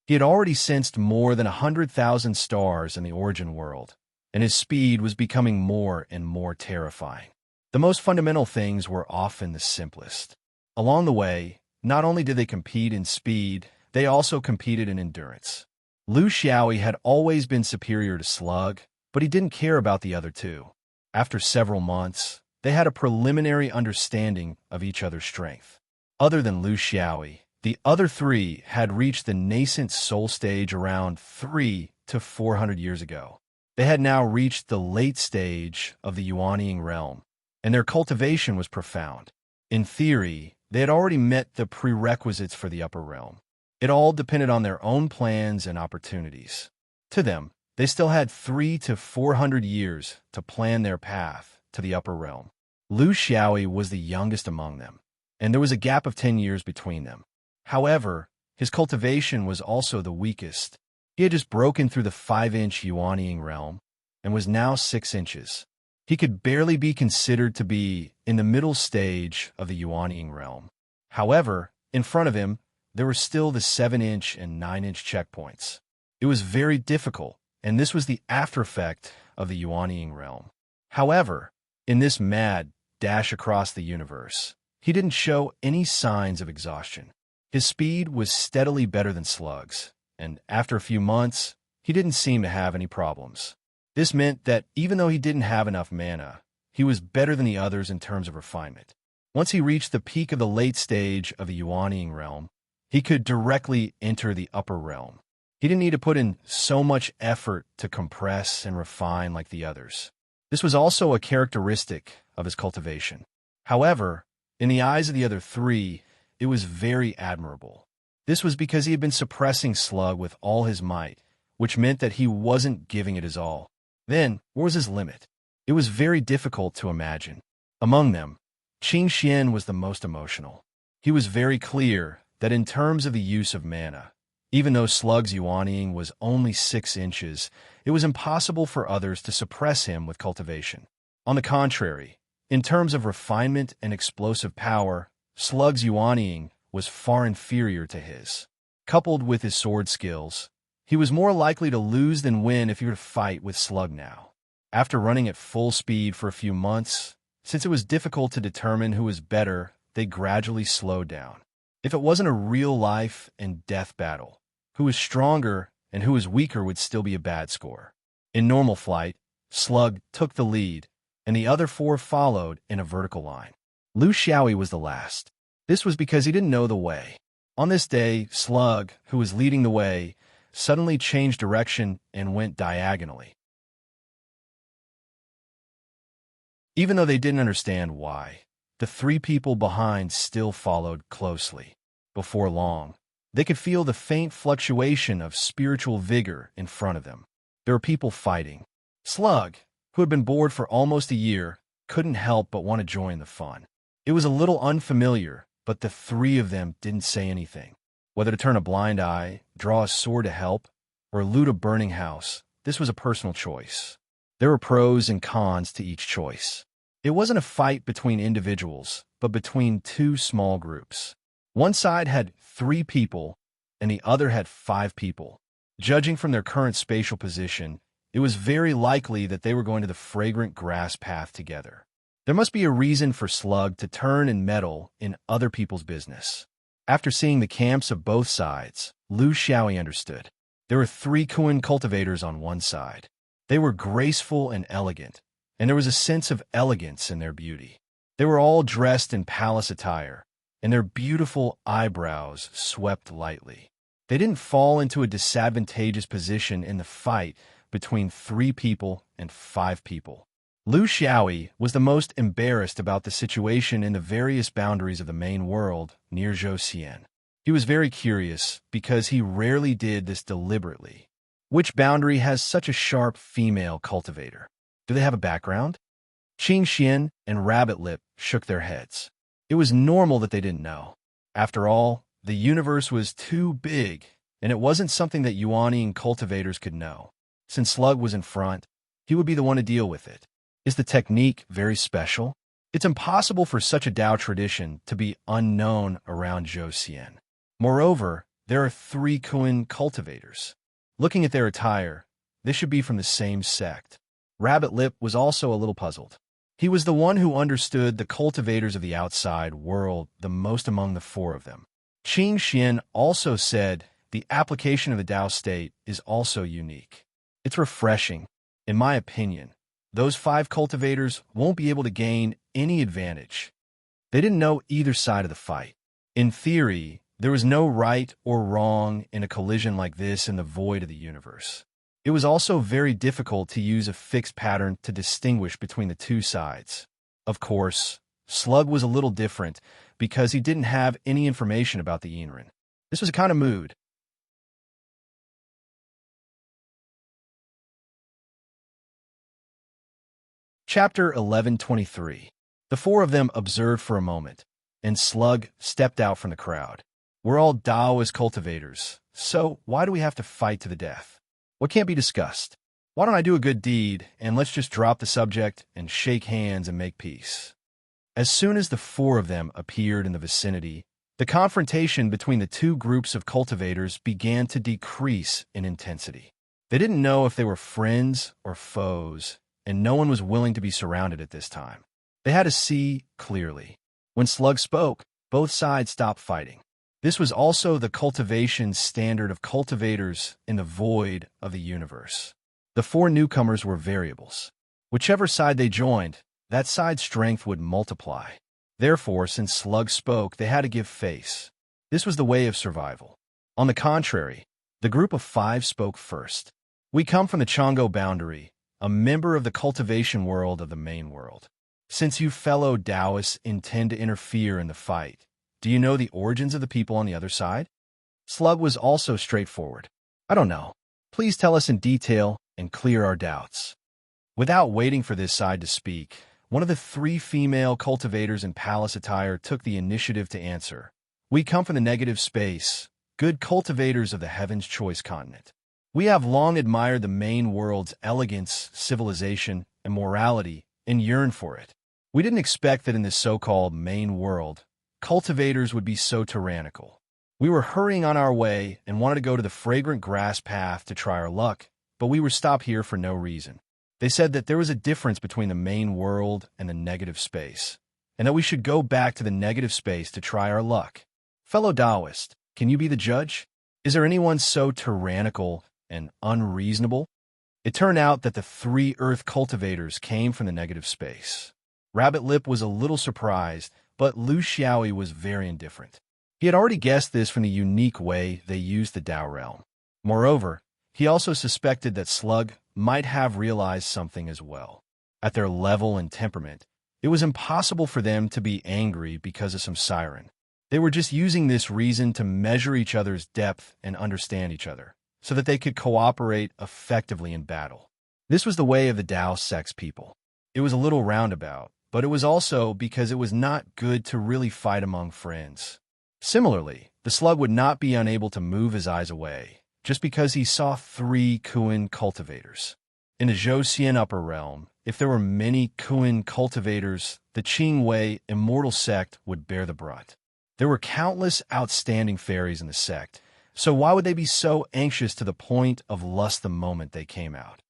He had already sensed more than 100,000 stars in the origin world, and his speed was becoming more and more terrifying. The most fundamental things were often the simplest. Along the way, not only did they compete in speed, they also competed in endurance. Lu Xiaoyi had always been superior to Slug, but he didn't care about the other two. After several months, they had a preliminary understanding of each other's strength. Other than Lu Xiaoyi, the other three had reached the nascent soul stage around 300 to 400 years ago. They had now reached the late stage of the Yuanying realm, and their cultivation was profound. In theory, they had already met the prerequisites for the upper realm. It all depended on their own plans and opportunities. To them, they still had 300 to 400 years to plan their path to the upper realm. Lu Xiaoyi was the youngest among them, and there was a gap of 10 years between them. However, his cultivation was also the weakest. He had just broken through the 5-inch Yuanying realm and was now 6 inches. He could barely be considered to be in the middle stage of the Yuanying realm. However, in front of him, there were still the 7-inch and 9-inch checkpoints. It was very difficult, and this was the after effect of the Yuanying realm. However, in this mad dash across the universe, he didn't show any signs of exhaustion. His speed was steadily better than Slug's, and after a few months, he didn't seem to have any problems. This meant that even though he didn't have enough mana, he was better than the others in terms of refinement. Once he reached the peak of the late stage of the Yuanying realm, he could directly enter the upper realm. He didn't need to put in so much effort to compress and refine like the others. This was also a characteristic of his cultivation. However, in the eyes of the other three, it was very admirable. This was because he had been suppressing Slug with all his might, which meant that he wasn't giving it his all. Then, where was his limit? It was very difficult to imagine. Among them, Qing Xian was the most emotional. He was very clear that in terms of the use of mana, even though Slug's Yuanying was only 6 inches, it was impossible for others to suppress him with cultivation. On the contrary, in terms of refinement and explosive power, Slug's Yuanying was far inferior to his. Coupled with his sword skills, he was more likely to lose than win if he were to fight with Slug now. After running at full speed for a few months, since it was difficult to determine who was better, they gradually slowed down. If it wasn't a real life and death battle, who was stronger and who was weaker would still be a bad score. In normal flight, Slug took the lead, and the other 4 followed in a vertical line. Lu Xiaoyi was the last. This was because he didn't know the way. On this day, Slug, who was leading the way, suddenly changed direction and went diagonally. Even though they didn't understand why, the 3 people behind still followed closely. Before long, they could feel the faint fluctuation of spiritual vigor in front of them. There were people fighting. Slug, who had been bored for almost a year, couldn't help but want to join the fun. It was a little unfamiliar, but the 3 of them didn't say anything. Whether to turn a blind eye, draw a sword to help, or loot a burning house, this was a personal choice. There were pros and cons to each choice. It wasn't a fight between individuals, but between 2 small groups. One side had 3 people, and the other had 5 people. Judging from their current spatial position, it was very likely that they were going to the fragrant grass path together. There must be a reason for Slug to turn and meddle in other people's business. After seeing the camps of both sides, Lu Xiaoyi understood. There were 3 Kuan cultivators on one side. They were graceful and elegant, and there was a sense of elegance in their beauty. They were all dressed in palace attire, and their beautiful eyebrows swept lightly. They didn't fall into a disadvantageous position in the fight between 3 people and 5 people. Lu Xiaoyi was the most embarrassed about the situation in the various boundaries of the main world near Zhouxian. He was very curious because he rarely did this deliberately. Which boundary has such a sharp female cultivator? Do they have a background? Qing Xian and Rabbit Lip shook their heads. It was normal that they didn't know. After all, the universe was too big, and it wasn't something that Yuanying cultivators could know. Since Slug was in front, he would be the one to deal with it. Is the technique very special? It's impossible for such a Dao tradition to be unknown around Zhouxian. Moreover, there are 3 Kuan cultivators. Looking at their attire, they should be from the same sect. Rabbit Lip was also a little puzzled. He was the one who understood the cultivators of the outside world the most among the 4 of them. Qing Xian also said the application of the Dao state is also unique. It's refreshing. In my opinion, those 5 cultivators won't be able to gain any advantage. They didn't know either side of the fight. In theory, there was no right or wrong in a collision like this in the void of the universe. It was also very difficult to use a fixed pattern to distinguish between the 2 sides. Of course, Slug was a little different because he didn't have any information about the Yinren. This was a kind of mood. Chapter 1123. The 4 of them observed for a moment, and Slug stepped out from the crowd. We're all Daoist cultivators, so why do we have to fight to the death? What can't be discussed? Why don't I do a good deed, and let's just drop the subject and shake hands and make peace? As soon as the 4 of them appeared in the vicinity, the confrontation between the 2 groups of cultivators began to decrease in intensity. They didn't know if they were friends or foes, and no one was willing to be surrounded at this time. They had to see clearly. When Slug spoke, both sides stopped fighting. This was also the cultivation standard of cultivators in the void of the universe. The 4 newcomers were variables. Whichever side they joined, that side's strength would multiply. Therefore, since Slug spoke, they had to give face. This was the way of survival. On the contrary, the group of 5 spoke first. We come from the Chongo boundary, a member of the cultivation world of the main world. Since you fellow Taoists intend to interfere in the fight, do you know the origins of the people on the other side? Slug was also straightforward. I don't know. Please tell us in detail and clear our doubts. Without waiting for this side to speak, one of the 3 female cultivators in palace attire took the initiative to answer. We come from the negative space, good cultivators of the Heaven's Choice continent. We have long admired the main world's elegance, civilization, and morality, and yearn for it. We didn't expect that in this so-called main world, cultivators would be so tyrannical. We were hurrying on our way and wanted to go to the fragrant grass path to try our luck, but we were stopped here for no reason. They said that there was a difference between the main world and the negative space, and that we should go back to the negative space to try our luck. Fellow Taoist, can you be the judge? Is there anyone so tyrannical and unreasonable? It turned out that the 3 earth cultivators came from the negative space. Rabbit Lip was a little surprised, but Lu Xiaoyi was very indifferent. He had already guessed this from the unique way they used the Tao realm. Moreover, he also suspected that Slug might have realized something as well. At their level and temperament, it was impossible for them to be angry because of some siren. They were just using this reason to measure each other's depth and understand each other, so that they could cooperate effectively in battle. This was the way of the Tao sex people. It was a little roundabout, but it was also because it was not good to really fight among friends. Similarly, the Slug would not be unable to move his eyes away, just because he saw 3 Kuan cultivators. In the Zhou upper realm, if there were many Kuan cultivators, the Qing Wei immortal sect would bear the brunt. There were countless outstanding fairies in the sect, so why would they be so anxious to the point of lust the moment they came out?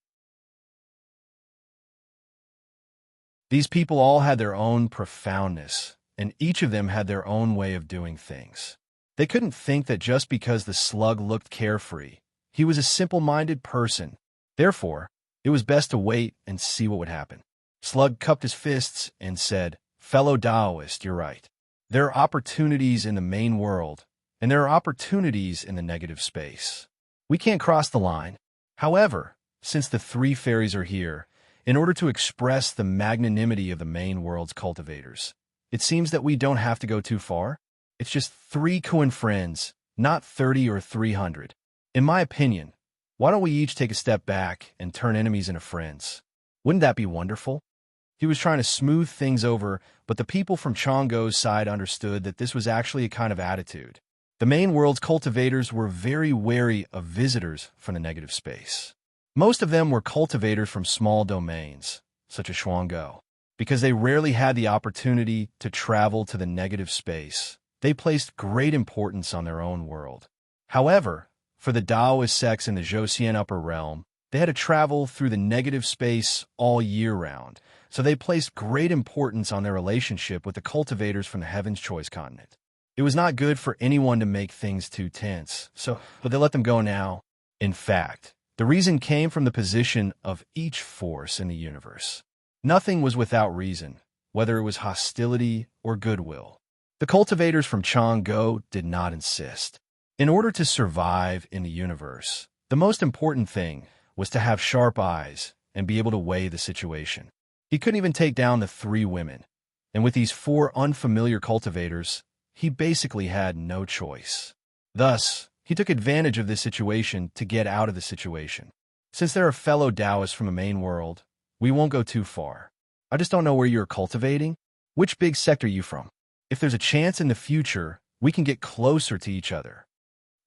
These people all had their own profoundness, and each of them had their own way of doing things. They couldn't think that just because the Slug looked carefree, he was a simple-minded person. Therefore, it was best to wait and see what would happen. Slug cupped his fists and said, "Fellow Taoist, you're right. There are opportunities in the main world, and there are opportunities in the negative space. We can't cross the line. However, since the 3 fairies are here, in order to express the magnanimity of the main world's cultivators, it seems that we don't have to go too far. It's just 3 Kuan friends, not 30 or 300. In my opinion, why don't we each take a step back and turn enemies into friends? Wouldn't that be wonderful?" He was trying to smooth things over, but the people from Chongo's side understood that this was actually a kind of attitude. The main world's cultivators were very wary of visitors from the negative space. Most of them were cultivators from small domains, such as Shuanggo. Because they rarely had the opportunity to travel to the negative space, they placed great importance on their own world. However, for the Taoist sects in the Zhou upper realm, they had to travel through the negative space all year round, so they placed great importance on their relationship with the cultivators from the Heaven's Choice continent. It was not good for anyone to make things too tense, but they let them go now. In fact, the reason came from the position of each force in the universe. Nothing was without reason, whether it was hostility or goodwill. The cultivators from Chang'o did not insist. In order to survive in the universe, the most important thing was to have sharp eyes and be able to weigh the situation. He couldn't even take down the 3 women, and with these 4 unfamiliar cultivators, he basically had no choice. Thus, he took advantage of this situation to get out of the situation. Since there are fellow Taoists from the main world, we won't go too far. I just don't know where you're cultivating. Which big sect are you from? If there's a chance in the future, we can get closer to each other.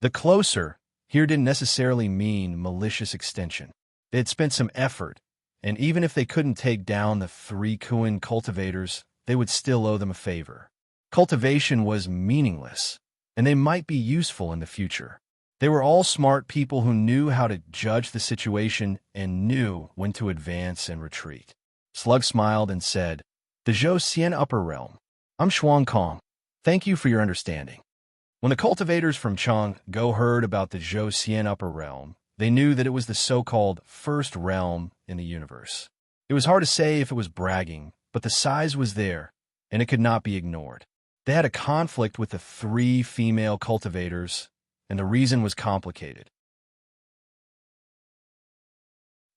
The closer here didn't necessarily mean malicious extension. They had spent some effort, and even if they couldn't take down the 3 Kuan cultivators, they would still owe them a favor. Cultivation was meaningless, and they might be useful in the future. They were all smart people who knew how to judge the situation and knew when to advance and retreat. Slug smiled and said, "The Zhou upper realm. I'm Shuang Kong. Thank you for your understanding." When the cultivators from Chang'o heard about the Zhou upper realm, they knew that it was the so-called first realm in the universe. It was hard to say if it was bragging, but the size was there, and it could not be ignored. They had a conflict with the 3 female cultivators, and the reason was complicated.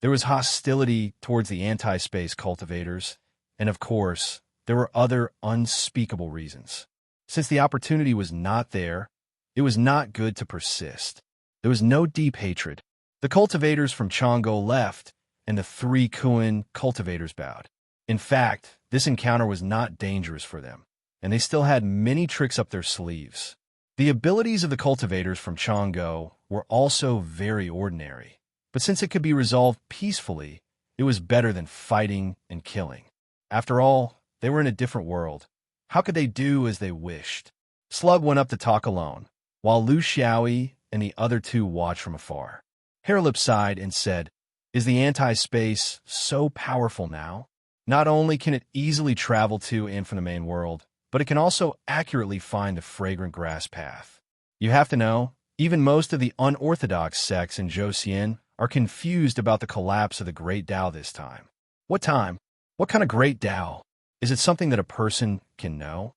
There was hostility towards the anti-space cultivators, and of course, there were other unspeakable reasons. Since the opportunity was not there, it was not good to persist. There was no deep hatred. The cultivators from Chongo left, and the 3 Kuan cultivators bowed. In fact, this encounter was not dangerous for them, and they still had many tricks up their sleeves. The abilities of the cultivators from Chongo were also very ordinary, but since it could be resolved peacefully, it was better than fighting and killing. After all, they were in a different world. How could they do as they wished? Slug went up to talk alone, while Lu Xiaoyi and the other 2 watched from afar. Hairlip sighed and said, "Is the anti-space so powerful now? Not only can it easily travel to and from the main world, but it can also accurately find the fragrant grass path. You have to know, even most of the unorthodox sects in Joseon are confused about the collapse of the Great Tao this time." "What time? What kind of Great Tao? Is it something that a person can know?"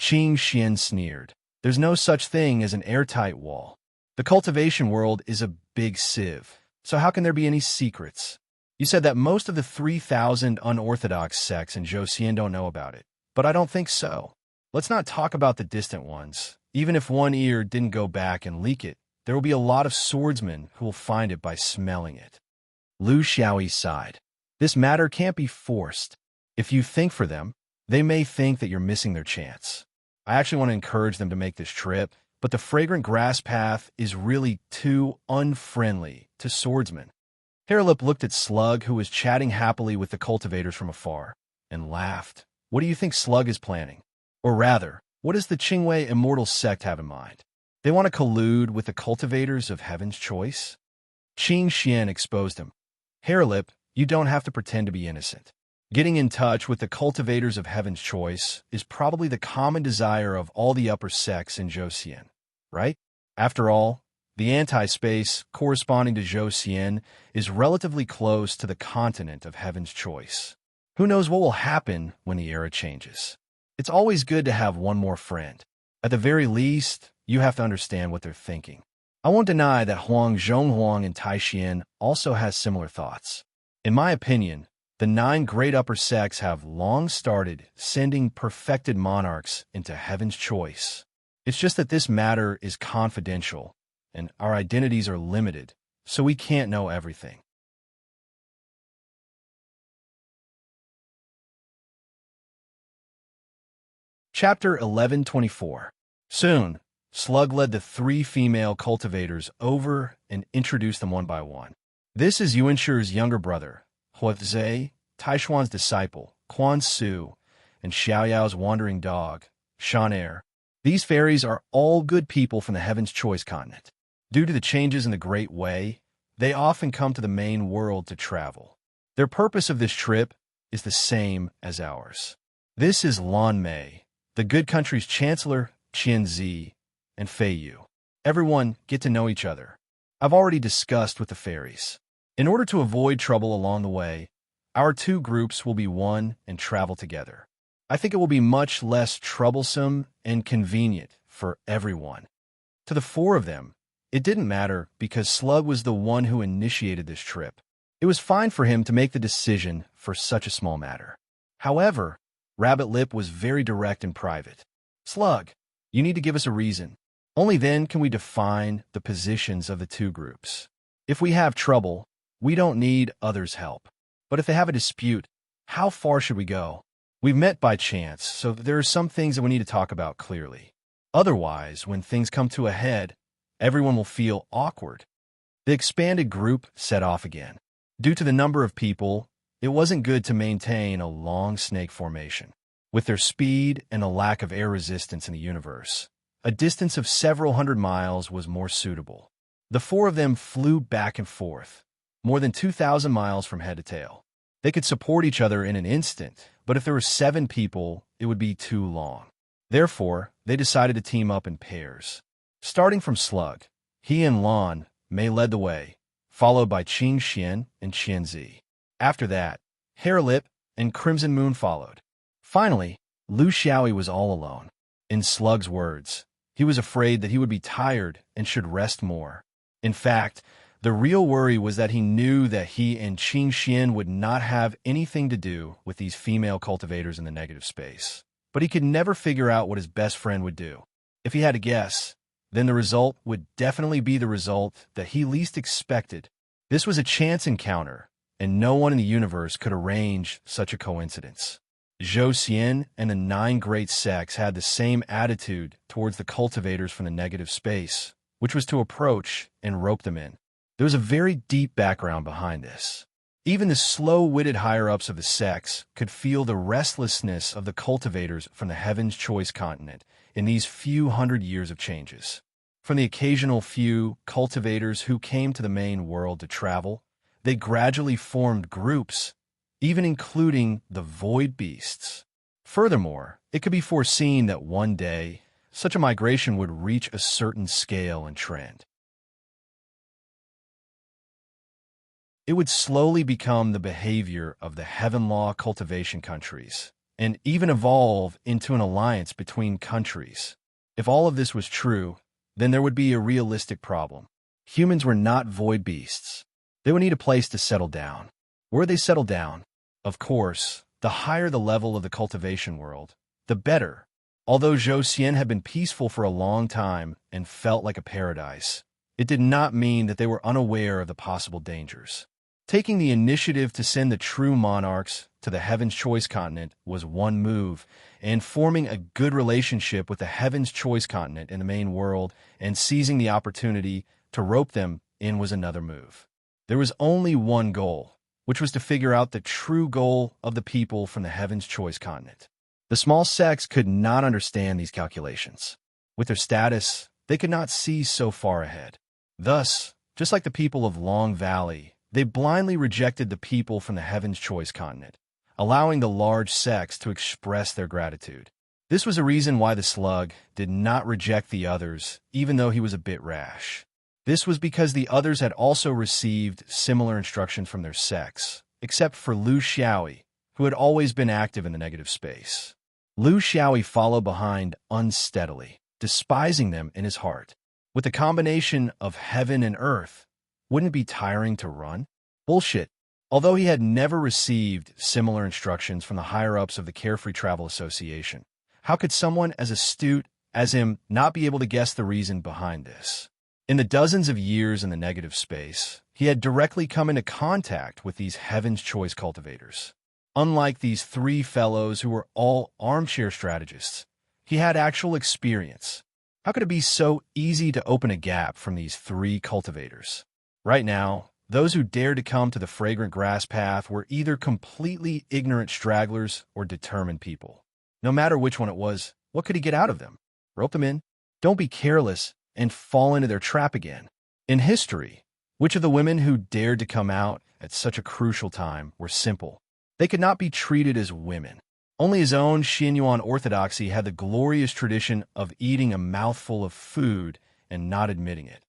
Qing Xian sneered. "There's no such thing as an airtight wall. The cultivation world is a big sieve, so how can there be any secrets? You said that most of the 3,000 unorthodox sects in Joseon don't know about it, but I don't think so. Let's not talk about the distant ones. Even if one ear didn't go back and leak it, there will be a lot of swordsmen who will find it by smelling it." Lu Xiaoyi sighed. "This matter can't be forced. If you think for them, they may think that you're missing their chance. I actually want to encourage them to make this trip, but the fragrant grass path is really too unfriendly to swordsmen." Hairlip looked at Slug, who was chatting happily with the cultivators from afar, and laughed. "What do you think Slug is planning? Or rather, what does the Qingwei Immortal Sect have in mind? They want to collude with the cultivators of Heaven's Choice?" Qing Xian exposed him. "Hairlip, you don't have to pretend to be innocent. Getting in touch with the cultivators of Heaven's Choice is probably the common desire of all the upper sects in Joseon, right? After all, the anti-space corresponding to Joseon is relatively close to the continent of Heaven's Choice. Who knows what will happen when the era changes? It's always good to have one more friend. At the very least, you have to understand what they're thinking." I won't deny that Huang Zhonghuang and Taishian also has similar thoughts. In my opinion, the 9 great upper sects have long started sending perfected monarchs into Heaven's Choice. It's just that this matter is confidential, and our identities are limited, so we can't know everything. Chapter 1124. Soon, Slug led the 3 female cultivators over and introduced them one by one. "This is Yuanshi's younger brother, Huozhe, Taishuan's disciple, Quan Su, and Xiaoyao's wandering dog, Shanair. These fairies are all good people from the Heaven's Choice continent. Due to the changes in the Great Way, they often come to the main world to travel. Their purpose of this trip is the same as ours. This is Lan Mei, the good country's chancellor, Qianzi, and Fei Yu. Everyone get to know each other. I've already discussed with the fairies. In order to avoid trouble along the way, our 2 groups will be one and travel together. I think it will be much less troublesome and convenient for everyone." To the 4 of them, it didn't matter because Slug was the one who initiated this trip. It was fine for him to make the decision for such a small matter. However, Rabbit Lip was very direct and private. "Slug, you need to give us a reason. Only then can we define the positions of the 2 groups. If we have trouble, we don't need others' help. But if they have a dispute, how far should we go? We've met by chance, so there are some things that we need to talk about clearly. Otherwise, when things come to a head, everyone will feel awkward." The expanded group set off again. Due to the number of people, it wasn't good to maintain a long snake formation. With their speed and a lack of air resistance in the universe, a distance of several hundred miles was more suitable. The 4 of them flew back and forth, more than 2,000 miles from head to tail. They could support each other in an instant, but if there were 7 people, it would be too long. Therefore, they decided to team up in pairs. Starting from Slug, he and Lan Mei led the way, followed by Qing Xian and Qianzi. After that, Hairlip and Crimson Moon followed. Finally, Lu Xiaoyi was all alone. In Slug's words, he was afraid that he would be tired and should rest more. In fact, the real worry was that he knew that he and Qing Xian would not have anything to do with these female cultivators in the negative space. But he could never figure out what his best friend would do. If he had to guess, then the result would definitely be the result that he least expected. This was a chance encounter, and no one in the universe could arrange such a coincidence. Zhou Xian and the 9 great sects had the same attitude towards the cultivators from the negative space, which was to approach and rope them in. There was a very deep background behind this. Even the slow-witted higher-ups of the sects could feel the restlessness of the cultivators from the Heaven's Choice continent in these few hundred years of changes. From the occasional few cultivators who came to the main world to travel, they gradually formed groups, even including the void beasts. Furthermore, it could be foreseen that one day, such a migration would reach a certain scale and trend. It would slowly become the behavior of the Heaven Law cultivation countries, and even evolve into an alliance between countries. If all of this was true, then there would be a realistic problem. Humans were not void beasts. They would need a place to settle down. Where would they settle down? Of course, the higher the level of the cultivation world, the better. Although Zhou Xian had been peaceful for a long time and felt like a paradise, it did not mean that they were unaware of the possible dangers. Taking the initiative to send the true monarchs to the Heaven's Choice continent was one move, and forming a good relationship with the Heaven's Choice continent in the main world and seizing the opportunity to rope them in was another move. There was only one goal, which was to figure out the true goal of the people from the Heaven's Choice continent. The small sects could not understand these calculations. With their status, they could not see so far ahead. Thus, just like the people of Long Valley, they blindly rejected the people from the Heaven's Choice continent, allowing the large sects to express their gratitude. This was a reason why the slug did not reject the others, even though he was a bit rash. This was because the others had also received similar instructions from their sects, except for Lu Xiaoyi, who had always been active in the negative space. Lu Xiaoyi followed behind unsteadily, despising them in his heart. With the combination of heaven and earth, wouldn't it be tiring to run? Bullshit. Although he had never received similar instructions from the higher-ups of the Carefree Travel Association, how could someone as astute as him not be able to guess the reason behind this? In the dozens of years in the negative space, he had directly come into contact with these Heaven's Choice cultivators. Unlike these 3 fellows who were all armchair strategists, he had actual experience. How could it be so easy to open a gap from these 3 cultivators? Right now, those who dared to come to the fragrant grass path were either completely ignorant stragglers or determined people. No matter which one it was, what could he get out of them? Rope them in? Don't be careless and fall into their trap again. In history, which of the women who dared to come out at such a crucial time were simple? They could not be treated as women. Only his own Xinyuan orthodoxy had the glorious tradition of eating a mouthful of food and not admitting it.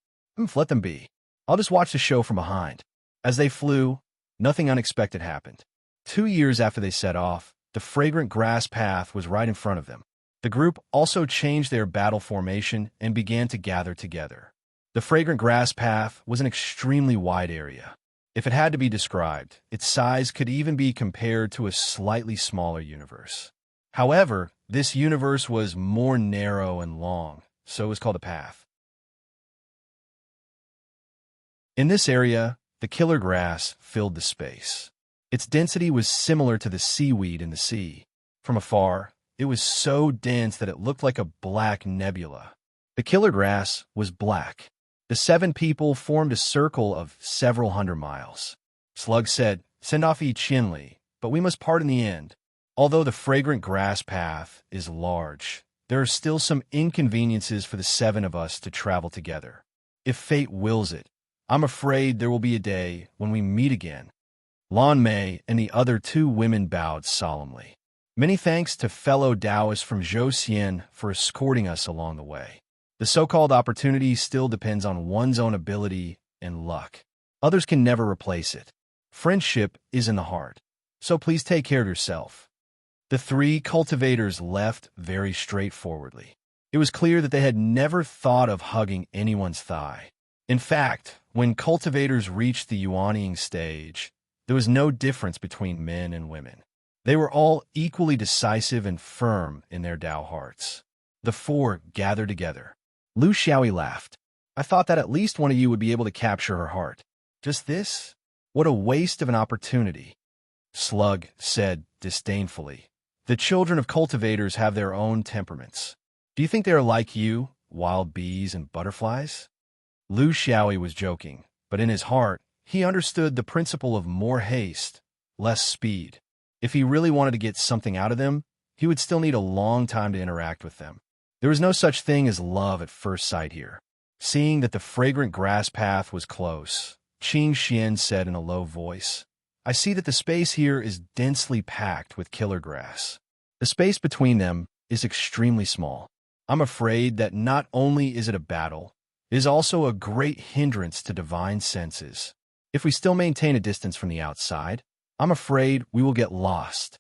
Let them be. I'll just watch the show from behind. As they flew, nothing unexpected happened. 2 years after they set off, the fragrant grass path was right in front of them. The group also changed their battle formation and began to gather together. The fragrant grass path was an extremely wide area. If it had to be described, its size could even be compared to a slightly smaller universe. However, this universe was more narrow and long, so it was called a path. In this area, the killer grass filled the space. Its density was similar to the seaweed in the sea. From afar, it was so dense that it looked like a black nebula. The killer grass was black. The 7 people formed a circle of several hundred miles. Slug said, "Send off Yi Qinli, but we must part in the end. Although the fragrant grass path is large, there are still some inconveniences for the 7 of us to travel together. If fate wills it, I'm afraid there will be a day when we meet again." Lan Mei and the other 2 women bowed solemnly. Many thanks to fellow Taoists from Zhou for escorting us along the way. The so-called opportunity still depends on one's own ability and luck. Others can never replace it. Friendship is in the heart. So please take care of yourself. The three cultivators left very straightforwardly. It was clear that they had never thought of hugging anyone's thigh. In fact, when cultivators reached the yuanying stage, there was no difference between men and women. They were all equally decisive and firm in their Tao hearts. The four gathered together. Lu Xiaoyi laughed. I thought that at least one of you would be able to capture her heart. Just this? What a waste of an opportunity. Slug said disdainfully. The children of cultivators have their own temperaments. Do you think they are like you, wild bees and butterflies? Lu Xiaoyi was joking, but in his heart, he understood the principle of more haste, less speed. If he really wanted to get something out of them, he would still need a long time to interact with them. There was no such thing as love at first sight here. Seeing that the fragrant grass path was close, Qing Xian said in a low voice, I see that the space here is densely packed with killer grass. The space between them is extremely small. I'm afraid that not only is it a battle, it is also a great hindrance to divine senses. If we still maintain a distance from the outside, I'm afraid we will get lost.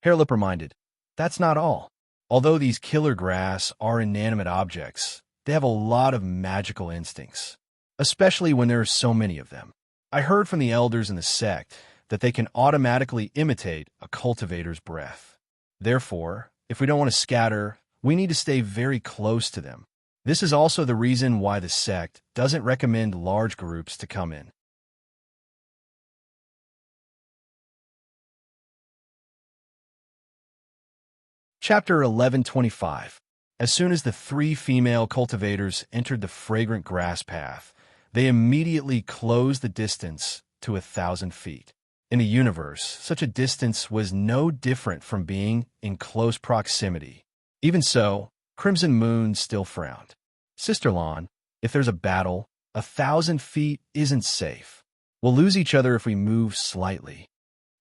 Hairlip reminded, that's not all. Although these killer grass are inanimate objects, they have a lot of magical instincts, especially when there are so many of them. I heard from the elders in the sect that they can automatically imitate a cultivator's breath. Therefore, if we don't want to scatter, we need to stay very close to them. This is also the reason why the sect doesn't recommend large groups to come in. Chapter 1125. As soon as the three female cultivators entered the fragrant grass path, they immediately closed the distance to 1,000 feet. In the universe, such a distance was no different from being in close proximity. Even so, Crimson Moon still frowned. Sister Lan, if there's a battle, 1,000 feet isn't safe. We'll lose each other if we move slightly.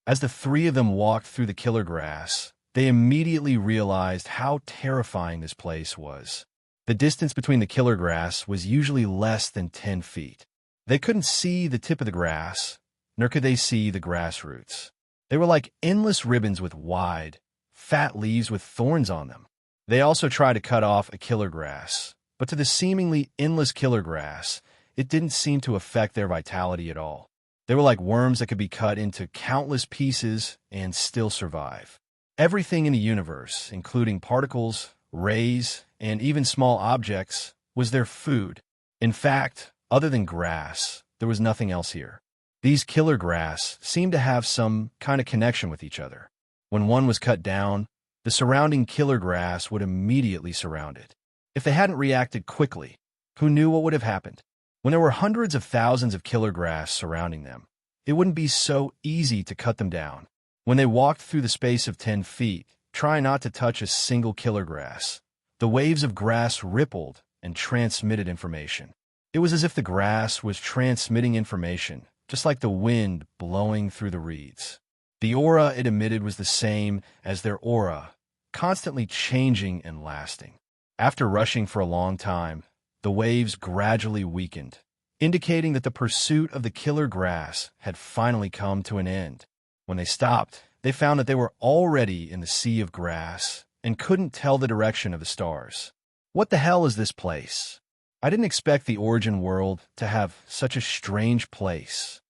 As the three of them walked through the killer grass, they immediately realized how terrifying this place was. The distance between the killer grass was usually less than 10 feet. They couldn't see the tip of the grass, nor could they see the grass roots. They were like endless ribbons with wide, fat leaves with thorns on them. They also tried to cut off a killer grass, but to the seemingly endless killer grass, it didn't seem to affect their vitality at all. They were like worms that could be cut into countless pieces and still survive. Everything in the universe, including particles, rays, and even small objects, was their food. In fact, other than grass, there was nothing else here. These killer grass seemed to have some kind of connection with each other. When one was cut down, the surrounding killer grass would immediately surround it. If they hadn't reacted quickly, who knew what would have happened? When there were hundreds of thousands of killer grass surrounding them, it wouldn't be so easy to cut them down. When they walked through the space of 10 feet, trying not to touch a single killer grass, the waves of grass rippled and transmitted information. It was as if the grass was transmitting information, just like the wind blowing through the reeds. The aura it emitted was the same as their aura, constantly changing and lasting. After rushing for a long time, the waves gradually weakened, indicating that the pursuit of the killer grass had finally come to an end. When they stopped, they found that they were already in the sea of grass and couldn't tell the direction of the stars. What the hell is this place? I didn't expect the origin world to have such a strange place,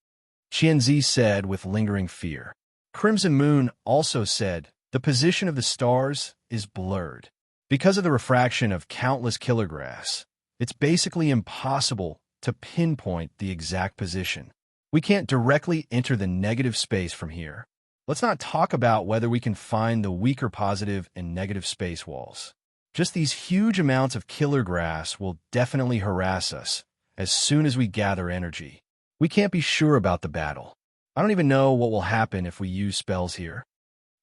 Qianzi said with lingering fear. Crimson Moon also said, the position of the stars is blurred. Because of the refraction of countless killer grass, it's basically impossible to pinpoint the exact position. We can't directly enter the negative space from here. Let's not talk about whether we can find the weaker positive and negative space walls. Just these huge amounts of killer grass will definitely harass us as soon as we gather energy. We can't be sure about the battle. I don't even know what will happen if we use spells here.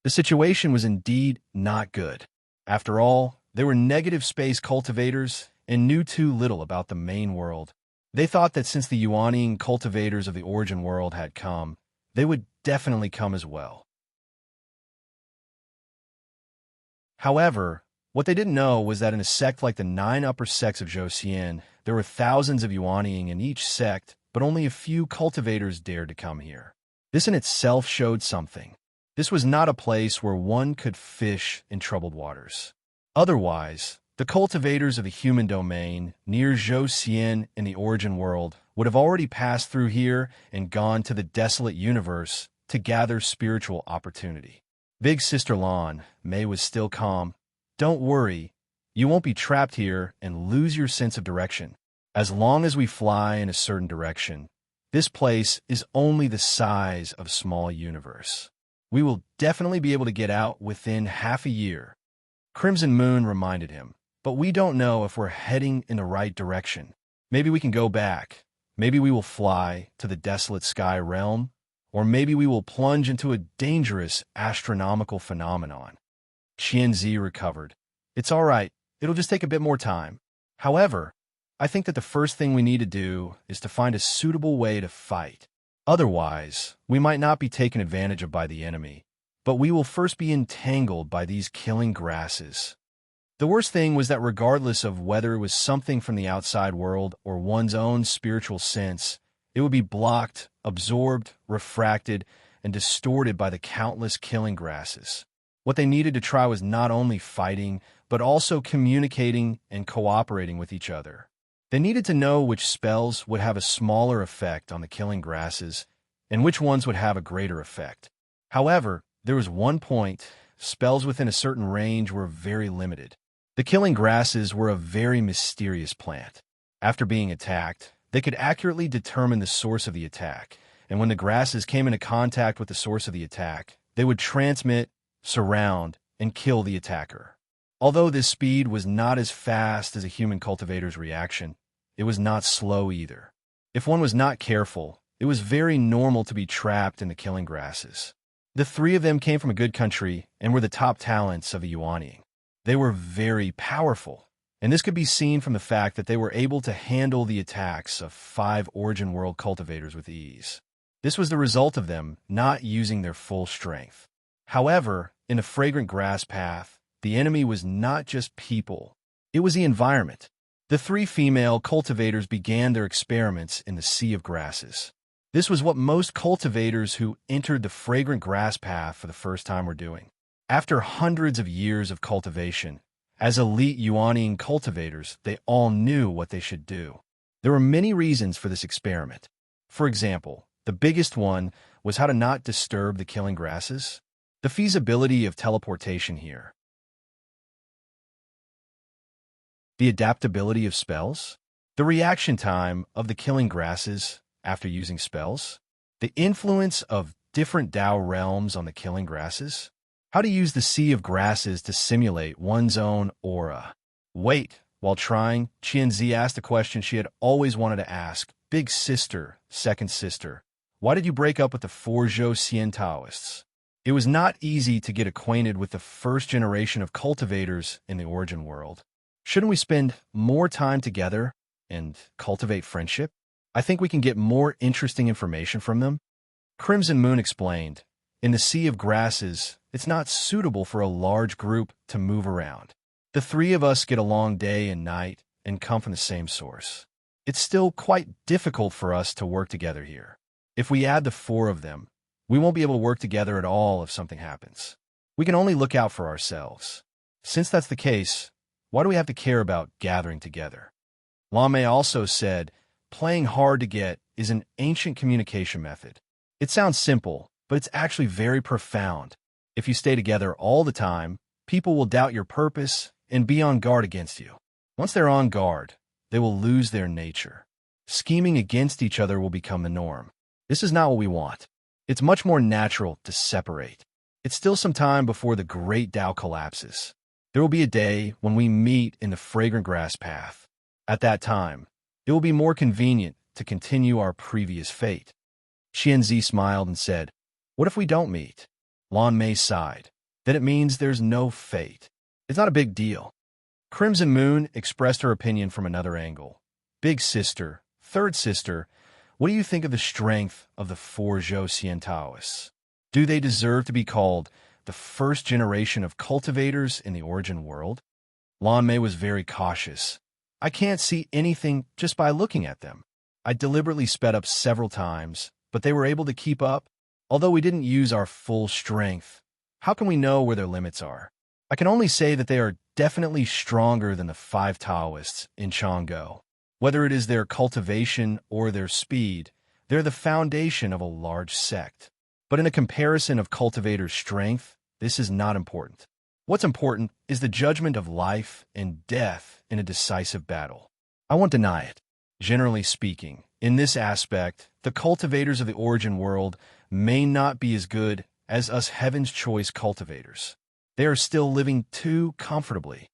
The situation was indeed not good. After all, they were negative space cultivators and knew too little about the main world. They thought that since the yuanying cultivators of the origin world had come, they would definitely come as well. However, what they didn't know was that in a sect like the 9 upper sects of Zhouxian, there were thousands of yuanying in each sect, but only a few cultivators dared to come here. This in itself showed something. This was not a place where one could fish in troubled waters. Otherwise, the cultivators of the human domain near Zhou in the origin world would have already passed through here and gone to the desolate universe to gather spiritual opportunity. Big Sister Lan, Mei was still calm. Don't worry, you won't be trapped here and lose your sense of direction. As long as we fly in a certain direction, this place is only the size of a small universe. We will definitely be able to get out within half a year. Crimson Moon reminded him, but we don't know if we're heading in the right direction. Maybe we can go back. Maybe we will fly to the desolate sky realm, or maybe we will plunge into a dangerous astronomical phenomenon. Qianzi recovered. It's all right. It'll just take a bit more time. However, I think that the first thing we need to do is to find a suitable way to fight. Otherwise, we might not be taken advantage of by the enemy, but we will first be entangled by these killing grasses. The worst thing was that regardless of whether it was something from the outside world or one's own spiritual sense, it would be blocked, absorbed, refracted, and distorted by the countless killing grasses. What they needed to try was not only fighting, but also communicating and cooperating with each other. They needed to know which spells would have a smaller effect on the killing grasses and which ones would have a greater effect. However, there was one point: spells within a certain range were very limited. The killing grasses were a very mysterious plant. After being attacked, they could accurately determine the source of the attack, and when the grasses came into contact with the source of the attack, they would transmit, surround, and kill the attacker. Although this speed was not as fast as a human cultivator's reaction, it was not slow either. If one was not careful, it was very normal to be trapped in the killing grasses. The three of them came from a good country and were the top talents of a Yuanying. They were very powerful, and this could be seen from the fact that they were able to handle the attacks of 5 Origin World cultivators with ease. This was the result of them not using their full strength. However, in the fragrant grass path, the enemy was not just people, it was the environment. The 3 female cultivators began their experiments in the sea of grasses. This was what most cultivators who entered the fragrant grass path for the first time were doing. After hundreds of years of cultivation, as elite Yuanying cultivators, they all knew what they should do. There were many reasons for this experiment. For example, the biggest one was how to not disturb the killing grasses. The feasibility of teleportation here. The adaptability of spells, the reaction time of the killing grasses after using spells, the influence of different Tao realms on the killing grasses, how to use the sea of grasses to simulate one's own aura. Wait, while trying, Qianzi asked a question she had always wanted to ask. Big sister, second sister, why did you break up with the 4 Zhou Taoists? It was not easy to get acquainted with the first generation of cultivators in the origin world. Shouldn't we spend more time together and cultivate friendship? I think we can get more interesting information from them. Crimson Moon explained, in the sea of grasses, it's not suitable for a large group to move around. The 3 of us get along day and night and come from the same source. It's still quite difficult for us to work together here. If we add the 4 of them, we won't be able to work together at all if something happens. We can only look out for ourselves. Since that's the case, why do we have to care about gathering together? Lame also said, playing hard to get is an ancient communication method. It sounds simple, but it's actually very profound. If you stay together all the time, people will doubt your purpose and be on guard against you. Once they're on guard, they will lose their nature. Scheming against each other will become the norm. This is not what we want. It's much more natural to separate. It's still some time before the great Tao collapses. There will be a day when we meet in the fragrant grass path. At that time, it will be more convenient to continue our previous fate. Qianzi smiled and said, what if we don't meet? Lan Mei sighed. Then it means there's no fate. It's not a big deal. Crimson Moon expressed her opinion from another angle. Big sister, third sister, what do you think of the strength of the 4 Zhou Taoists? Do they deserve to be called the first generation of cultivators in the origin world? Lan Mei was very cautious. I can't see anything just by looking at them. I deliberately sped up several times, but they were able to keep up, Although we didn't use our full strength, how can we know where their limits are? I can only say that they are definitely stronger than the 5 Taoists in Chang'o. Whether it is their cultivation or their speed, they're the foundation of a large sect. But in a comparison of cultivators' strength, this is not important. What's important is the judgment of life and death in a decisive battle. I won't deny it. Generally speaking, in this aspect, the cultivators of the origin world may not be as good as us Heaven's Choice cultivators. They are still living too comfortably.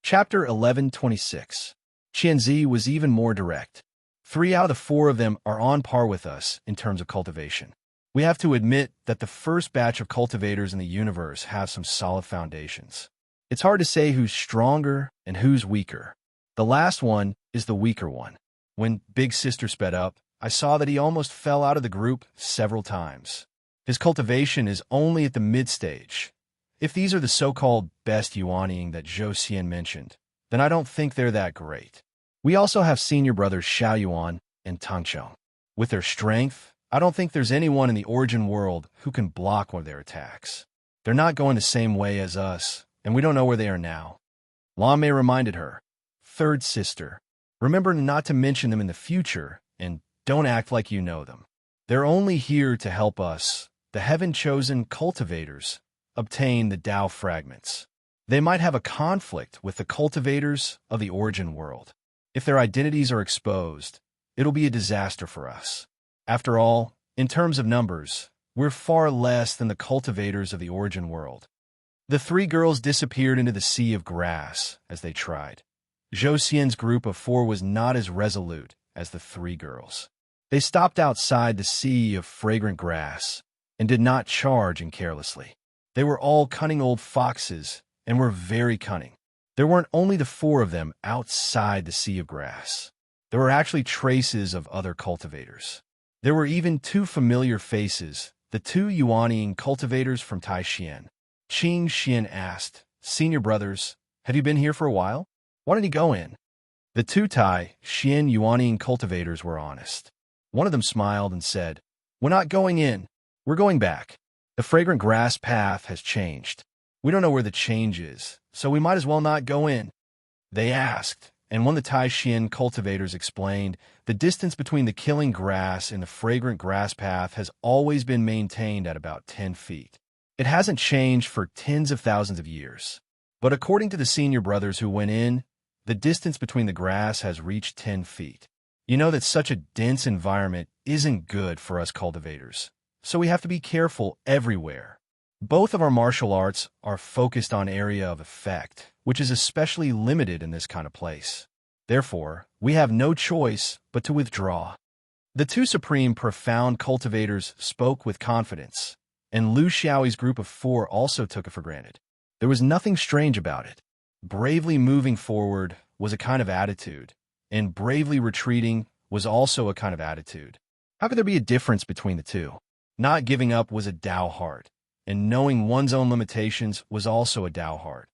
Chapter 11:26. Qianzi was even more direct. 3 out of the 4 of them are on par with us in terms of cultivation. We have to admit that the first batch of cultivators in the universe have some solid foundations. It's hard to say who's stronger and who's weaker. The last one is the weaker one. When Big Sister sped up, I saw that he almost fell out of the group several times. His cultivation is only at the mid-stage. If these are the so-called best yuanying that Zhou Xian mentioned, then I don't think they're that great. We also have senior brothers Xiao Yuan and Tang Cheng. With their strength, I don't think there's anyone in the origin world who can block one of their attacks. They're not going the same way as us, and we don't know where they are now. Lan Mei reminded her, "Third sister, remember not to mention them in the future, and don't act like you know them. They're only here to help us, the heaven-chosen cultivators, obtain the Tao fragments. They might have a conflict with the cultivators of the origin world. If their identities are exposed, it'll be a disaster for us. After all, in terms of numbers, we're far less than the cultivators of the origin world." The 3 girls disappeared into the sea of grass as they tried. Zhou Xian's group of 4 was not as resolute as the 3 girls. They stopped outside the sea of fragrant grass and did not charge in carelessly. They were all cunning old foxes and were very cunning. There weren't only the 4 of them outside the sea of grass. There were actually traces of other cultivators. There were even 2 familiar faces, the 2 yuanying cultivators from Taishan. Qing Xian asked, "Senior brothers, have you been here for a while? Why didn't you go in?" The 2 Tai Xian yuanying cultivators were honest. One of them smiled and said, "We're not going in. We're going back. The fragrant grass path has changed. We don't know where the change is, so we might as well not go in." They asked, and one of the Taishan cultivators explained, the distance between the killing grass and the fragrant grass path has always been maintained at about 10 feet. It hasn't changed for tens of thousands of years. But according to the senior brothers who went in, the distance between the grass has reached 10 feet. You know that such a dense environment isn't good for us cultivators, so we have to be careful everywhere. Both of our martial arts are focused on area of effect, which is especially limited in this kind of place. Therefore, we have no choice but to withdraw. The 2 supreme profound cultivators spoke with confidence, and Lu Xiaoi's group of 4 also took it for granted. There was nothing strange about it. Bravely moving forward was a kind of attitude, and bravely retreating was also a kind of attitude. How could there be a difference between the 2? Not giving up was a Tao heart, and knowing one's own limitations was also a Tao heart.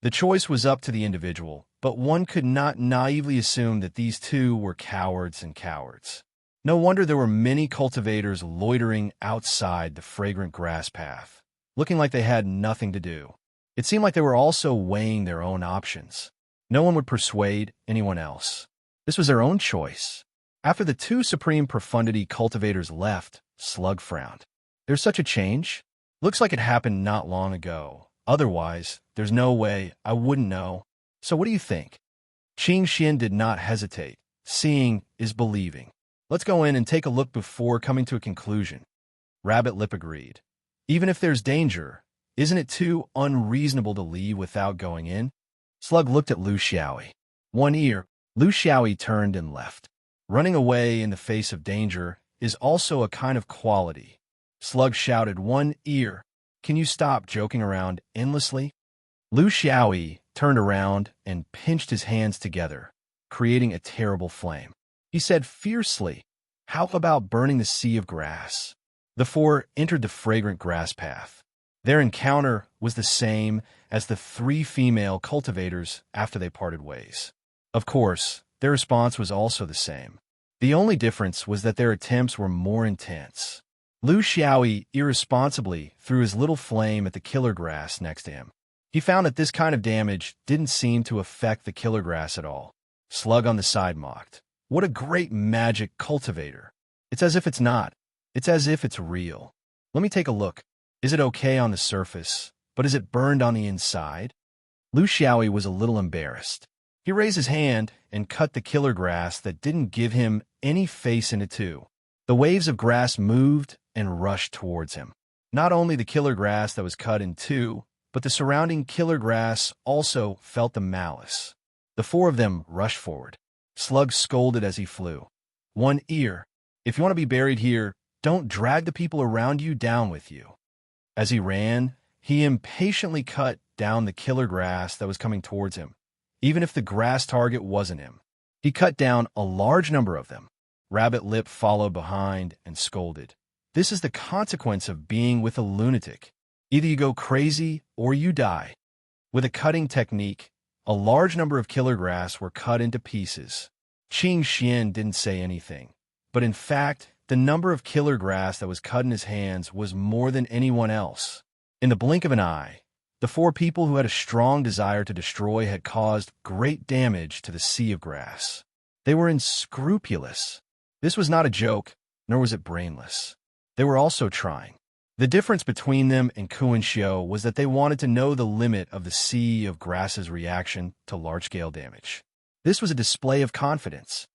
The choice was up to the individual, but one could not naively assume that these 2 were cowards and cowards. No wonder there were many cultivators loitering outside the fragrant grass path, looking like they had nothing to do. It seemed like they were also weighing their own options. No one would persuade anyone else. This was their own choice. After the 2 supreme profundity cultivators left, Slug frowned. "There's such a change? Looks like it happened not long ago. Otherwise, there's no way I wouldn't know. So what do you think?" Qing Xian did not hesitate. Seeing is believing. "Let's go in and take a look before coming to a conclusion." Rabbit Lip agreed. "Even if there's danger, isn't it too unreasonable to leave without going in?" Slug looked at Lu Xiaoi. One ear, Lu Xiaoi turned and left. Running away in the face of danger is also a kind of quality. Slug shouted, "One ear, can you stop joking around endlessly?" Lu Xiaoi turned around and pinched his hands together, creating a terrible flame. He said fiercely, "How about burning the sea of grass?" The 4 entered the fragrant grass path. Their encounter was the same as the three female cultivators after they parted ways. Of course, their response was also the same. The only difference was that their attempts were more intense. Lu Xiaoyi irresponsibly threw his little flame at the killer grass next to him. He found that this kind of damage didn't seem to affect the killer grass at all. Slug on the side mocked, "What a great magic cultivator. It's as if it's not. It's as if it's real. Let me take a look. Is it okay on the surface, but is it burned on the inside?" Lu Xiaoyi was a little embarrassed. He raised his hand and cut the killer grass that didn't give him any face in it too. The waves of grass moved and rushed towards him. Not only the killer grass that was cut in two, but the surrounding killer grass also felt the malice. The four of them rushed forward. Slug scolded as he flew. "One ear. If you want to be buried here, don't drag the people around you down with you." As he ran, he impatiently cut down the killer grass that was coming towards him, even if the grass target wasn't him. He cut down a large number of them. Rabbit Lip followed behind and scolded. "This is the consequence of being with a lunatic. Either you go crazy or you die." With a cutting technique, a large number of killer grass were cut into pieces. Qing Xian didn't say anything, but in fact, the number of killer grass that was cut in his hands was more than anyone else. In the blink of an eye, the four people who had a strong desire to destroy had caused great damage to the sea of grass. They were unscrupulous. This was not a joke, nor was it brainless. They were also trying. The difference between them and Kuan Xiu was that they wanted to know the limit of the sea of grass's reaction to large-scale damage. This was a display of confidence.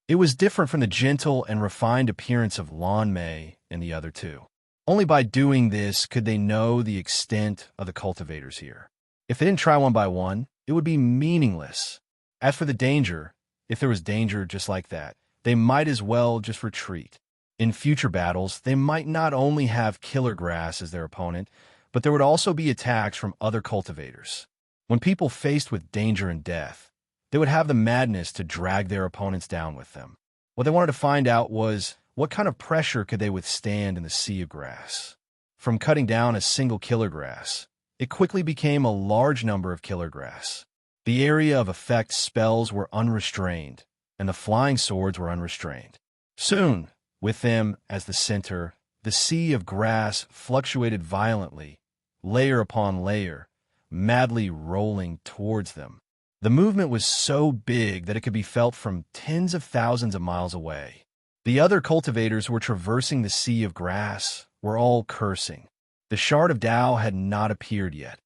It was different from the gentle and refined appearance of Lan Mei and the other two. Only by doing this could they know the extent of the cultivators here. If they didn't try one by one, it would be meaningless. As for the danger, if there was danger just like that, they might as well just retreat. In future battles, they might not only have killer grass as their opponent, but there would also be attacks from other cultivators. When people faced with danger and death, they would have the madness to drag their opponents down with them. What they wanted to find out was, what kind of pressure could they withstand in the sea of grass? From cutting down a single killer grass, it quickly became a large number of killer grass. The area of effect spells were unrestrained, and the flying swords were unrestrained. Soon, with them as the center, the sea of grass fluctuated violently, layer upon layer, madly rolling towards them. The movement was so big that it could be felt from tens of thousands of miles away. The other cultivators who were traversing the sea of grass were all cursing. The shard of Tao had not appeared yet,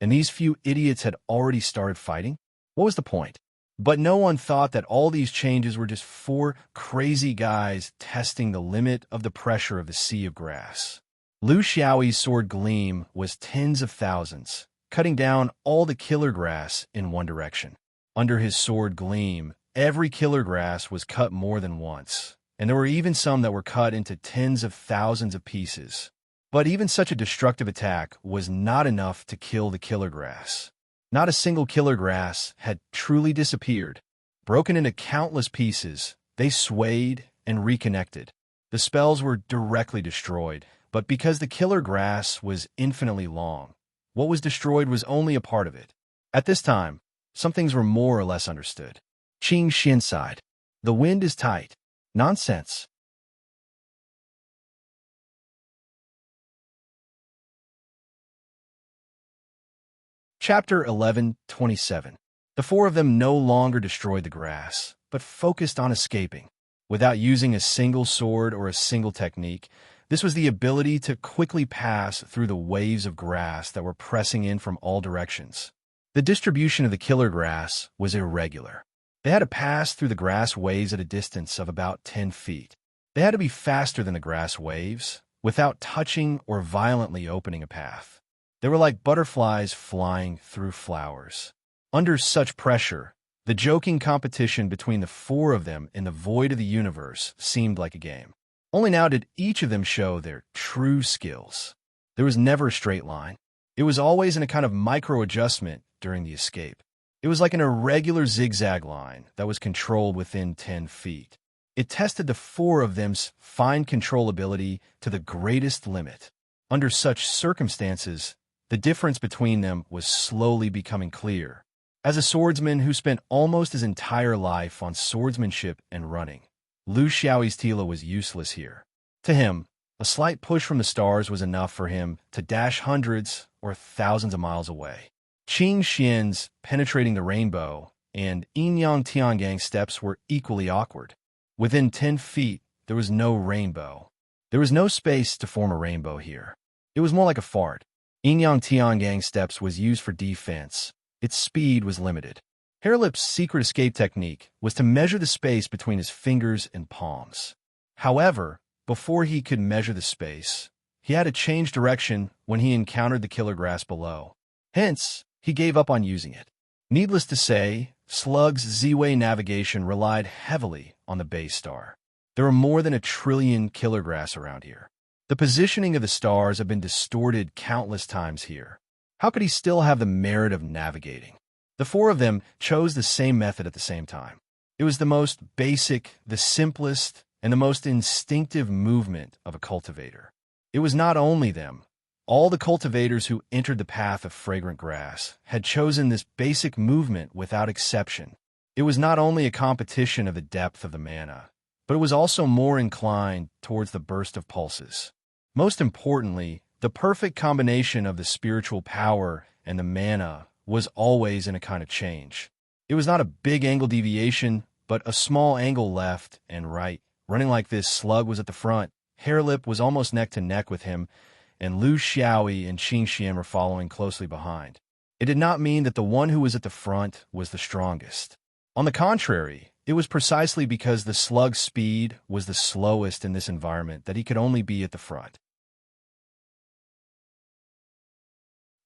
and these few idiots had already started fighting. What was the point? But no one thought that all these changes were just four crazy guys testing the limit of the pressure of the sea of grass. Lu Xiaoyi's sword gleam was tens of thousands, cutting down all the killer grass in one direction. Under his sword gleam, every killer grass was cut more than once, and there were even some that were cut into tens of thousands of pieces. But even such a destructive attack was not enough to kill the killer grass. Not a single killer grass had truly disappeared. Broken into countless pieces, they swayed and reconnected. The spells were directly destroyed, but because the killer grass was infinitely long, what was destroyed was only a part of it. At this time, some things were more or less understood. Qing Xian sighed. "The wind is tight." "Nonsense." Chapter 11:27. The four of them no longer destroyed the grass, but focused on escaping. Without using a single sword or a single technique, this was the ability to quickly pass through the waves of grass that were pressing in from all directions. The distribution of the killer grass was irregular. They had to pass through the grass waves at a distance of about 10 feet. They had to be faster than the grass waves, without touching or violently opening a path. They were like butterflies flying through flowers. Under such pressure, the joking competition between the four of them in the void of the universe seemed like a game. Only now did each of them show their true skills. There was never a straight line. It was always in a kind of micro-adjustment during the escape. It was like an irregular zigzag line that was controlled within 10 feet. It tested the four of them's fine controllability to the greatest limit. Under such circumstances, the difference between them was slowly becoming clear. As a swordsman who spent almost his entire life on swordsmanship and running, Lu Xiaoyi's Tila was useless here. To him, a slight push from the stars was enough for him to dash hundreds or thousands of miles away. Qing Xian's penetrating the rainbow and Yin Yang Tiangang's steps were equally awkward. Within 10 feet, there was no rainbow. There was no space to form a rainbow here. It was more like a fart. Yin Yang Tiangang's steps was used for defense. Its speed was limited. Hairlip's secret escape technique was to measure the space between his fingers and palms. However, before he could measure the space, he had to change direction when he encountered the killer grass below. Hence, he gave up on using it. Needless to say, Slug's Z-Way navigation relied heavily on the base star. There are more than 1 trillion killer grass around here. The positioning of the stars have been distorted countless times here. How could he still have the merit of navigating? The four of them chose the same method at the same time. It was the most basic, the simplest, and the most instinctive movement of a cultivator. It was not only them. All the cultivators who entered the path of fragrant grass had chosen this basic movement without exception. It was not only a competition of the depth of the mana, but it was also more inclined towards the burst of pulses. Most importantly, the perfect combination of the spiritual power and the mana was always in a kind of change. It was not a big angle deviation, but a small angle left and right. Running like this, Slug was at the front. Hairlip was almost neck to neck with him, and Lu Xiaoyi and Qing Xian were following closely behind. It did not mean that the one who was at the front was the strongest. On the contrary, it was precisely because the Slug's speed was the slowest in this environment that he could only be at the front.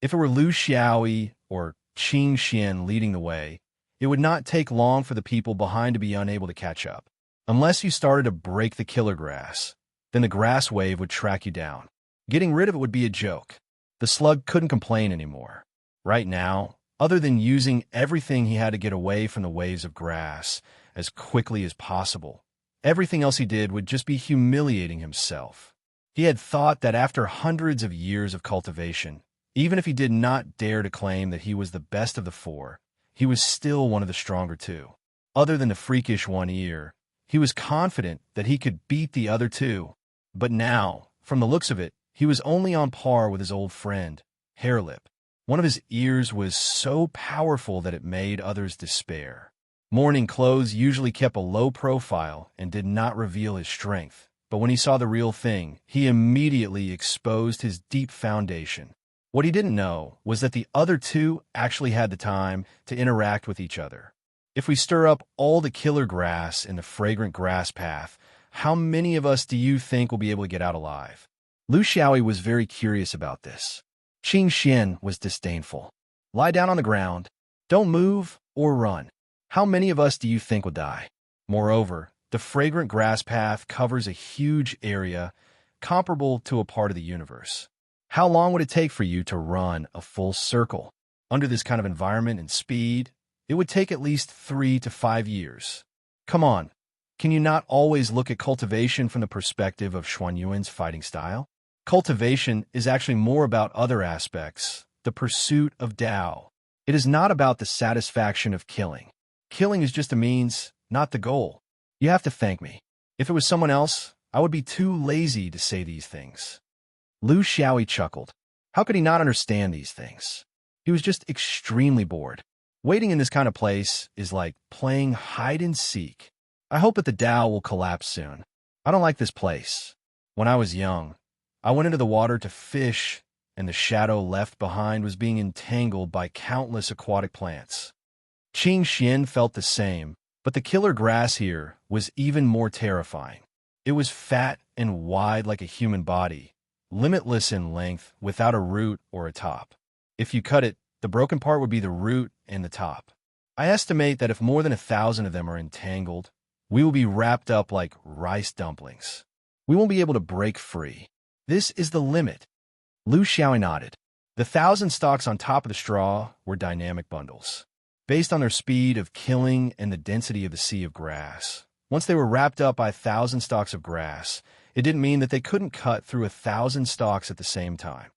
If it were Lu Xiaoyi or Qing Xian leading the way, it would not take long for the people behind to be unable to catch up. Unless you started to break the killer grass, then the grass wave would track you down. Getting rid of it would be a joke. The Slug couldn't complain anymore. Right now, other than using everything he had to get away from the waves of grass as quickly as possible, everything else he did would just be humiliating himself. He had thought that after hundreds of years of cultivation, even if he did not dare to claim that he was the best of the four, he was still one of the stronger two. Other than the freakish one ear, he was confident that he could beat the other two. But now, from the looks of it, he was only on par with his old friend, Hairlip. One of his ears was so powerful that it made others despair. Mourning clothes usually kept a low profile and did not reveal his strength. But when he saw the real thing, he immediately exposed his deep foundation. What he didn't know was that the other two actually had the time to interact with each other. If we stir up all the killer grass in the fragrant grass path, how many of us do you think will be able to get out alive? Lu Xiaoyi was very curious about this. Qing Xian was disdainful. Lie down on the ground. Don't move or run. How many of us do you think will die? Moreover, the fragrant grass path covers a huge area comparable to a part of the universe. How long would it take for you to run a full circle? Under this kind of environment and speed, it would take at least 3 to 5 years. Come on, can you not always look at cultivation from the perspective of Xuanyuan's fighting style? Cultivation is actually more about other aspects, the pursuit of Tao. It is not about the satisfaction of killing. Killing is just a means, not the goal. You have to thank me. If it was someone else, I would be too lazy to say these things. Lu Xiaoyi chuckled. How could he not understand these things? He was just extremely bored. Waiting in this kind of place is like playing hide and seek. I hope that the Tao will collapse soon. I don't like this place. When I was young, I went into the water to fish, and the shadow left behind was being entangled by countless aquatic plants. Qing Xian felt the same, but the killer grass here was even more terrifying. It was fat and wide like a human body, limitless in length without a root or a top. If you cut it, the broken part would be the root and the top. I estimate that if more than 1,000 of them are entangled, we will be wrapped up like rice dumplings. We won't be able to break free. This is the limit. Lu Xiaoyi nodded. The 1,000 stalks on top of the straw were dynamic bundles. Based on their speed of killing and the density of the sea of grass, Once they were wrapped up by 1,000 stalks of grass, it didn't mean that they couldn't cut through 1,000 stalks at the same time.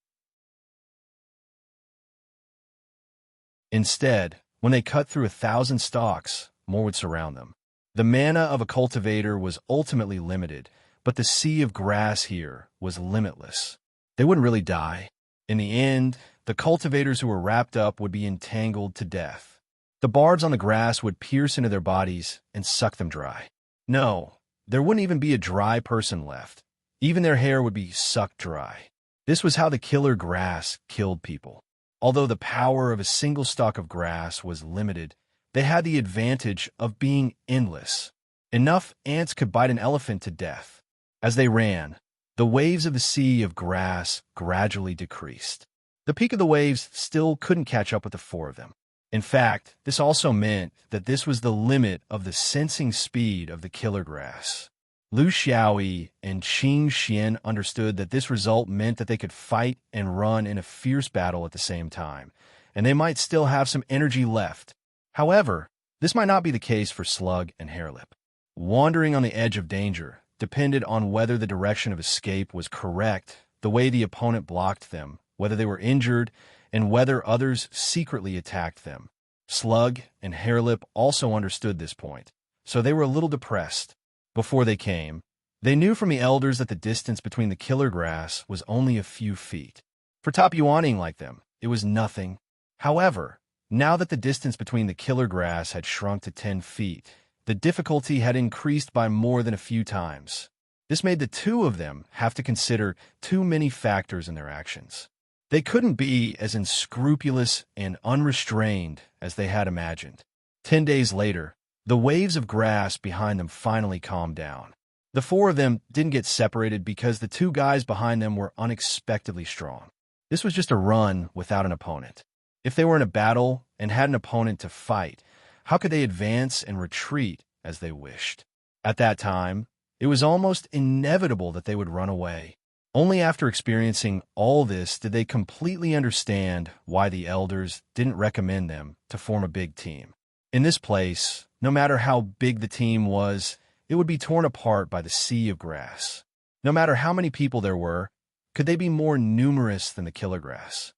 Instead, when they cut through 1,000 stalks, more would surround them. The mana of a cultivator was ultimately limited, but the sea of grass here was limitless. They wouldn't really die. In the end, the cultivators who were wrapped up would be entangled to death. The barbs on the grass would pierce into their bodies and suck them dry. No, there wouldn't even be a dry person left. Even their hair would be sucked dry. This was how the killer grass killed people. Although the power of a single stalk of grass was limited, they had the advantage of being endless. Enough ants could bite an elephant to death. As they ran, the waves of the sea of grass gradually decreased. The peak of the waves still couldn't catch up with the four of them. In fact, this also meant that this was the limit of the sensing speed of the killer grass. Lu Xiaoyi and Qing Xian understood that this result meant that they could fight and run in a fierce battle at the same time, and they might still have some energy left. However, this might not be the case for Slug and Hairlip. Wandering on the edge of danger depended on whether the direction of escape was correct, the way the opponent blocked them, whether they were injured, and whether others secretly attacked them. Slug and Hairlip also understood this point, so they were a little depressed. Before they came, they knew from the elders that the distance between the killer grass was only a few feet. For top yuaning like them, it was nothing. However, now that the distance between the killer grass had shrunk to 10 feet, the difficulty had increased by more than a few times. This made the two of them have to consider too many factors in their actions. They couldn't be as unscrupulous and unrestrained as they had imagined. 10 days later, the waves of grass behind them finally calmed down. The four of them didn't get separated because the two guys behind them were unexpectedly strong. This was just a run without an opponent. If they were in a battle and had an opponent to fight, how could they advance and retreat as they wished? At that time, it was almost inevitable that they would run away. Only after experiencing all this did they completely understand why the elders didn't recommend them to form a big team. In this place, no matter how big the team was, it would be torn apart by the sea of grass. No matter how many people there were, could they be more numerous than the killer grass?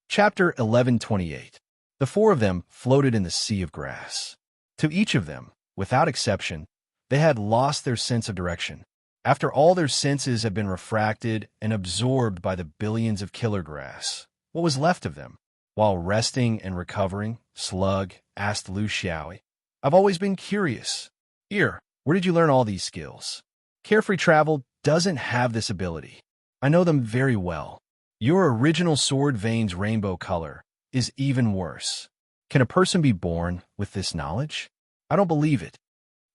Chapter 1128. The four of them floated in the sea of grass. To each of them, without exception, they had lost their sense of direction. After all their senses had been refracted and absorbed by the billions of killer grass, what was left of them? While resting and recovering, Slug asked Lu Xiaoyi, "I've always been curious. Here, where did you learn all these skills? Carefree Travel doesn't have this ability. I know them very well. Your original sword vein's rainbow color is even worse. Can a person be born with this knowledge? I don't believe it."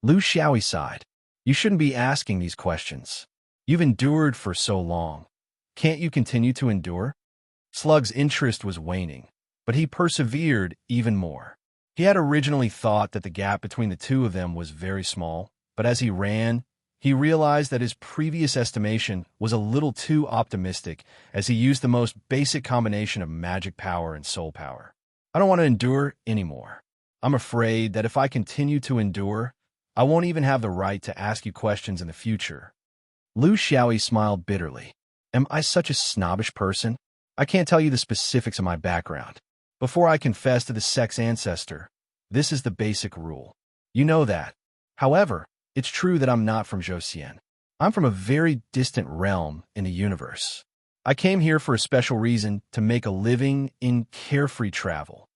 Lu Xiaoyi sighed. "You shouldn't be asking these questions. You've endured for so long. Can't you continue to endure?" Slug's interest was waning, but he persevered even more. He had originally thought that the gap between the two of them was very small, but as he ran, he realized that his previous estimation was a little too optimistic as he used the most basic combination of magic power and soul power. "I don't want to endure anymore. I'm afraid that if I continue to endure, I won't even have the right to ask you questions in the future." Lu Xiaoyi smiled bitterly. "Am I such a snobbish person? I can't tell you the specifics of my background. Before I confess to the sex ancestor, this is the basic rule. You know that. However, it's true that I'm not from Zhouxian. I'm from a very distant realm in the universe. I came here for a special reason to make a living in carefree travel."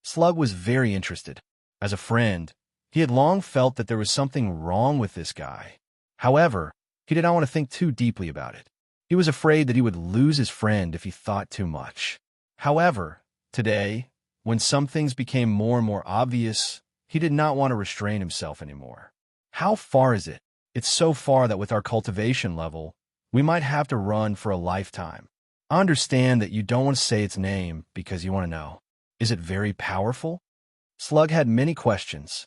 Slug was very interested. As a friend, he had long felt that there was something wrong with this guy. However, he did not want to think too deeply about it. He was afraid that he would lose his friend if he thought too much. However, today, when some things became more and more obvious, he did not want to restrain himself anymore. "How far is it?" "It's so far that with our cultivation level, we might have to run for a lifetime. I understand that you don't want to say its name because you want to know. Is it very powerful?" Slug had many questions.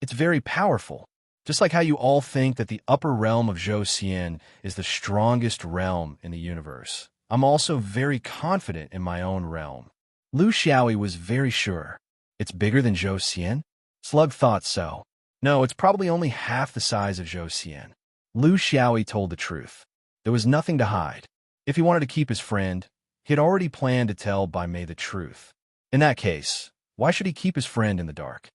"It's very powerful. Just like how you all think that the upper realm of Zhouxian is the strongest realm in the universe. I'm also very confident in my own realm. Lu Xiaoyi was very sure. It's bigger than Zhou Xian? Slug thought so. No, it's probably only half the size of Zhou Xian. Lu Xiaoyi told the truth. There was nothing to hide. If he wanted to keep his friend, he had already planned to tell Bai Mei the truth. In that case, why should he keep his friend in the dark?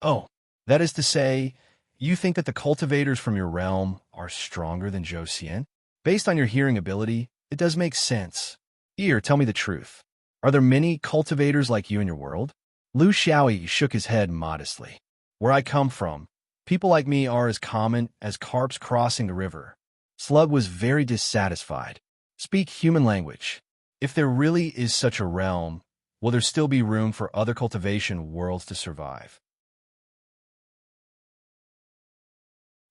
Oh, that is to say, you think that the cultivators from your realm are stronger than Zhou Xian? Based on your hearing ability, it does make sense. Here, tell me the truth. Are there many cultivators like you in your world? Lu Xiaoyi shook his head modestly. Where I come from, people like me are as common as carps crossing the river. Slug was very dissatisfied. Speak human language. If there really is such a realm, will there still be room for other cultivation worlds to survive?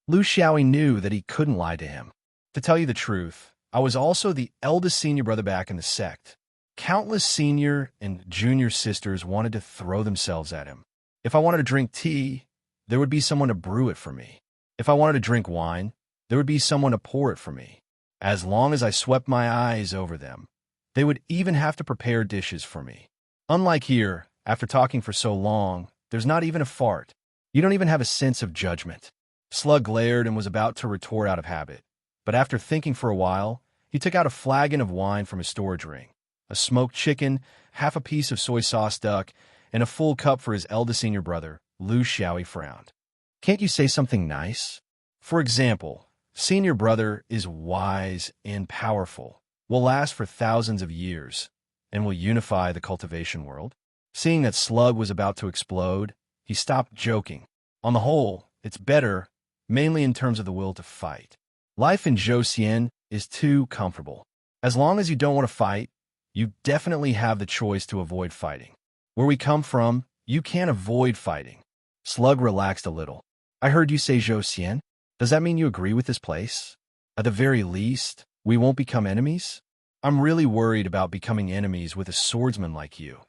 Lu Xiaoyi knew that he couldn't lie to him. To tell you the truth, I was also the eldest senior brother back in the sect. Countless senior and junior sisters wanted to throw themselves at him. If I wanted to drink tea, there would be someone to brew it for me. If I wanted to drink wine, there would be someone to pour it for me. As long as I swept my eyes over them, they would even have to prepare dishes for me. Unlike here, after talking for so long, there's not even a fart. You don't even have a sense of judgment. Slug glared and was about to retort out of habit. But after thinking for a while, he took out a flagon of wine from his storage ring, a smoked chicken, half a piece of soy sauce duck, and a full cup for his eldest senior brother. Lu Xiaoyi frowned. Can't you say something nice? For example, senior brother is wise and powerful, will last for thousands of years, and will unify the cultivation world. Seeing that Slug was about to explode, he stopped joking. On the whole, it's better, mainly in terms of the will to fight. Life in Zhou Xian is too comfortable. As long as you don't want to fight, you definitely have the choice to avoid fighting. Where we come from, you can't avoid fighting. Slug relaxed a little. I heard you say Zhou Xian. Does that mean you agree with this place? At the very least, we won't become enemies? I'm really worried about becoming enemies with a swordsman like you,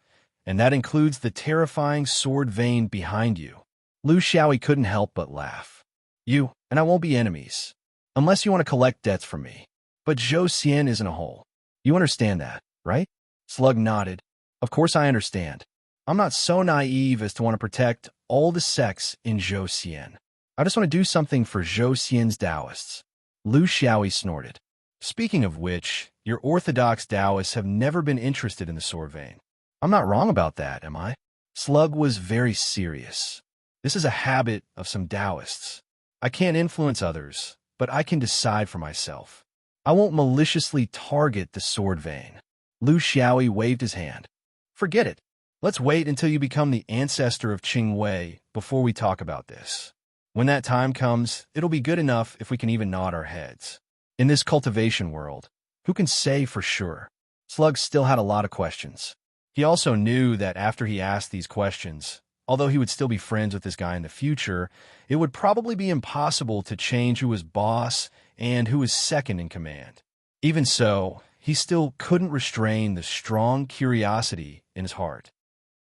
and that includes the terrifying sword vein behind you. Lu Xiaoyi couldn't help but laugh. You and I won't be enemies, unless you want to collect debts from me. But Zhou Xian isn't a hole. You understand that, right? Slug nodded. Of course I understand. I'm not so naive as to want to protect all the sects in Zhou Xian. I just want to do something for Zhou Xian's Taoists. Lu Xiaoyi snorted. Speaking of which, your orthodox Taoists have never been interested in the sword vein. I'm not wrong about that, am I? Slug was very serious. This is a habit of some Taoists. I can't influence others, but I can decide for myself. I won't maliciously target the sword vein. Lu Xiaoyi waved his hand. Forget it. Let's wait until you become the ancestor of Qing Wei before we talk about this. When that time comes, it'll be good enough if we can even nod our heads. In this cultivation world, who can say for sure? Slug still had a lot of questions. He also knew that after he asked these questions, although he would still be friends with this guy in the future, it would probably be impossible to change who was boss and who was second in command. Even so, he still couldn't restrain the strong curiosity in his heart.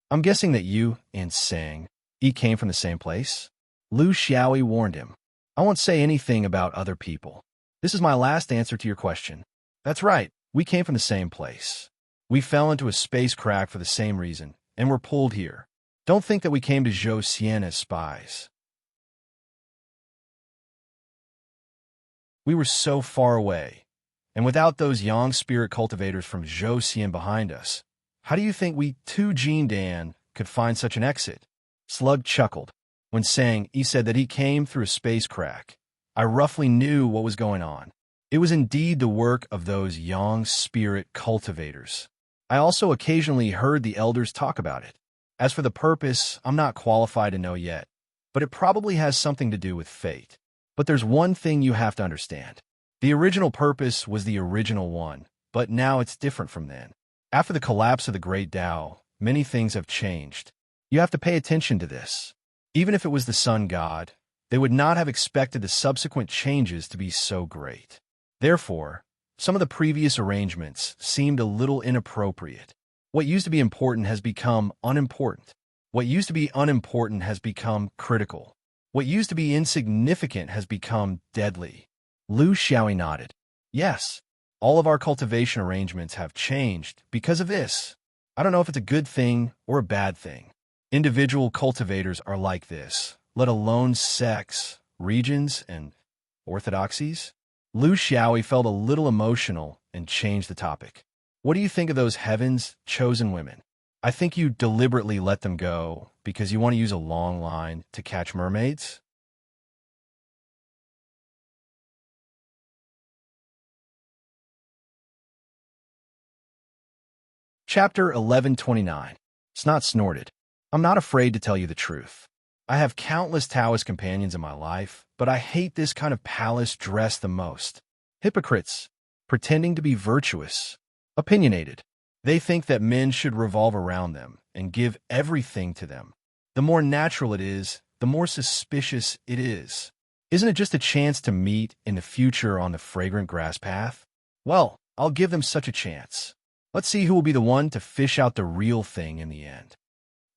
I'm guessing that you and Sang came from the same place? Lu Xiaoyi warned him. I won't say anything about other people. This is my last answer to your question. That's right, we came from the same place. We fell into a space crack for the same reason, and were pulled here. Don't think that we came to Zhou Xian as spies. We were so far away, and without those Yang spirit cultivators from Zhou Xian behind us, how do you think we two Jin Dan could find such an exit? Slug chuckled. When Sang said that he came through a space crack, I roughly knew what was going on. It was indeed the work of those Yang spirit cultivators. I also occasionally heard the elders talk about it. As for the purpose, I'm not qualified to know yet, but it probably has something to do with fate. But there's one thing you have to understand. The original purpose was the original one, but now it's different from then. After the collapse of the Great Tao, many things have changed. You have to pay attention to this. Even if it was the sun god, they would not have expected the subsequent changes to be so great. Therefore, some of the previous arrangements seemed a little inappropriate. What used to be important has become unimportant. What used to be unimportant has become critical. What used to be insignificant has become deadly. Lu Xiaoyi nodded. Yes, All of our cultivation arrangements have changed because of this. I don't know if it's a good thing or a bad thing. Individual cultivators are like this, let alone sects, regions, and orthodoxies. Lu Xiaoyi felt a little emotional and changed the topic. What do you think of those heavens chosen women? I think you deliberately let them go because you want to use a long line to catch mermaids? Chapter 1129. Snot snorted. I'm not afraid to tell you the truth. I have countless Taoist companions in my life, but I hate this kind of palace dress the most. Hypocrites, pretending to be virtuous, opinionated. They think that men should revolve around them and give everything to them. The more natural it is, the more suspicious it is. Isn't it just a chance to meet in the future on the fragrant grass path? Well, I'll give them such a chance. Let's see who will be the one to fish out the real thing in the end.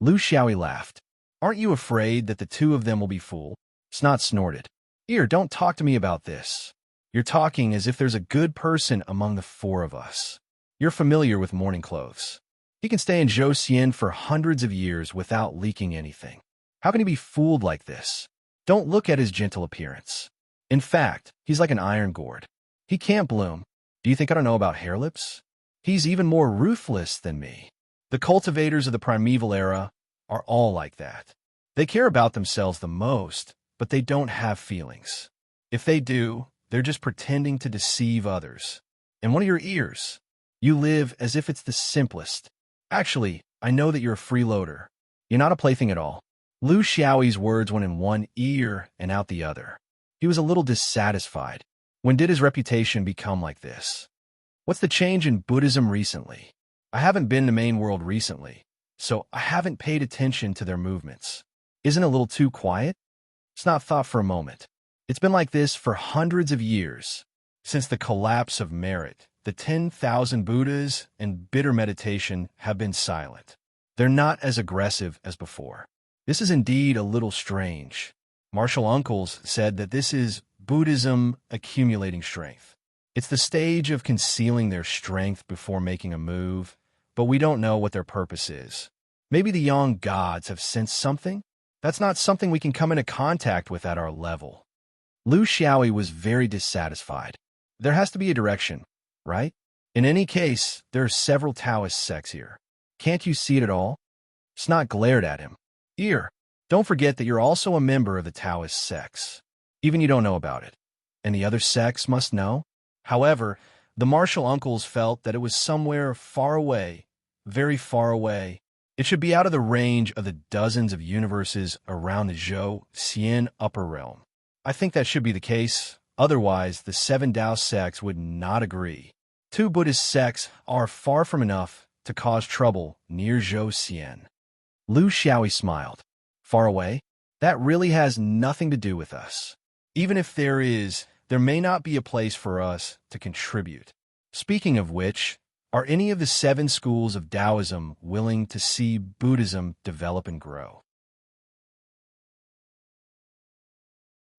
Lu Xiaoyi laughed. Aren't you afraid that the two of them will be fooled? Snot snorted. Here, don't talk to me about this. You're talking as if there's a good person among the four of us. You're familiar with morning clothes. He can stay in Zhou for hundreds of years without leaking anything. How can he be fooled like this? Don't look at his gentle appearance. In fact, he's like an iron gourd. He can't bloom. Do you think I don't know about hair lips? He's even more ruthless than me. The cultivators of the primeval era are all like that. They care about themselves the most, but they don't have feelings. If they do, they're just pretending to deceive others. And one of your ears. You live as if it's the simplest. Actually, I know that you're a freeloader. You're not a plaything at all. Lu Xiaoyi's words went in one ear and out the other. He was a little dissatisfied. When did his reputation become like this? What's the change in Buddhism recently? I haven't been to main world recently, so I haven't paid attention to their movements. Isn't it a little too quiet? Snot thought for a moment. It's been like this for hundreds of years. Since the collapse of merit, the 10,000 Buddhas and bitter meditation have been silent. They're not as aggressive as before. This is indeed a little strange. Martial uncles said that this is Buddhism accumulating strength. It's the stage of concealing their strength before making a move, but we don't know what their purpose is. Maybe the young gods have sensed something? That's not something we can come into contact with at our level. Lu Xiaoyi was very dissatisfied. There has to be a direction, right? In any case, there are several Taoist sects here. Can't you see it at all? Snot glared at him. Ear, don't forget that you're also a member of the Taoist sects. Even you don't know about it. And the other sects must know? However, the martial uncles felt that it was somewhere far away, very far away. It should be out of the range of the dozens of universes around the Zhou Xian upper realm. I think that should be the case. Otherwise, the seven Tao sects would not agree. Two Buddhist sects are far from enough to cause trouble near Zhou Xian. Lu Xiaoyi smiled. Far away? That really has nothing to do with us. Even if there is, there may not be a place for us to contribute. Speaking of which, are any of the seven schools of Taoism willing to see Buddhism develop and grow?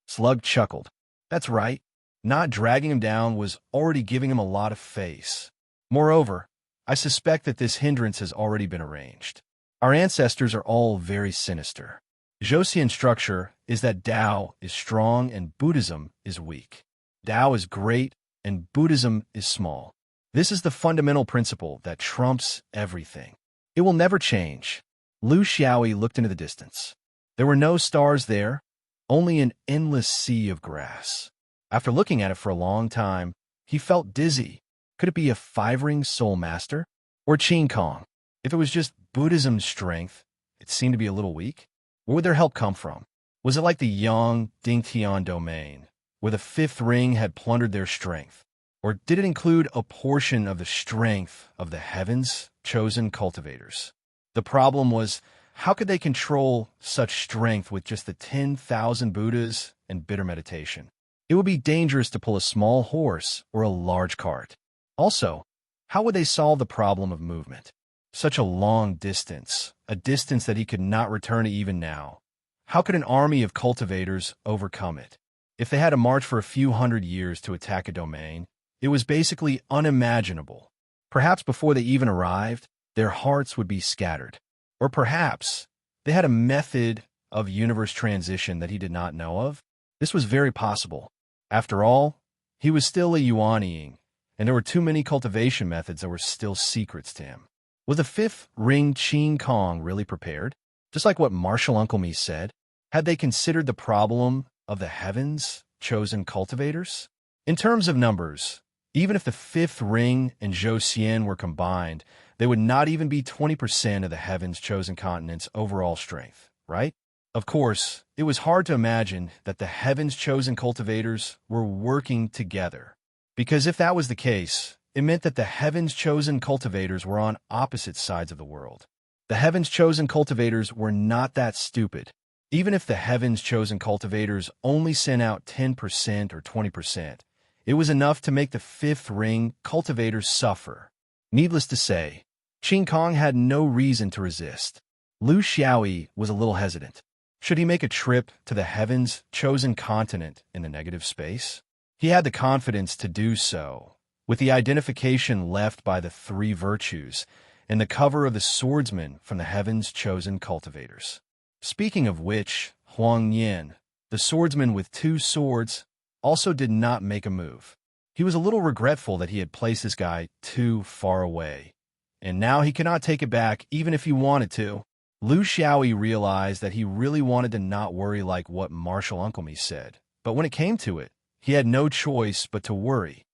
Slug chuckled. That's right. Not dragging him down was already giving him a lot of face. Moreover, I suspect that this hindrance has already been arranged. Our ancestors are all very sinister. Zhou structure is that Tao is strong and Buddhism is weak. Tao is great and Buddhism is small. This is the fundamental principle that trumps everything. It will never change. Lu Xiaoyi looked into the distance. There were no stars there, only an endless sea of grass. After looking at it for a long time, he felt dizzy. Could it be a five-ring soul master? Or Qin Kong? If it was just Buddhism's strength, it seemed to be a little weak. Where would their help come from? Was it like the Yang Dingtian domain, where the fifth ring had plundered their strength? Or did it include a portion of the strength of the heavens' chosen cultivators? The problem was, how could they control such strength with just the 10,000 Buddhas and bitter meditation? It would be dangerous to pull a small horse or a large cart. Also, how would they solve the problem of movement? Such a long distance, a distance that he could not return to even now. How could an army of cultivators overcome it? If they had to march for a few hundred years to attack a domain, It was basically unimaginable. Perhaps before they even arrived, their hearts would be scattered. Or perhaps they had a method of universe transition that he did not know of. This was very possible. After all, he was still a Yuan, and there were too many cultivation methods that were still secrets to him. Was the fifth ring Qing Kong really prepared? Just like what Martial Uncle Me said, had they considered the problem of the heavens chosen cultivators? In terms of numbers, even if the fifth ring and Zhou Xian were combined, they would not even be 20% of the heavens chosen continent's overall strength, right? Of course, it was hard to imagine that the heavens chosen cultivators were working together. Because if that was the case, it meant that the heavens chosen cultivators were on opposite sides of the world. The heavens chosen cultivators were not that stupid. Even if the heavens chosen cultivators only sent out 10% or 20%, it was enough to make the fifth ring cultivators suffer. Needless to say, Qing Kong had no reason to resist. Lu Xiaoyi was a little hesitant. Should he make a trip to the heavens chosen continent in the negative space? He had the confidence to do so, with the identification left by the three virtues and the cover of the swordsman from the heavens chosen cultivators. Speaking of which, Huang Yin, the swordsman with two swords, also did not make a move. He was a little regretful that he had placed this guy too far away, and now he cannot take it back even if he wanted to. Lu Xiaoyi realized that he really wanted to not worry like what Martial Uncle Me said, but when it came to it, he had no choice but to worry.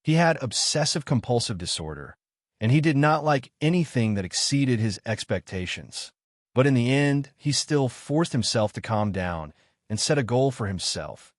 He had obsessive-compulsive disorder, and he did not like anything that exceeded his expectations. But in the end, he still forced himself to calm down and set a goal for himself.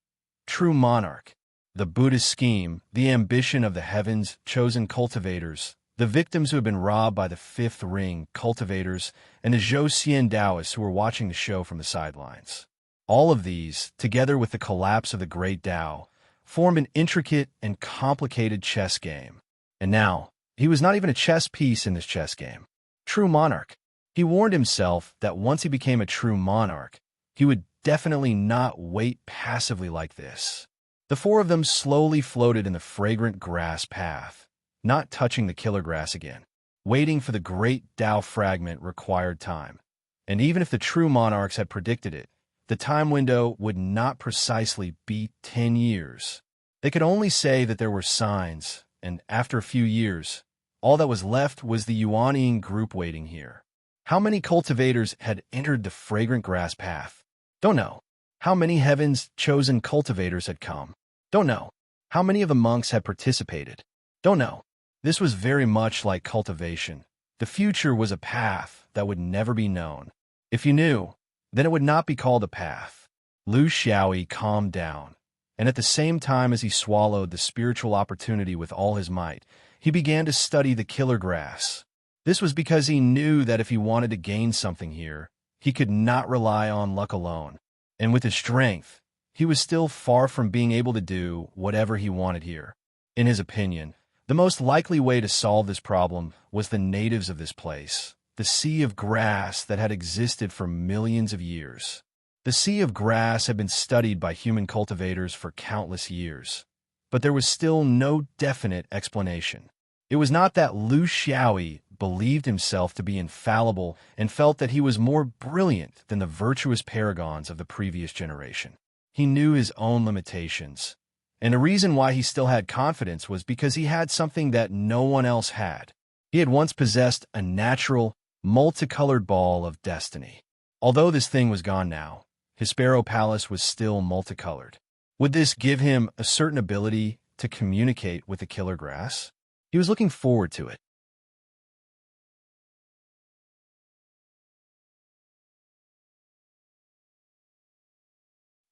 True monarch, the Buddhist scheme, the ambition of the heavens chosen cultivators, the victims who had been robbed by the fifth ring cultivators, and the Zhou Xian Taoists who were watching the show from the sidelines. All of these, together with the collapse of the great Tao, formed an intricate and complicated chess game. And now, he was not even a chess piece in this chess game. True monarch. He warned himself that once he became a true monarch, he would definitely not wait passively like this. The four of them slowly floated in the fragrant grass path, not touching the killer grass again. Waiting for the great Tao fragment required time. And even if the true monarchs had predicted it, the time window would not precisely be 10 years. They could only say that there were signs, and after a few years, all that was left was the Yuan group waiting here. How many cultivators had entered the fragrant grass path? Don't know. How many heavens chosen cultivators had come? Don't know. How many of the monks had participated? Don't know. This was very much like cultivation. The future was a path that would never be known. If you knew, then it would not be called a path. Lu Xiaoyi calmed down, and at the same time as he swallowed the spiritual opportunity with all his might, he began to study the killer grass. This was because he knew that if he wanted to gain something here, he could not rely on luck alone. And with his strength, he was still far from being able to do whatever he wanted here. In his opinion, the most likely way to solve this problem was the natives of this place, the sea of grass that had existed for millions of years. The sea of grass had been studied by human cultivators for countless years, but there was still no definite explanation. It was not that Lu Xiaoyi believed himself to be infallible and felt that he was more brilliant than the virtuous paragons of the previous generation. He knew his own limitations, and the reason why he still had confidence was because he had something that no one else had. He had once possessed a natural, multicolored ball of destiny. Although this thing was gone now, his sparrow palace was still multicolored. Would this give him a certain ability to communicate with the killer grass? He was looking forward to it.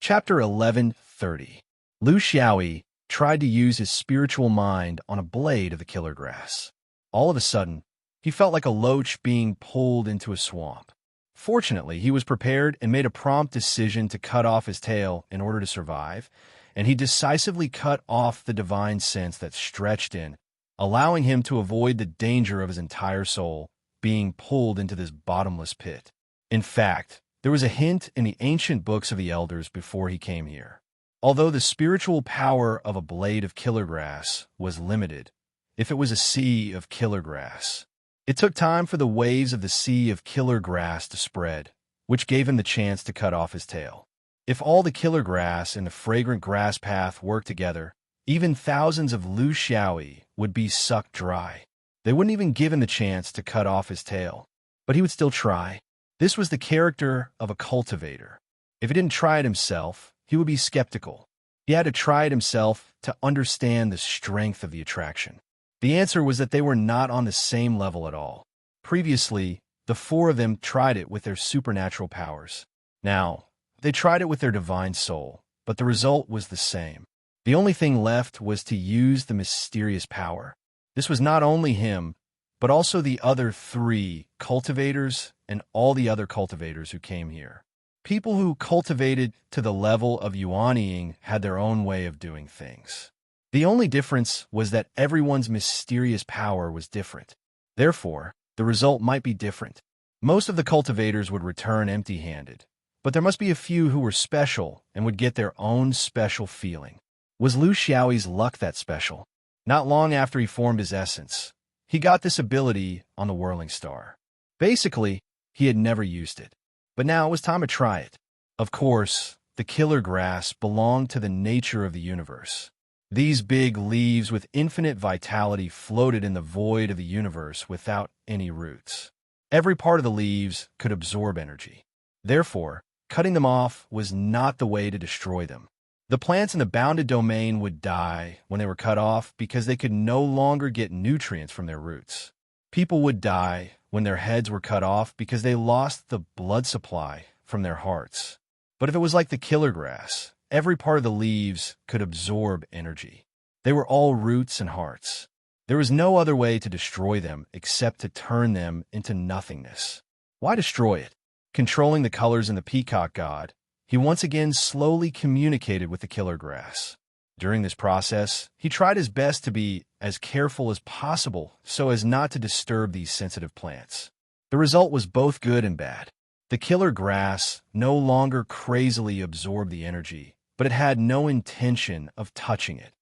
Chapter 11:30. Lu Xiaoyi tried to use his spiritual mind on a blade of the killer grass. All of a sudden, he felt like a loach being pulled into a swamp. Fortunately, he was prepared and made a prompt decision to cut off his tail in order to survive, and he decisively cut off the divine sense that stretched in, allowing him to avoid the danger of his entire soul being pulled into this bottomless pit. In fact, there was a hint in the ancient books of the elders before he came here. Although the spiritual power of a blade of killer grass was limited, if it was a sea of killer grass, it took time for the waves of the sea of killer grass to spread, which gave him the chance to cut off his tail. If all the killer grass in the fragrant grass path worked together, even thousands of Lu Xiaoyi would be sucked dry. They wouldn't even give him the chance to cut off his tail. But he would still try. This was the character of a cultivator. If he didn't try it himself, he would be skeptical. He had to try it himself to understand the strength of the attraction. The answer was that they were not on the same level at all. Previously, the four of them tried it with their supernatural powers. Now, they tried it with their divine soul, but the result was the same. The only thing left was to use the mysterious power. This was not only him, but also the other three cultivators and all the other cultivators who came here. People who cultivated to the level of Yuanying had their own way of doing things. The only difference was that everyone's mysterious power was different. Therefore, the result might be different. Most of the cultivators would return empty-handed, but there must be a few who were special and would get their own special feeling. Was Lu Xiaoyi's luck that special? Not long after he formed his essence, he got this ability on the whirling star. Basically, he had never used it, but now it was time to try it. Of course, the killer grass belonged to the nature of the universe. These big leaves with infinite vitality floated in the void of the universe without any roots. Every part of the leaves could absorb energy. Therefore, cutting them off was not the way to destroy them. The plants in the bounded domain would die when they were cut off because they could no longer get nutrients from their roots. People would die when their heads were cut off because they lost the blood supply from their hearts. But if it was like the killer grass, every part of the leaves could absorb energy. They were all roots and hearts. There was no other way to destroy them except to turn them into nothingness. Why destroy it? Controlling the colors in the peacock god, he once again slowly communicated with the killer grass. During this process, he tried his best to be as careful as possible so as not to disturb these sensitive plants. The result was both good and bad. The killer grass no longer crazily absorbed the energy, but it had no intention of touching it.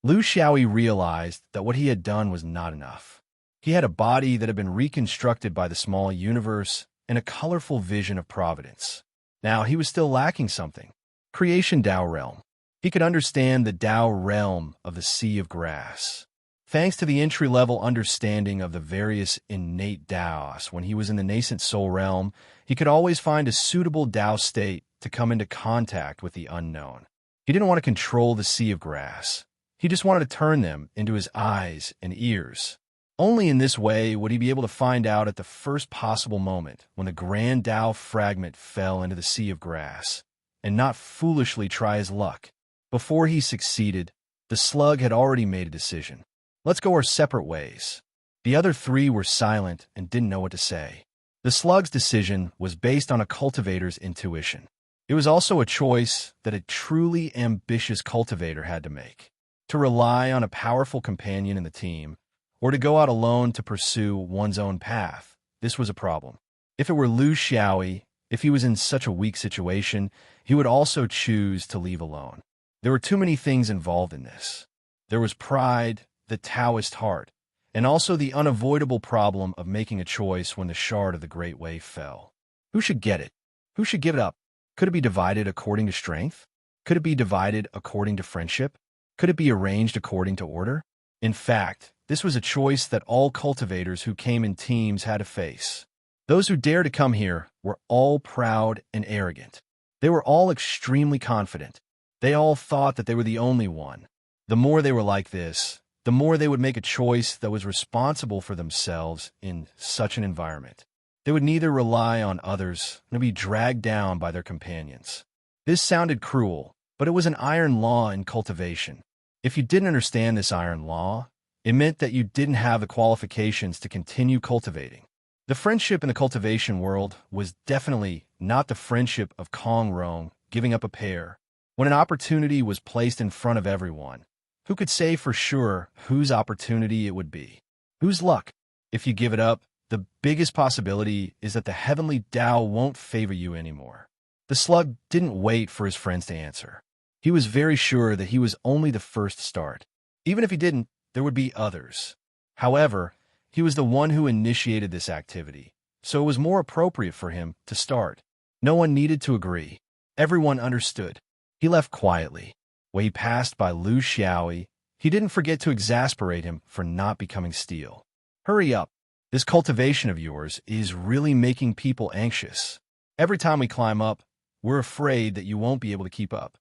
Lu Xiaoyi realized that what he had done was not enough. He had a body that had been reconstructed by the small universe and a colorful vision of providence. Now he was still lacking something. Creation Dao realm. He could understand the Dao realm of the sea of grass. Thanks to the entry-level understanding of the various innate Daos when he was in the nascent soul realm, he could always find a suitable Dao state to come into contact with the unknown. He didn't want to control the sea of grass. He just wanted to turn them into his eyes and ears. Only in this way would he be able to find out at the first possible moment when the grand Dao fragment fell into the sea of grass, and not foolishly try his luck. Before he succeeded, the slug had already made a decision. Let's go our separate ways. The other three were silent and didn't know what to say. The slug's decision was based on a cultivator's intuition. It was also a choice that a truly ambitious cultivator had to make. To rely on a powerful companion in the team, or to go out alone to pursue one's own path. This was a problem. If it were Lu Xiaoyi, if he was in such a weak situation, he would also choose to leave alone. There were too many things involved in this. There was pride, the Taoist heart, and also the unavoidable problem of making a choice when the shard of the Great Way fell. Who should get it? Who should give it up? Could it be divided according to strength? Could it be divided according to friendship? Could it be arranged according to order? In fact, this was a choice that all cultivators who came in teams had to face. Those who dared to come here were all proud and arrogant. They were all extremely confident. They all thought that they were the only one. The more they were like this, the more they would make a choice that was responsible for themselves in such an environment. They would neither rely on others nor be dragged down by their companions. This sounded cruel, but it was an iron law in cultivation. If you didn't understand this iron law, it meant that you didn't have the qualifications to continue cultivating. The friendship in the cultivation world was definitely not the friendship of Kong Rong giving up a pear. When an opportunity was placed in front of everyone, who could say for sure whose opportunity it would be? Whose luck? If you give it up, the biggest possibility is that the heavenly Tao won't favor you anymore. The slug didn't wait for his friends to answer. He was very sure that he was only the first to start. Even if he didn't, there would be others. However, he was the one who initiated this activity, so it was more appropriate for him to start. No one needed to agree. Everyone understood. He left quietly. When he passed by Lu Xiaoyi, he didn't forget to exasperate him for not becoming steel. Hurry up. This cultivation of yours is really making people anxious. Every time we climb up, we're afraid that you won't be able to keep up.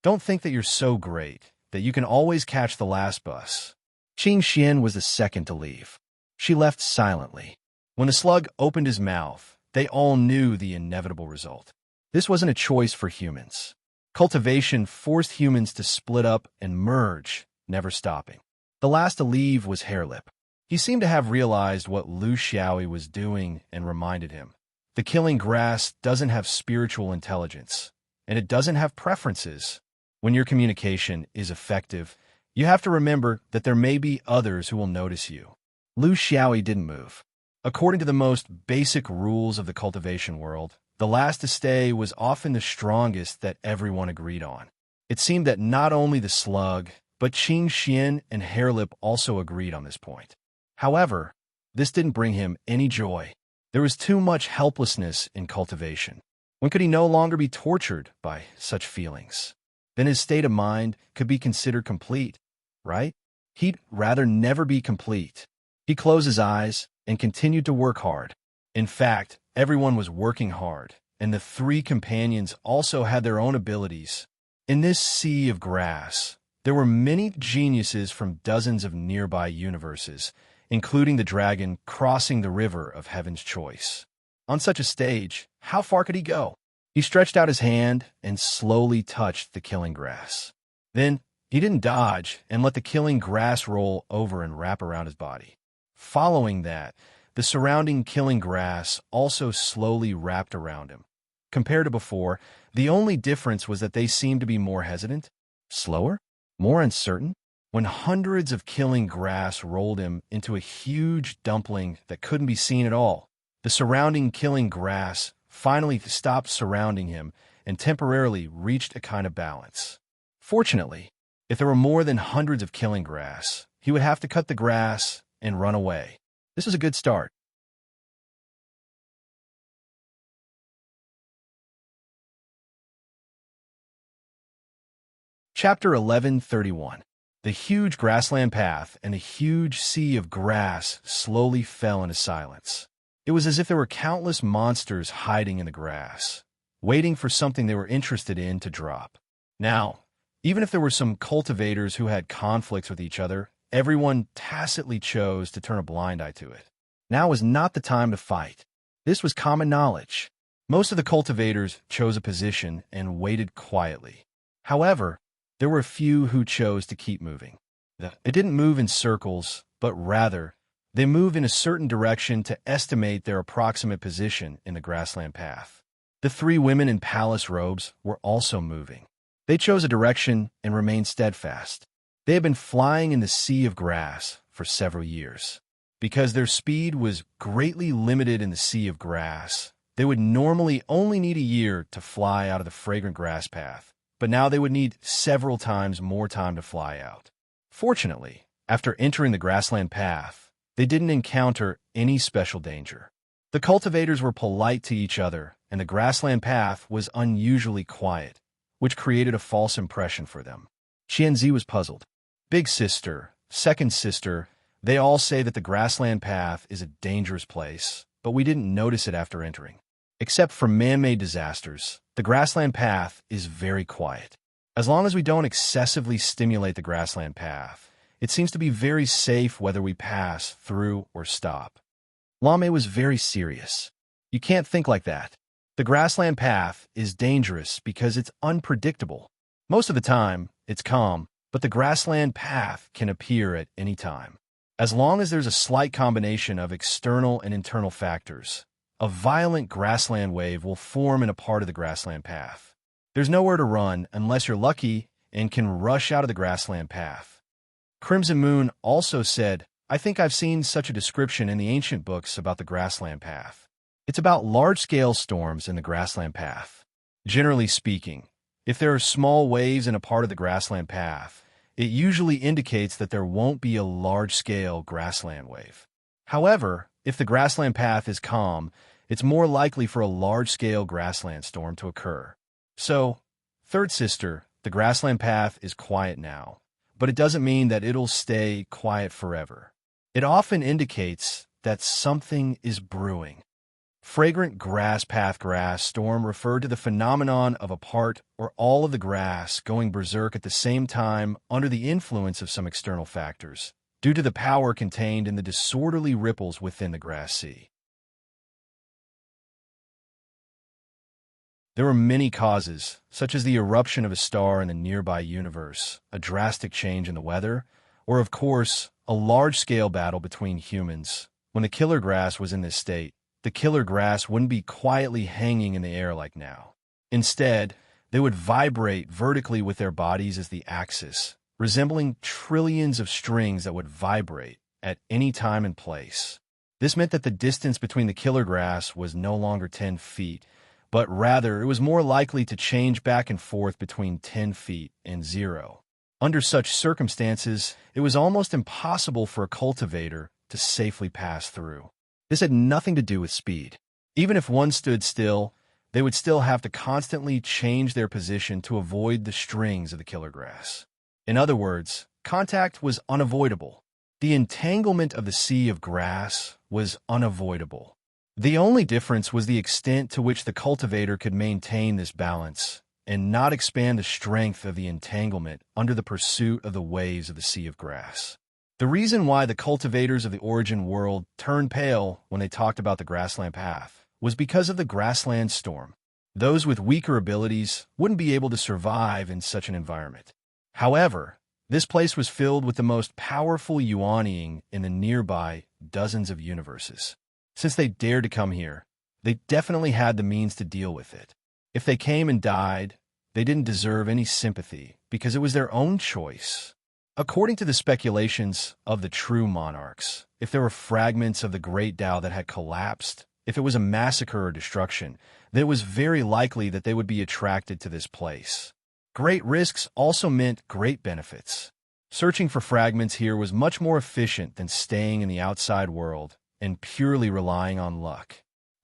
Don't think that you're so great that you can always catch the last bus. Qing Xian was the second to leave. She left silently. When the slug opened his mouth, they all knew the inevitable result. This wasn't a choice for humans. Cultivation forced humans to split up and merge, never stopping. The last to leave was Hairlip. He seemed to have realized what Lu Xiaoyi was doing and reminded him. The killing grass doesn't have spiritual intelligence, and it doesn't have preferences. When your communication is effective, you have to remember that there may be others who will notice you. Lu Xiaoyi didn't move. According to the most basic rules of the cultivation world, the last to stay was often the strongest that everyone agreed on. It seemed that not only the slug, but Qing Xian and Hairlip also agreed on this point. However, this didn't bring him any joy. There was too much helplessness in cultivation. When could he no longer be tortured by such feelings? Then his state of mind could be considered complete, right? He'd rather never be complete. He closed his eyes and continued to work hard. In fact, everyone was working hard, and the three companions also had their own abilities. In this sea of grass, there were many geniuses from dozens of nearby universes, including the dragon crossing the river of heaven's choice. On such a stage, how far could he go? He stretched out his hand and slowly touched the killing grass. Then, he didn't dodge and let the killing grass roll over and wrap around his body. Following that, the surrounding killing grass also slowly wrapped around him. Compared to before, the only difference was that they seemed to be more hesitant, slower, more uncertain. When hundreds of killing grass rolled him into a huge dumpling that couldn't be seen at all, the surrounding killing grass finally stopped surrounding him and temporarily reached a kind of balance. Fortunately, if there were more than hundreds of killing grass, he would have to cut the grass and run away. This was a good start. Chapter 1131. The huge grassland path and a huge sea of grass slowly fell into silence. It was as if there were countless monsters hiding in the grass, waiting for something they were interested in to drop. Now, even if there were some cultivators who had conflicts with each other, everyone tacitly chose to turn a blind eye to it. Now was not the time to fight. This was common knowledge. Most of the cultivators chose a position and waited quietly. However, there were a few who chose to keep moving. It didn't move in circles, but rather, they moved in a certain direction to estimate their approximate position in the grassland path. The three women in palace robes were also moving. They chose a direction and remained steadfast. They had been flying in the sea of grass for several years. Because their speed was greatly limited in the sea of grass, they would normally only need a year to fly out of the fragrant grass path, but now they would need several times more time to fly out. Fortunately, after entering the grassland path, they didn't encounter any special danger. The cultivators were polite to each other, and the grassland path was unusually quiet, which created a false impression for them. Qianzi was puzzled. Big sister, second sister, they all say that the grassland path is a dangerous place, but we didn't notice it after entering. Except for man-made disasters, the grassland path is very quiet. As long as we don't excessively stimulate the grassland path, it seems to be very safe whether we pass through or stop. Lame was very serious. You can't think like that. The grassland path is dangerous because it's unpredictable. Most of the time, it's calm, but the grassland path can appear at any time. As long as there's a slight combination of external and internal factors, a violent grassland wave will form in a part of the grassland path. There's nowhere to run unless you're lucky and can rush out of the grassland path. Crimson Moon also said, I think I've seen such a description in the ancient books about the grassland path. It's about large-scale storms in the grassland path. Generally speaking, if there are small waves in a part of the grassland path, it usually indicates that there won't be a large-scale grassland wave. However, if the grassland path is calm, it's more likely for a large-scale grassland storm to occur. So, third sister, the grassland path is quiet now, but it doesn't mean that it'll stay quiet forever. It often indicates that something is brewing. Fragrant grass path grass storm referred to the phenomenon of a part or all of the grass going berserk at the same time under the influence of some external factors, due to the power contained in the disorderly ripples within the grass sea. There were many causes, such as the eruption of a star in the nearby universe, a drastic change in the weather, or, of course, a large-scale battle between humans. When the killer grass was in this state, the killer grass wouldn't be quietly hanging in the air like now. Instead, they would vibrate vertically with their bodies as the axis, resembling trillions of strings that would vibrate at any time and place. This meant that the distance between the killer grass was no longer 10 feet, but rather it was more likely to change back and forth between 10 feet and 0. Under such circumstances, it was almost impossible for a cultivator to safely pass through. This had nothing to do with speed. Even if one stood still, they would still have to constantly change their position to avoid the strings of the killer grass. In other words, contact was unavoidable. The entanglement of the sea of grass was unavoidable. The only difference was the extent to which the cultivator could maintain this balance and not expand the strength of the entanglement under the pursuit of the waves of the sea of grass. The reason why the cultivators of the origin world turned pale when they talked about the grassland path was because of the grassland storm. Those with weaker abilities wouldn't be able to survive in such an environment. However, this place was filled with the most powerful Yuaniing in the nearby dozens of universes. Since they dared to come here, they definitely had the means to deal with it. If they came and died, they didn't deserve any sympathy because it was their own choice. According to the speculations of the true monarchs, if there were fragments of the great Tao that had collapsed, if it was a massacre or destruction, then it was very likely that they would be attracted to this place. Great risks also meant great benefits. Searching for fragments here was much more efficient than staying in the outside world and purely relying on luck.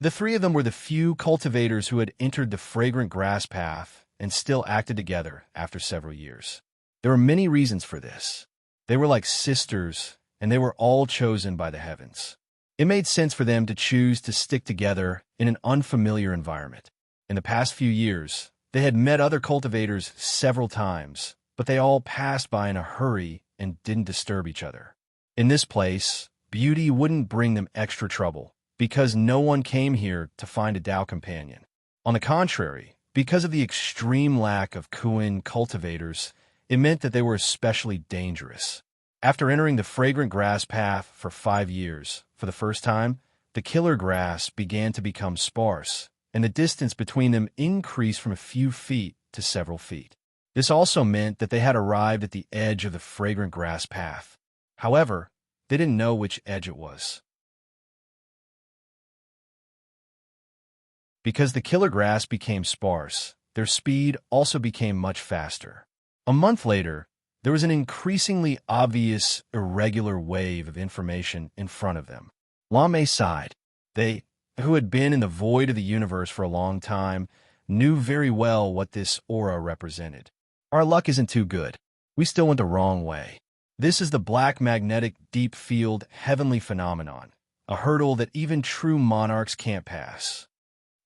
The three of them were the few cultivators who had entered the fragrant grass path and still acted together after several years. There were many reasons for this. They were like sisters, and they were all chosen by the heavens. It made sense for them to choose to stick together in an unfamiliar environment. In the past few years, they had met other cultivators several times, but they all passed by in a hurry and didn't disturb each other. In this place, beauty wouldn't bring them extra trouble, because no one came here to find a Tao companion. On the contrary, because of the extreme lack of Kuan cultivators, it meant that they were especially dangerous. After entering the fragrant grass path for 5 years, for the first time, the killer grass began to become sparse, and the distance between them increased from a few feet to several feet. This also meant that they had arrived at the edge of the fragrant grass path. However, they didn't know which edge it was. Because the killer grass became sparse, their speed also became much faster. A month later, there was an increasingly obvious, irregular wave of information in front of them. Lame sighed. They, who had been in the void of the universe for a long time, knew very well what this aura represented. Our luck isn't too good. We still went the wrong way. This is the black magnetic deep field heavenly phenomenon, a hurdle that even true monarchs can't pass.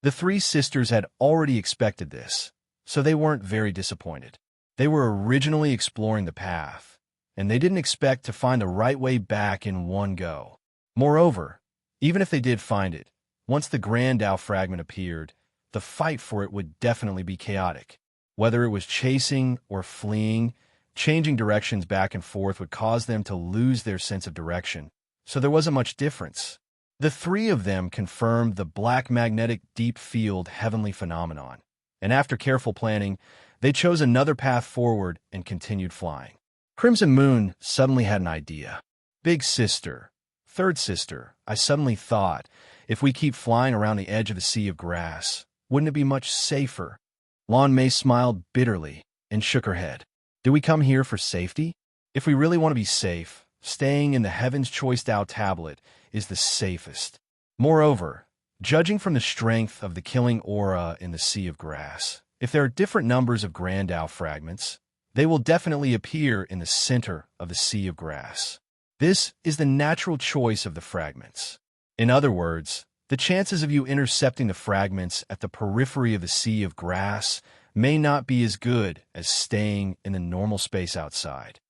The three sisters had already expected this, so they weren't very disappointed. They were originally exploring the path, and they didn't expect to find the right way back in one go. Moreover, even if they did find it, once the Grand Tao fragment appeared, the fight for it would definitely be chaotic. Whether it was chasing or fleeing, changing directions back and forth would cause them to lose their sense of direction, so there wasn't much difference. The three of them confirmed the black magnetic deep field heavenly phenomenon, and after careful planning, they chose another path forward and continued flying. Crimson Moon suddenly had an idea. Big sister, third sister, I suddenly thought, If we keep flying around the edge of the sea of grass, wouldn't it be much safer? Lan Mei smiled bitterly and shook her head. Do we come here for safety? If we really want to be safe, staying in the Heaven's Choice Tao tablet is the safest. Moreover, judging from the strength of the killing aura in the sea of grass, if there are different numbers of Grand Tao fragments, they will definitely appear in the center of the sea of grass. This is the natural choice of the fragments. In other words, the chances of you intercepting the fragments at the periphery of the sea of grass may not be as good as staying in the normal space outside.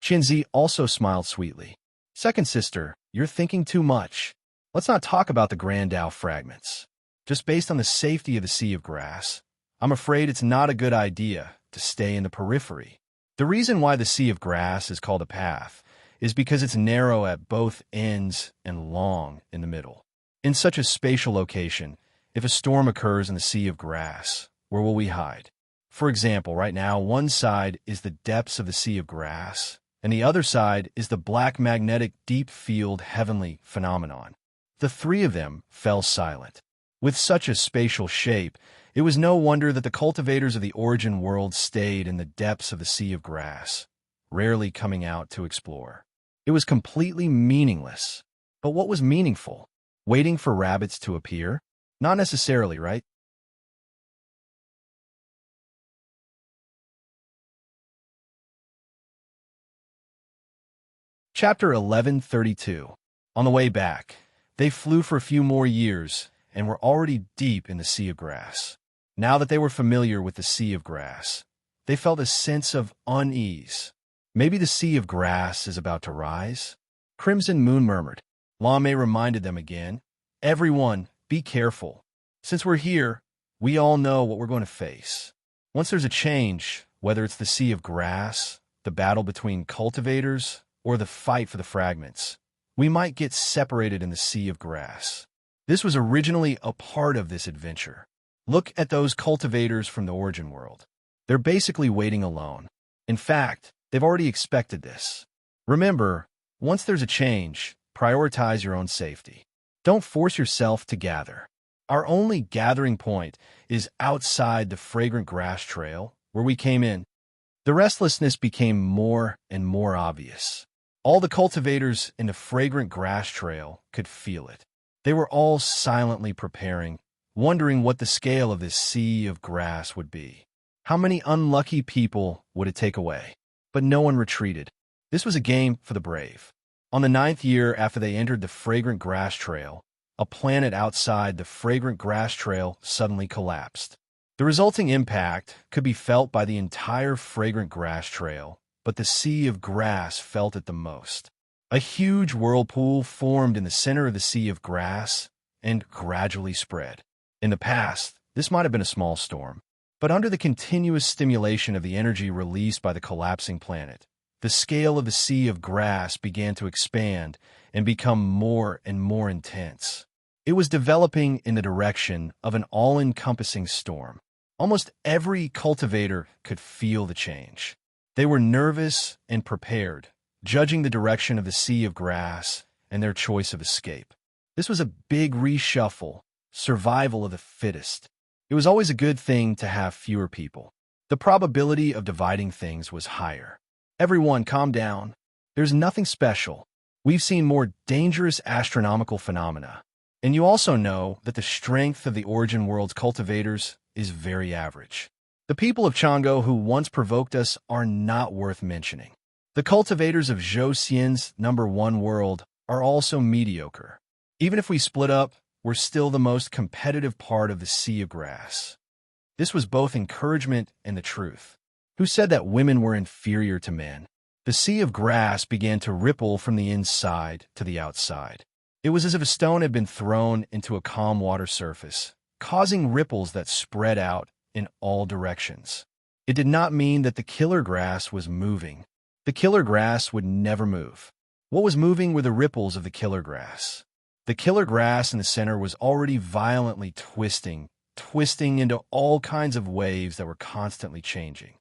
Qinzi also smiled sweetly. Second sister, you're thinking too much. Let's not talk about the Grand Tao fragments. Just based on the safety of the sea of grass, I'm afraid it's not a good idea to stay in the periphery. The reason why the sea of grass is called a path is because it's narrow at both ends and long in the middle. In such a spatial location, if a storm occurs in the sea of grass, where will we hide? For example, right now, one side is the depths of the sea of grass, and the other side is the black magnetic deep field heavenly phenomenon. The three of them fell silent. With such a spatial shape, it was no wonder that the cultivators of the origin world stayed in the depths of the sea of grass, rarely coming out to explore. It was completely meaningless. But what was meaningful? Waiting for rabbits to appear? Not necessarily, right? Chapter 1132. On the way back, they flew for a few more years and were already deep in the sea of grass. Now that they were familiar with the sea of grass, they felt a sense of unease. Maybe the sea of grass is about to rise? Crimson Moon murmured. Lame reminded them again. Everyone, be careful. Since we're here, we all know what we're going to face. Once there's a change, whether it's the sea of grass, the battle between cultivators, or the fight for the fragments, we might get separated in the sea of grass. This was originally a part of this adventure. Look at those cultivators from the origin world. They're basically waiting alone. In fact, they've already expected this. Remember, once there's a change, prioritize your own safety. Don't force yourself to gather. Our only gathering point is outside the fragrant grass trail where we came in. The restlessness became more and more obvious. All the cultivators in the fragrant grass trail could feel it. They were all silently preparing, wondering what the scale of this sea of grass would be. How many unlucky people would it take away? But no one retreated. This was a game for the brave. On the 9th year after they entered the fragrant grass trail, a planet outside the fragrant grass trail suddenly collapsed. The resulting impact could be felt by the entire fragrant grass trail, but the sea of grass felt it the most. A huge whirlpool formed in the center of the sea of grass and gradually spread. In the past, this might have been a small storm, but under the continuous stimulation of the energy released by the collapsing planet, the scale of the sea of grass began to expand and become more and more intense. It was developing in the direction of an all-encompassing storm. Almost every cultivator could feel the change. They were nervous and prepared, judging the direction of the sea of grass and their choice of escape. This was a big reshuffle, survival of the fittest. It was always a good thing to have fewer people. The probability of dividing things was higher. Everyone, calm down. There's nothing special. We've seen more dangerous astronomical phenomena. And you also know that the strength of the origin world's cultivators is very average. The people of Chang'o who once provoked us are not worth mentioning. The cultivators of Zhou Xian's #1 world are also mediocre. Even if we split up, we're still the most competitive part of the sea of grass. This was both encouragement and the truth. Who said that women were inferior to men? The sea of grass began to ripple from the inside to the outside. It was as if a stone had been thrown into a calm water surface, causing ripples that spread out in all directions. It did not mean that the killer grass was moving. The killer grass would never move. What was moving were the ripples of the killer grass. The killer grass in the center was already violently twisting into all kinds of waves that were constantly changing.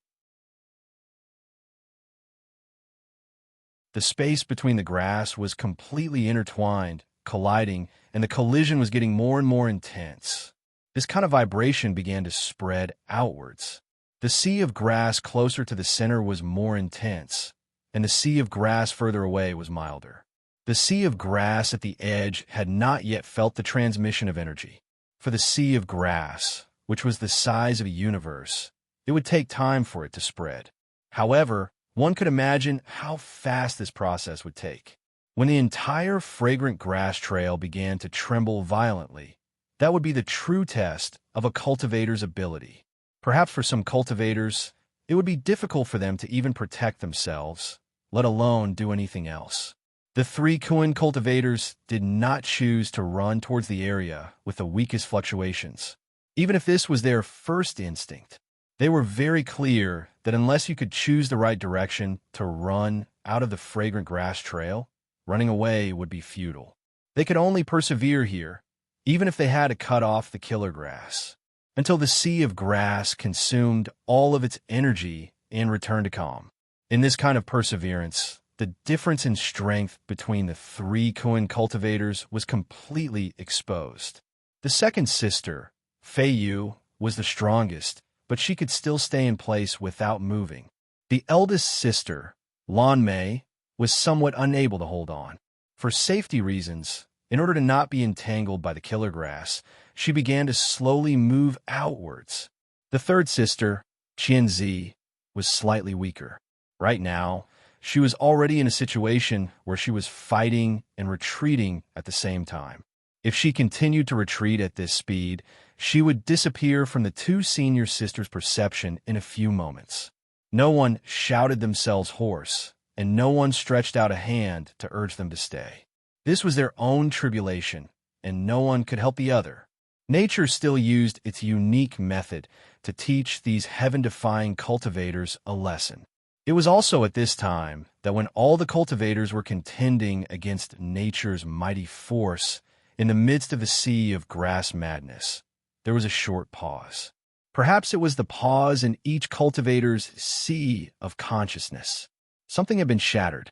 The space between the grass was completely intertwined, colliding, and the collision was getting more and more intense. This kind of vibration began to spread outwards. The sea of grass closer to the center was more intense, and the sea of grass further away was milder. The sea of grass at the edge had not yet felt the transmission of energy. For the sea of grass, which was the size of a universe, it would take time for it to spread. However, one could imagine how fast this process would take. When the entire fragrant grass trail began to tremble violently, that would be the true test of a cultivator's ability. Perhaps for some cultivators, it would be difficult for them to even protect themselves, let alone do anything else. The three Kuan cultivators did not choose to run towards the area with the weakest fluctuations. Even if this was their first instinct, they were very clear that unless you could choose the right direction to run out of the fragrant grass trail, running away would be futile. They could only persevere here, even if they had to cut off the killer grass, until the sea of grass consumed all of its energy and returned to calm. In this kind of perseverance, the difference in strength between the three Kuan cultivators was completely exposed. The second sister, Fei Yu, was the strongest, but she could still stay in place without moving. The eldest sister, Lan Mei, was somewhat unable to hold on. For safety reasons, in order to not be entangled by the killer grass, she began to slowly move outwards. The third sister, Qianzi, was slightly weaker. Right now, she was already in a situation where she was fighting and retreating at the same time. If she continued to retreat at this speed, she would disappear from the two senior sisters' perception in a few moments. No one shouted themselves hoarse, and no one stretched out a hand to urge them to stay. This was their own tribulation, and no one could help the other. Nature still used its unique method to teach these heaven-defying cultivators a lesson. It was also at this time that when all the cultivators were contending against nature's mighty force in the midst of a sea of grass madness, there was a short pause. Perhaps it was the pause in each cultivator's sea of consciousness. Something had been shattered.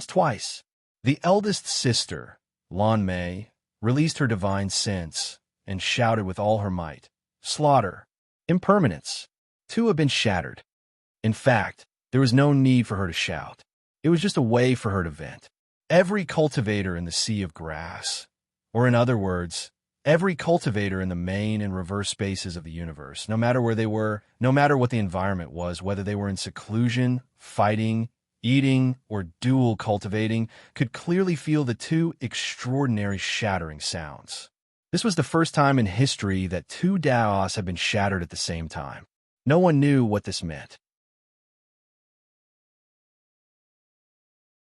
Twice. The eldest sister, Lan Mei, released her divine sense and shouted with all her might, "Slaughter! Impermanence!" Two had been shattered. In fact, there was no need for her to shout. It was just a way for her to vent. Every cultivator in the sea of grass, or in other words, every cultivator in the main and reverse spaces of the universe, no matter where they were, no matter what the environment was, whether they were in seclusion, fighting, eating, or dual cultivating, could clearly feel the two extraordinary shattering sounds. This was the first time in history that two Daos had been shattered at the same time. No one knew what this meant.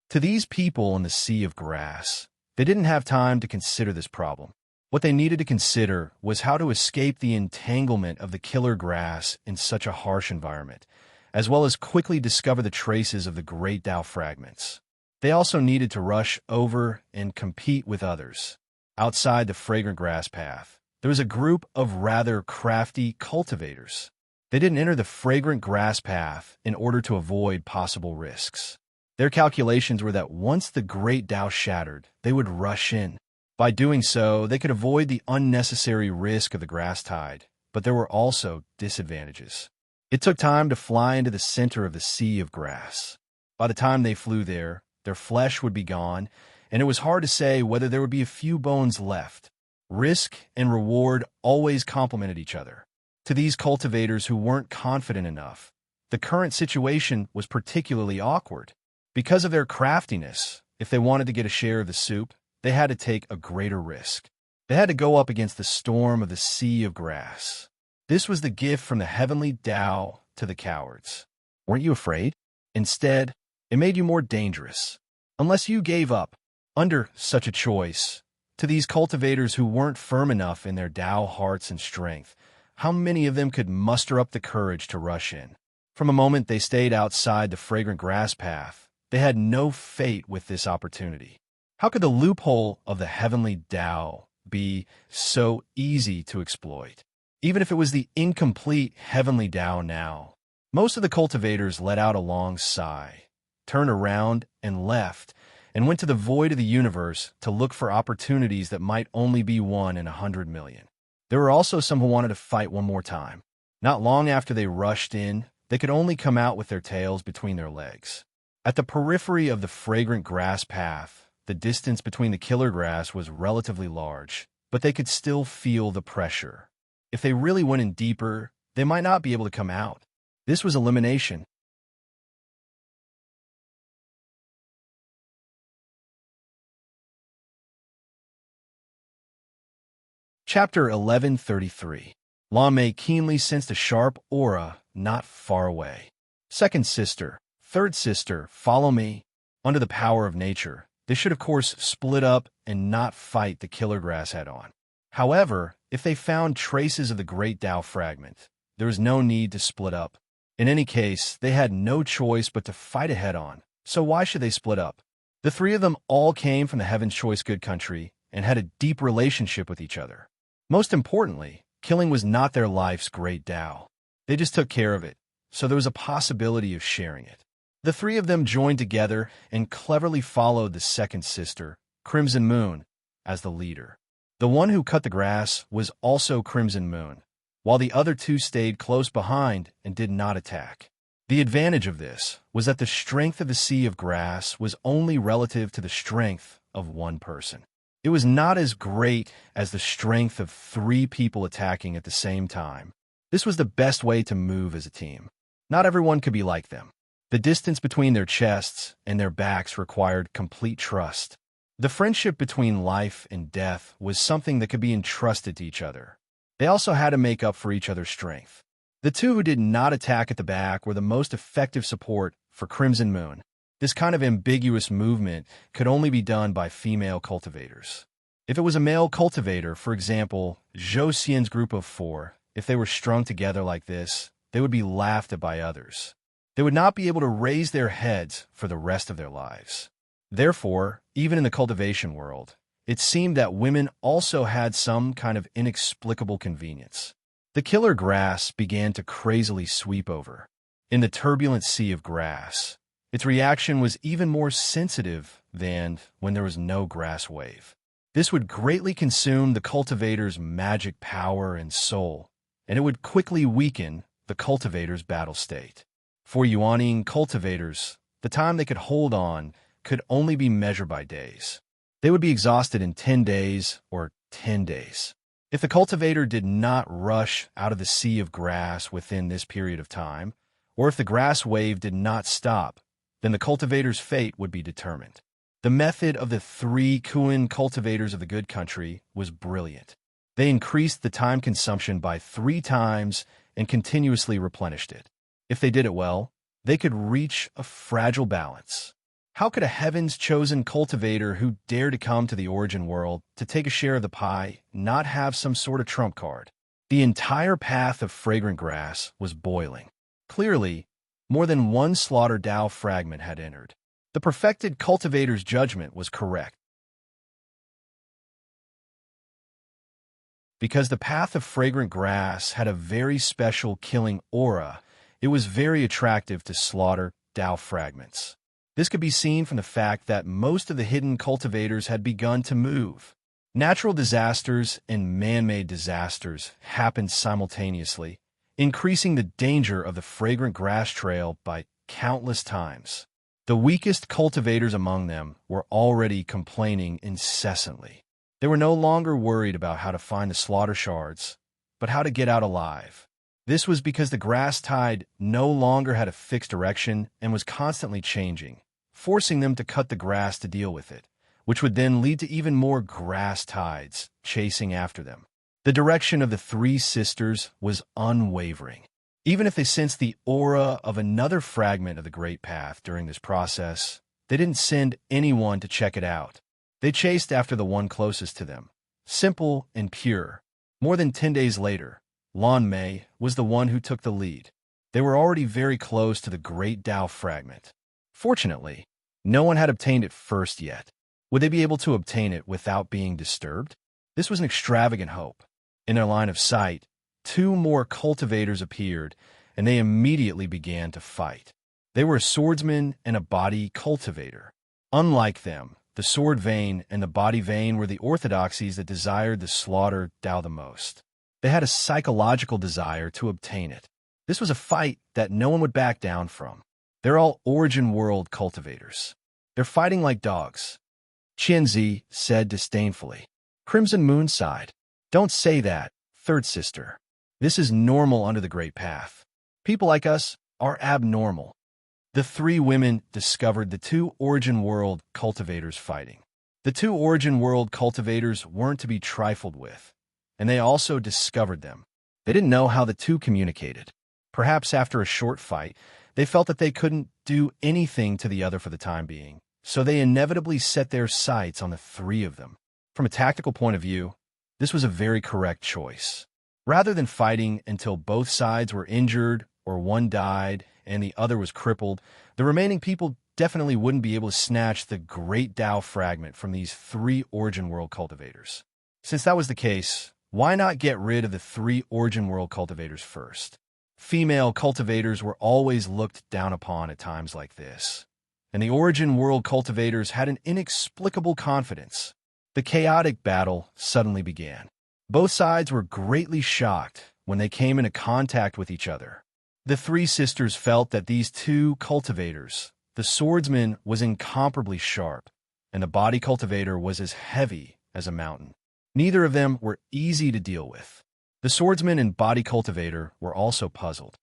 To these people in the sea of grass, they didn't have time to consider this problem. What they needed to consider was how to escape the entanglement of the killer grass in such a harsh environment, as well as quickly discover the traces of the great Tao fragments. They also needed to rush over and compete with others. Outside the fragrant grass path, there was a group of rather crafty cultivators. They didn't enter the fragrant grass path in order to avoid possible risks. Their calculations were that once the great Tao shattered, they would rush in. By doing so, they could avoid the unnecessary risk of the grass tide, but there were also disadvantages. It took time to fly into the center of the sea of grass. By the time they flew there, their flesh would be gone, and it was hard to say whether there would be a few bones left. Risk and reward always complemented each other. To these cultivators who weren't confident enough, the current situation was particularly awkward. Because of their craftiness, if they wanted to get a share of the soup, they had to take a greater risk. They had to go up against the storm of the sea of grass. This was the gift from the heavenly Tao to the cowards. Weren't you afraid? Instead, it made you more dangerous. Unless you gave up, under such a choice, to these cultivators who weren't firm enough in their Tao hearts and strength, how many of them could muster up the courage to rush in? From a moment they stayed outside the fragrant grass path, they had no fate with this opportunity. How could the loophole of the heavenly Tao be so easy to exploit? Even if it was the incomplete heavenly Tao now. Most of the cultivators let out a long sigh, turned around, and left, and went to the void of the universe to look for opportunities that might only be 1 in 100 million. There were also some who wanted to fight one more time. Not long after they rushed in, they could only come out with their tails between their legs. At the periphery of the fragrant grass path, the distance between the killer grass was relatively large, but they could still feel the pressure. If they really went in deeper, they might not be able to come out. This was elimination. Chapter 1133. Lame keenly sensed a sharp aura not far away. Second sister, third sister, follow me. Under the power of nature, they should of course split up and not fight the killer grass head-on. However, if they found traces of the great Tao fragment, there was no need to split up. In any case, they had no choice but to fight it head-on, so why should they split up? The three of them all came from the Heaven's Choice Good Country and had a deep relationship with each other. Most importantly, killing was not their life's great Tao. They just took care of it, so there was a possibility of sharing it. The three of them joined together and cleverly followed the second sister, Crimson Moon, as the leader. The one who cut the grass was also Crimson Moon, while the other two stayed close behind and did not attack. The advantage of this was that the strength of the sea of grass was only relative to the strength of one person. It was not as great as the strength of three people attacking at the same time. This was the best way to move as a team. Not everyone could be like them. The distance between their chests and their backs required complete trust. The friendship between life and death was something that could be entrusted to each other. They also had to make up for each other's strength. The two who did not attack at the back were the most effective support for Crimson Moon. This kind of ambiguous movement could only be done by female cultivators. If it was a male cultivator, for example, Zhou Xian's group of 4, if they were strung together like this, they would be laughed at by others. They would not be able to raise their heads for the rest of their lives. Therefore, even in the cultivation world, it seemed that women also had some kind of inexplicable convenience. The killer grass began to crazily sweep over. In the turbulent sea of grass, its reaction was even more sensitive than when there was no grass wave. This would greatly consume the cultivator's magic power and soul, and it would quickly weaken the cultivator's battle state. For Yuaning cultivators, the time they could hold on could only be measured by days. They would be exhausted in 10 days or 10 days. If the cultivator did not rush out of the sea of grass within this period of time, or if the grass wave did not stop, then the cultivator's fate would be determined. The method of the 3 Kuan cultivators of the Good Country was brilliant. They increased the time consumption by 3 times and continuously replenished it. If they did it well, they could reach a fragile balance. How could a heaven's chosen cultivator who dared to come to the origin world to take a share of the pie not have some sort of trump card? The entire path of fragrant grass was boiling. Clearly, more than one slaughter Tao fragment had entered. The perfected cultivator's judgment was correct. Because the path of fragrant grass had a very special killing aura, it was very attractive to slaughter Tao fragments. This could be seen from the fact that most of the hidden cultivators had begun to move. Natural disasters and man-made disasters happened simultaneously, increasing the danger of the fragrant grass trail by countless times. The weakest cultivators among them were already complaining incessantly. They were no longer worried about how to find the slaughter shards, but how to get out alive. This was because the grass tide no longer had a fixed direction and was constantly changing, forcing them to cut the grass to deal with it, which would then lead to even more grass tides chasing after them. The direction of the 3 sisters was unwavering. Even if they sensed the aura of another fragment of the Great Path during this process, they didn't send anyone to check it out. They chased after the one closest to them, simple and pure. More than 10 days later, Lan Mei was the one who took the lead. They were already very close to the Great Tao fragment. Fortunately, no one had obtained it first yet. Would they be able to obtain it without being disturbed? This was an extravagant hope. In their line of sight, 2 more cultivators appeared, and they immediately began to fight. They were a swordsman and a body cultivator. Unlike them, the sword vein and the body vein were the orthodoxies that desired the slaughter Tao the most. They had a psychological desire to obtain it. This was a fight that no one would back down from. They're all origin world cultivators. They're fighting like dogs. Qianzi said disdainfully. Crimson Moon sighed. Don't say that, third sister. This is normal under the Great Path. People like us are abnormal. The three women discovered the two origin world cultivators fighting. The two origin world cultivators weren't to be trifled with, and they also discovered them. They didn't know how the two communicated. Perhaps after a short fight, they felt that they couldn't do anything to the other for the time being, so they inevitably set their sights on the three of them. From a tactical point of view, this was a very correct choice. Rather than fighting until both sides were injured or one died and the other was crippled, the remaining people definitely wouldn't be able to snatch the great Tao fragment from these three origin world cultivators. Since that was the case, why not get rid of the three origin world cultivators first? Female cultivators were always looked down upon at times like this, and the origin world cultivators had an inexplicable confidence. The chaotic battle suddenly began. Both sides were greatly shocked when they came into contact with each other. The three sisters felt that these two cultivators, the swordsman was incomparably sharp, and the body cultivator was as heavy as a mountain. Neither of them were easy to deal with. The swordsman and body cultivator were also puzzled.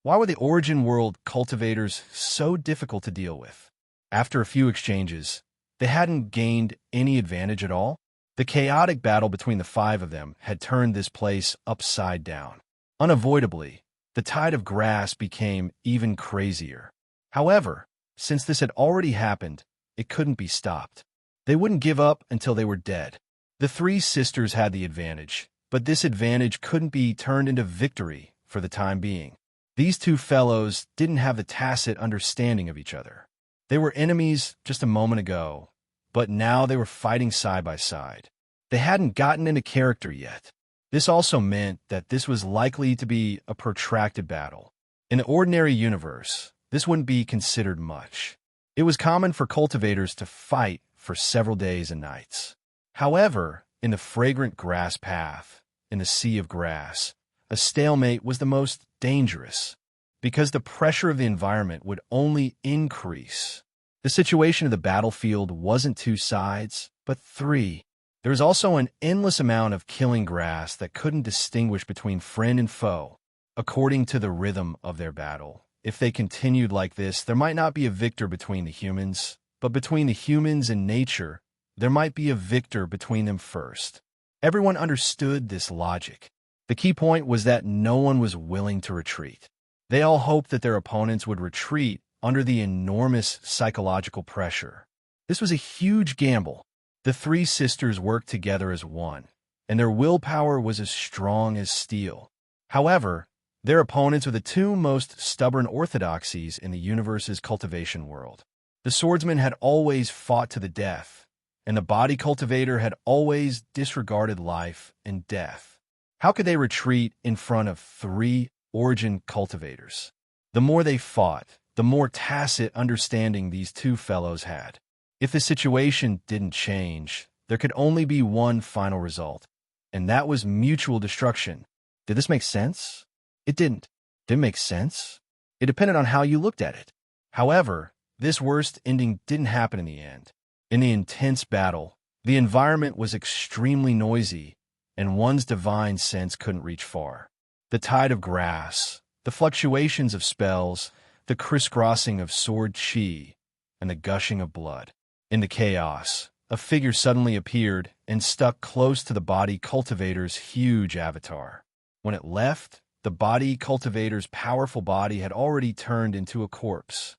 Why were the origin world cultivators so difficult to deal with? After a few exchanges, they hadn't gained any advantage at all. The chaotic battle between the five of them had turned this place upside down. Unavoidably, the tide of grass became even crazier. However, since this had already happened, it couldn't be stopped. They wouldn't give up until they were dead. The three sisters had the advantage, but this advantage couldn't be turned into victory for the time being. These two fellows didn't have the tacit understanding of each other. They were enemies just a moment ago, but now they were fighting side by side. They hadn't gotten into character yet. This also meant that this was likely to be a protracted battle. In the ordinary universe, this wouldn't be considered much. It was common for cultivators to fight for several days and nights. However, in the fragrant grass path, in the sea of grass, a stalemate was the most dangerous, because the pressure of the environment would only increase. The situation of the battlefield wasn't two sides, but three. There was also an endless amount of killing grass that couldn't distinguish between friend and foe, according to the rhythm of their battle. If they continued like this, there might not be a victor between the humans, but between the humans and nature, there might be a victor between them first. Everyone understood this logic. The key point was that no one was willing to retreat. They all hoped that their opponents would retreat under the enormous psychological pressure. This was a huge gamble. The three sisters worked together as one, and their willpower was as strong as steel. However, their opponents were the two most stubborn orthodoxies in the universe's cultivation world. The swordsman had always fought to the death, and the body cultivator had always disregarded life and death. How could they retreat in front of three origin cultivators? The more they fought, the more tacit understanding these two fellows had. If the situation didn't change, there could only be one final result, and that was mutual destruction. Did this make sense? It didn't. Did it make sense? It depended on how you looked at it. However, this worst ending didn't happen in the end. In the intense battle, the environment was extremely noisy, and one's divine sense couldn't reach far. The tide of grass, the fluctuations of spells, the crisscrossing of sword chi, and the gushing of blood. In the chaos, a figure suddenly appeared and stuck close to the body cultivator's huge avatar. When it left, the body cultivator's powerful body had already turned into a corpse.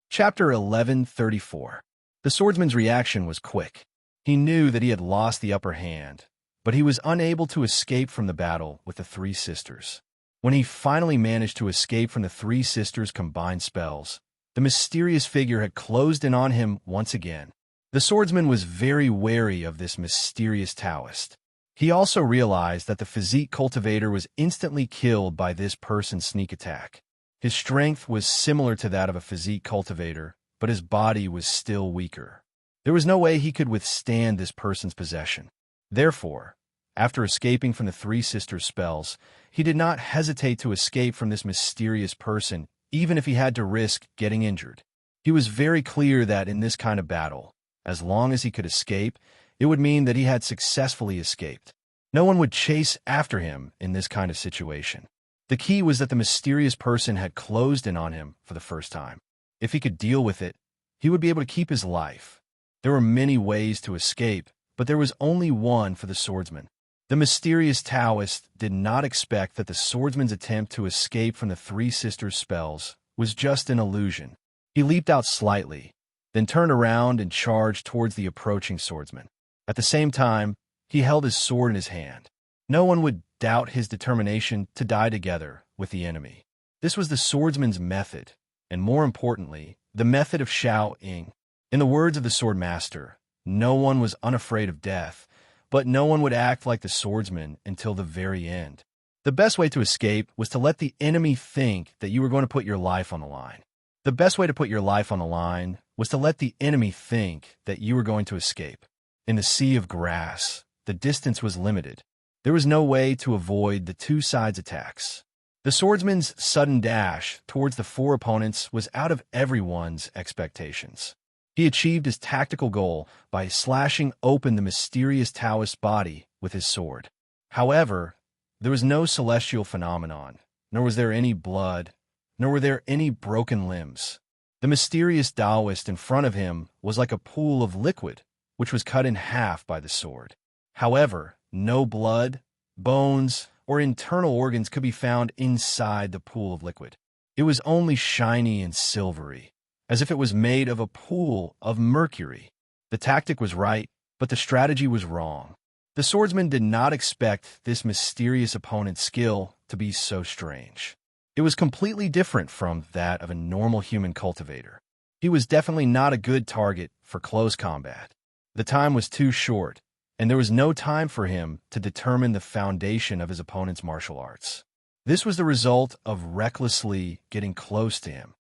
Chapter 1134. The swordsman's reaction was quick. He knew that he had lost the upper hand, but he was unable to escape from the battle with the three sisters. When he finally managed to escape from the three sisters' combined spells, the mysterious figure had closed in on him once again. The swordsman was very wary of this mysterious Taoist. He also realized that the physique cultivator was instantly killed by this person's sneak attack. His strength was similar to that of a physique cultivator, but his body was still weaker. There was no way he could withstand this person's possession. Therefore, after escaping from the three sisters' spells, he did not hesitate to escape from this mysterious person, even if he had to risk getting injured. He was very clear that in this kind of battle, as long as he could escape, it would mean that he had successfully escaped. No one would chase after him in this kind of situation. The key was that the mysterious person had closed in on him for the first time. If he could deal with it, he would be able to keep his life. There were many ways to escape, but there was only one for the swordsman. The mysterious Taoist did not expect that the swordsman's attempt to escape from the three sisters' spells was just an illusion. He leaped out slightly, then turned around and charged towards the approaching swordsman. At the same time, he held his sword in his hand. No one would doubt his determination to die together with the enemy. This was the swordsman's method, and more importantly, the method of Shao Ying. In the words of the sword master, no one was unafraid of death, but no one would act like the swordsman until the very end. The best way to escape was to let the enemy think that you were going to put your life on the line. The best way to put your life on the line was to let the enemy think that you were going to escape. In the sea of grass, the distance was limited. There was no way to avoid the two sides' attacks. The swordsman's sudden dash towards the four opponents was out of everyone's expectations. He achieved his tactical goal by slashing open the mysterious Taoist's body with his sword. However, there was no celestial phenomenon, nor was there any blood, nor were there any broken limbs. The mysterious Taoist in front of him was like a pool of liquid, which was cut in half by the sword. However, no blood, bones, or internal organs could be found inside the pool of liquid. It was only shiny and silvery, as if it was made of a pool of mercury. The tactic was right, but the strategy was wrong. The swordsman did not expect this mysterious opponent's skill to be so strange. It was completely different from that of a normal human cultivator. He was definitely not a good target for close combat. The time was too short, and there was no time for him to determine the foundation of his opponent's martial arts. This was the result of recklessly getting close to him.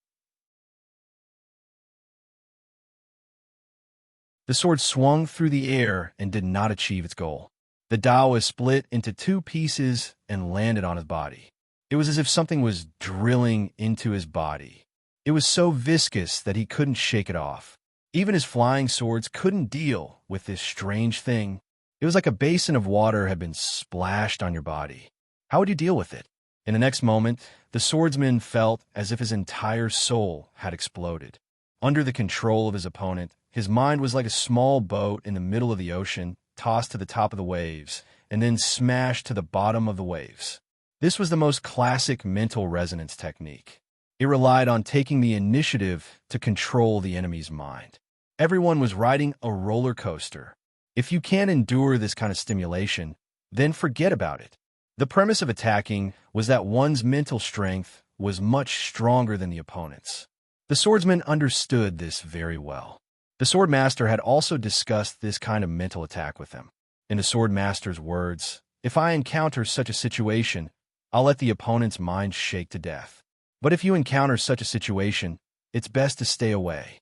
The sword swung through the air and did not achieve its goal. The Taoist split into two pieces and landed on his body. It was as if something was drilling into his body. It was so viscous that he couldn't shake it off. Even his flying swords couldn't deal with this strange thing. It was like a basin of water had been splashed on your body. How would you deal with it? In the next moment, the swordsman felt as if his entire soul had exploded. Under the control of his opponent, his mind was like a small boat in the middle of the ocean, tossed to the top of the waves, and then smashed to the bottom of the waves. This was the most classic mental resonance technique. It relied on taking the initiative to control the enemy's mind. Everyone was riding a roller coaster. If you can't endure this kind of stimulation, then forget about it. The premise of attacking was that one's mental strength was much stronger than the opponent's. The swordsman understood this very well. The sword master had also discussed this kind of mental attack with him. In the sword master's words, "If I encounter such a situation, I'll let the opponent's mind shake to death. But if you encounter such a situation, it's best to stay away."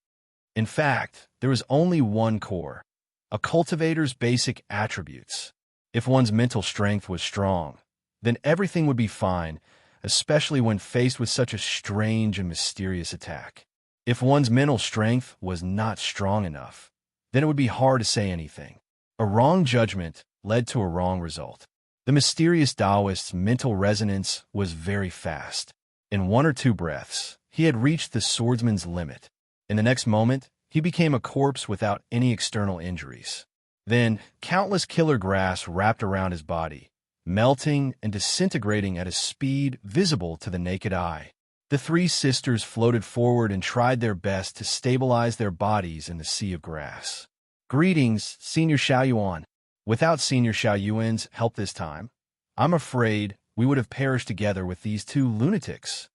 In fact, there is only one core, a cultivator's basic attributes. If one's mental strength was strong, then everything would be fine, especially when faced with such a strange and mysterious attack. If one's mental strength was not strong enough, then it would be hard to say anything. A wrong judgment led to a wrong result. The mysterious Taoist's mental resonance was very fast. In 1 or 2 breaths, he had reached the swordsman's limit. In the next moment, he became a corpse without any external injuries. Then, countless killer grass wrapped around his body, melting and disintegrating at a speed visible to the naked eye. The 3 sisters floated forward and tried their best to stabilize their bodies in the sea of grass. "Greetings, Senior Xiaoyuan. Without Senior Xiaoyuan's help this time, I'm afraid we would have perished together with these 2 lunatics."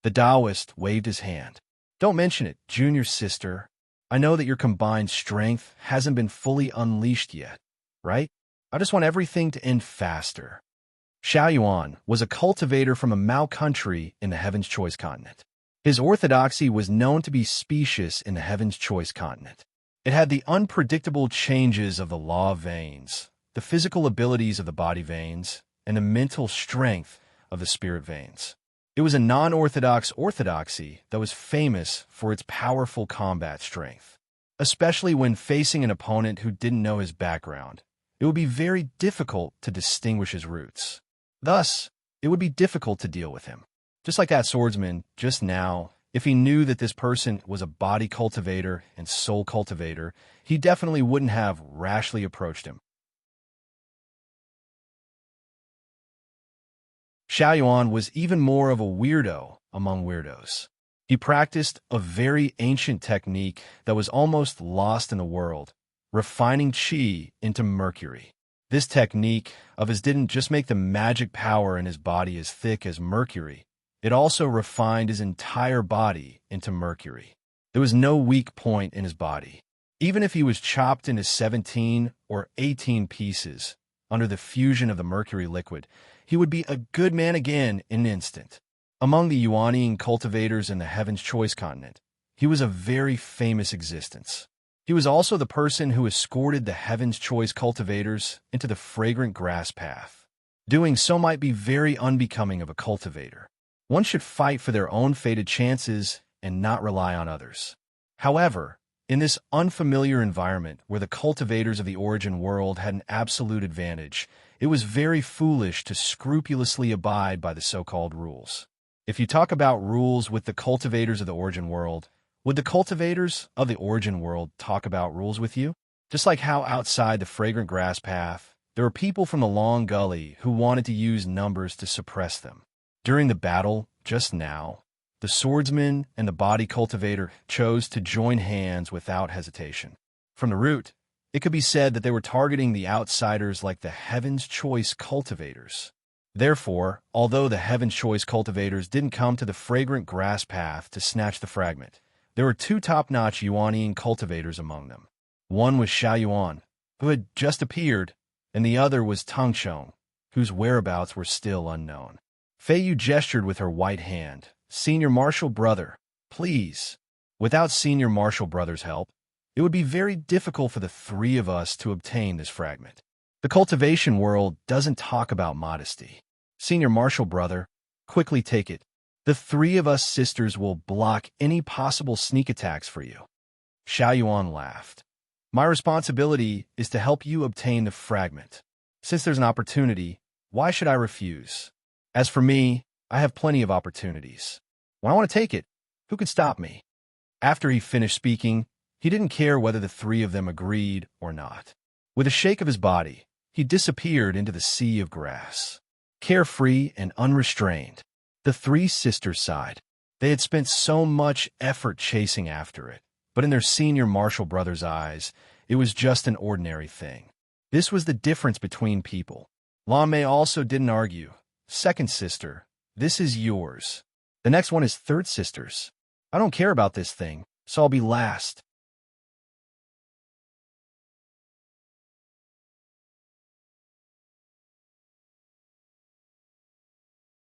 The Taoist waved his hand. "Don't mention it, junior sister. I know that your combined strength hasn't been fully unleashed yet, right? I just want everything to end faster. Xiao Yuan was a cultivator from a Mao country in the Heaven's Choice continent. His orthodoxy was known to be specious in the Heaven's Choice continent. It had the unpredictable changes of the law of veins, the physical abilities of the body veins, and the mental strength of the spirit veins. It was a non-orthodox orthodoxy that was famous for its powerful combat strength. Especially when facing an opponent who didn't know his background, it would be very difficult to distinguish his roots. Thus, it would be difficult to deal with him. Just like that swordsman just now, if he knew that this person was a body cultivator and soul cultivator, he definitely wouldn't have rashly approached him. Xiao Yuan was even more of a weirdo among weirdos. He practiced a very ancient technique that was almost lost in the world, refining qi into mercury. This technique of his didn't just make the magic power in his body as thick as mercury, it also refined his entire body into mercury. There was no weak point in his body. Even if he was chopped into 17 or 18 pieces under the fusion of the mercury liquid, he would be a good man again in an instant. Among the Yuanian cultivators in the Heaven's Choice continent, he was a very famous existence. He was also the person who escorted the Heaven's Choice cultivators into the fragrant grass path. Doing so might be very unbecoming of a cultivator. One should fight for their own fated chances and not rely on others. However, in this unfamiliar environment where the cultivators of the origin world had an absolute advantage, it was very foolish to scrupulously abide by the so-called rules. If you talk about rules with the cultivators of the origin world, would the cultivators of the origin world talk about rules with you? Just like how outside the fragrant grass path, there were people from the long gully who wanted to use numbers to suppress them. During the battle, just now, the swordsman and the body cultivator chose to join hands without hesitation. From the root, it could be said that they were targeting the outsiders like the Heaven's Choice cultivators. Therefore, although the Heaven's Choice cultivators didn't come to the fragrant grass path to snatch the fragment, there were two top-notch Yuanian cultivators among them. One was Xiao Yuan, who had just appeared, and the other was Tang Chong, whose whereabouts were still unknown. Fei Yu gestured with her white hand. Senior Marshal Brother, please. Without Senior Marshal Brother's help, it would be very difficult for the three of us to obtain this fragment. The cultivation world doesn't talk about modesty. Senior Marshal Brother, quickly take it. The three of us sisters will block any possible sneak attacks for you. Xiao Yuan laughed. My responsibility is to help you obtain the fragment. Since there's an opportunity, why should I refuse? As for me, I have plenty of opportunities. When I want to take it, who could stop me? After he finished speaking, he didn't care whether the three of them agreed or not. With a shake of his body, he disappeared into the sea of grass. Carefree and unrestrained, the three sisters sighed. They had spent so much effort chasing after it, but in their Senior Marshal Brother's eyes, it was just an ordinary thing. This was the difference between people. Lan Mei also didn't argue. Second sister, this is yours. The next one is third sister's. I don't care about this thing, so I'll be last.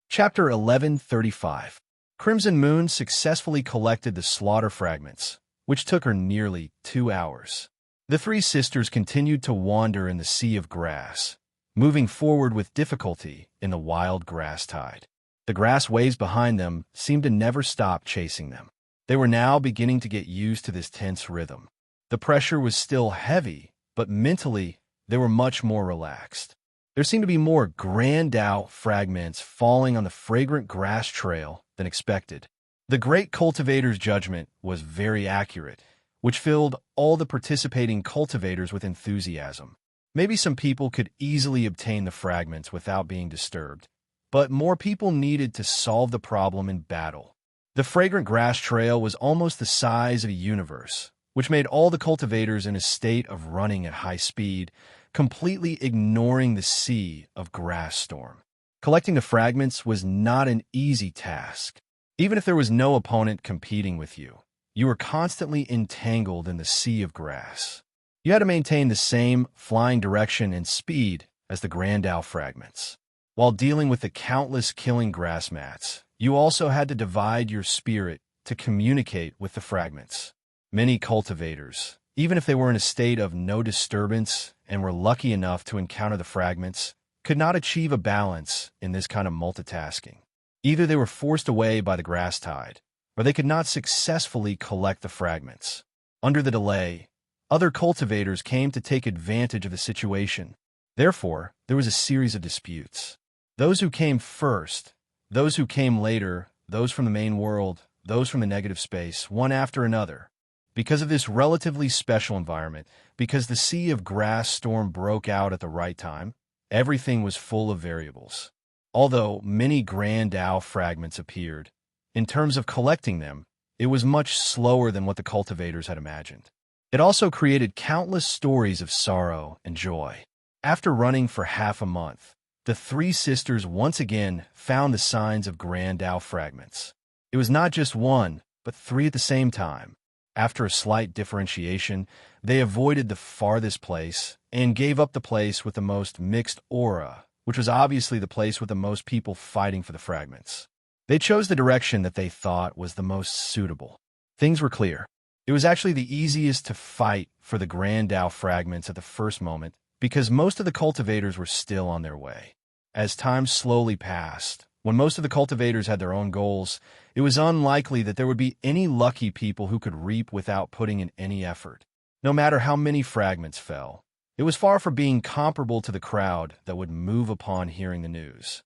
Chapter 1135. Crimson Moon successfully collected the slaughter fragments, which took her nearly 2 hours. The three sisters continued to wander in the sea of grass, moving forward with difficulty in the wild grass tide. The grass waves behind them seemed to never stop chasing them. They were now beginning to get used to this tense rhythm. The pressure was still heavy, but mentally, they were much more relaxed. There seemed to be more grand out fragments falling on the fragrant grass trail than expected. The great cultivator's judgment was very accurate, which filled all the participating cultivators with enthusiasm. Maybe some people could easily obtain the fragments without being disturbed, but more people needed to solve the problem in battle. The fragrant grass trail was almost the size of a universe, which made all the cultivators in a state of running at high speed, completely ignoring the sea of grass storm. Collecting the fragments was not an easy task. Even if there was no opponent competing with you, You were constantly entangled in the sea of grass. You had to maintain the same flying direction and speed as the Grandau fragments. While dealing with the countless killing grass mats, you also had to divide your spirit to communicate with the fragments. Many cultivators, even if they were in a state of no disturbance and were lucky enough to encounter the fragments, could not achieve a balance in this kind of multitasking. Either they were forced away by the grass tide, or they could not successfully collect the fragments. Under the delay, other cultivators came to take advantage of the situation. Therefore, there was a series of disputes. Those who came first, those who came later, those from the main world, those from the negative space, one after another. Because of this relatively special environment, because the sea of grass storm broke out at the right time, everything was full of variables. Although many Grandau fragments appeared, in terms of collecting them, it was much slower than what the cultivators had imagined. It also created countless stories of sorrow and joy. After running for half a month, the three sisters once again found the signs of Grandau fragments. It was not just one, but three at the same time. After a slight differentiation, they avoided the farthest place and gave up the place with the most mixed aura, which was obviously the place with the most people fighting for the fragments. They chose the direction that they thought was the most suitable. Things were clear. It was actually the easiest to fight for the Grandau fragments at the first moment because most of the cultivators were still on their way. As time slowly passed, when most of the cultivators had their own goals, it was unlikely that there would be any lucky people who could reap without putting in any effort. No matter how many fragments fell, it was far from being comparable to the crowd that would move upon hearing the news.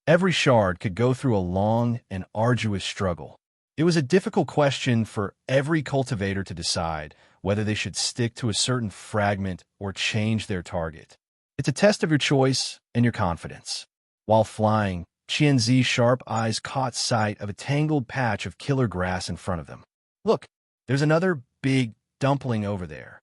Every shard could go through a long and arduous struggle. It was a difficult question for every cultivator to decide whether they should stick to a certain fragment or change their target. It's a test of your choice and your confidence. While flying, Qianzi's sharp eyes caught sight of a tangled patch of killer grass in front of them. Look, there's another big dumpling over there.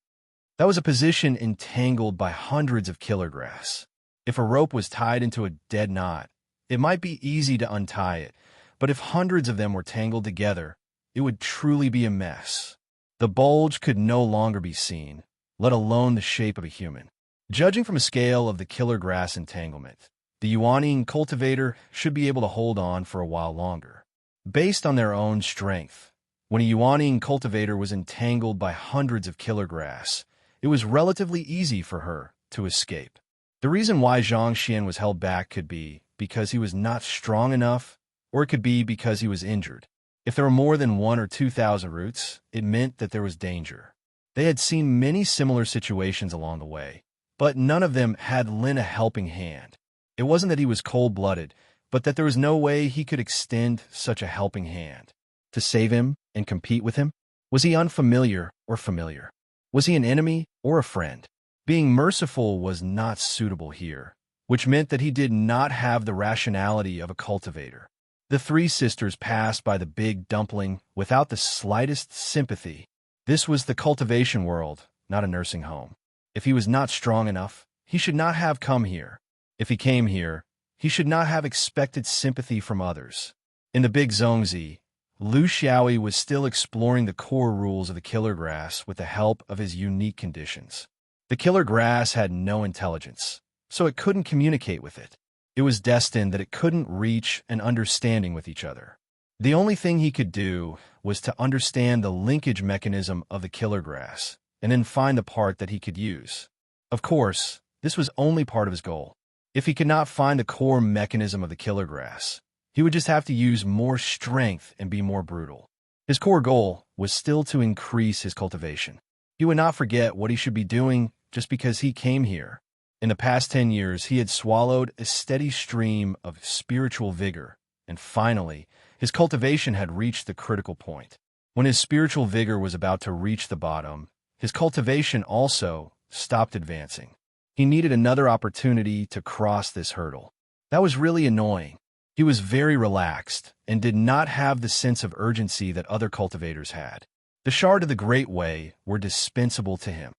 That was a position entangled by hundreds of killer grass. If a rope was tied into a dead knot, it might be easy to untie it, but if hundreds of them were tangled together, it would truly be a mess. The bulge could no longer be seen, let alone the shape of a human. Judging from a scale of the killer grass entanglement, the Yuanning cultivator should be able to hold on for a while longer. Based on their own strength, when a Yuanning cultivator was entangled by hundreds of killer grass, it was relatively easy for her to escape. The reason why Zhang Xian was held back could be because he was not strong enough, or it could be because he was injured. If there were more than 1,000 or 2,000 roots, it meant that there was danger. They had seen many similar situations along the way, but none of them had lent a helping hand. It wasn't that he was cold-blooded, but that there was no way he could extend such a helping hand. To save him and compete with him? Was he unfamiliar or familiar? Was he an enemy or a friend? Being merciful was not suitable here, which meant that he did not have the rationality of a cultivator. The three sisters passed by the big dumpling without the slightest sympathy. This was the cultivation world, not a nursing home. If he was not strong enough, he should not have come here. If he came here, he should not have expected sympathy from others. In the big Zongzi, Lu Xiaoyi was still exploring the core rules of the killer grass with the help of his unique conditions. The killer grass had no intelligence, so it couldn't communicate with it. It was destined that it couldn't reach an understanding with each other. The only thing he could do was to understand the linkage mechanism of the killer grass, and then find the part that he could use. Of course, this was only part of his goal. If he could not find the core mechanism of the killer grass, he would just have to use more strength and be more brutal. His core goal was still to increase his cultivation. He would not forget what he should be doing just because he came here. In the past 10 years, he had swallowed a steady stream of spiritual vigor, and finally, his cultivation had reached the critical point. When his spiritual vigor was about to reach the bottom, his cultivation also stopped advancing. He needed another opportunity to cross this hurdle. That was really annoying. He was very relaxed and did not have the sense of urgency that other cultivators had. The Shard of the Great Way were dispensable to him.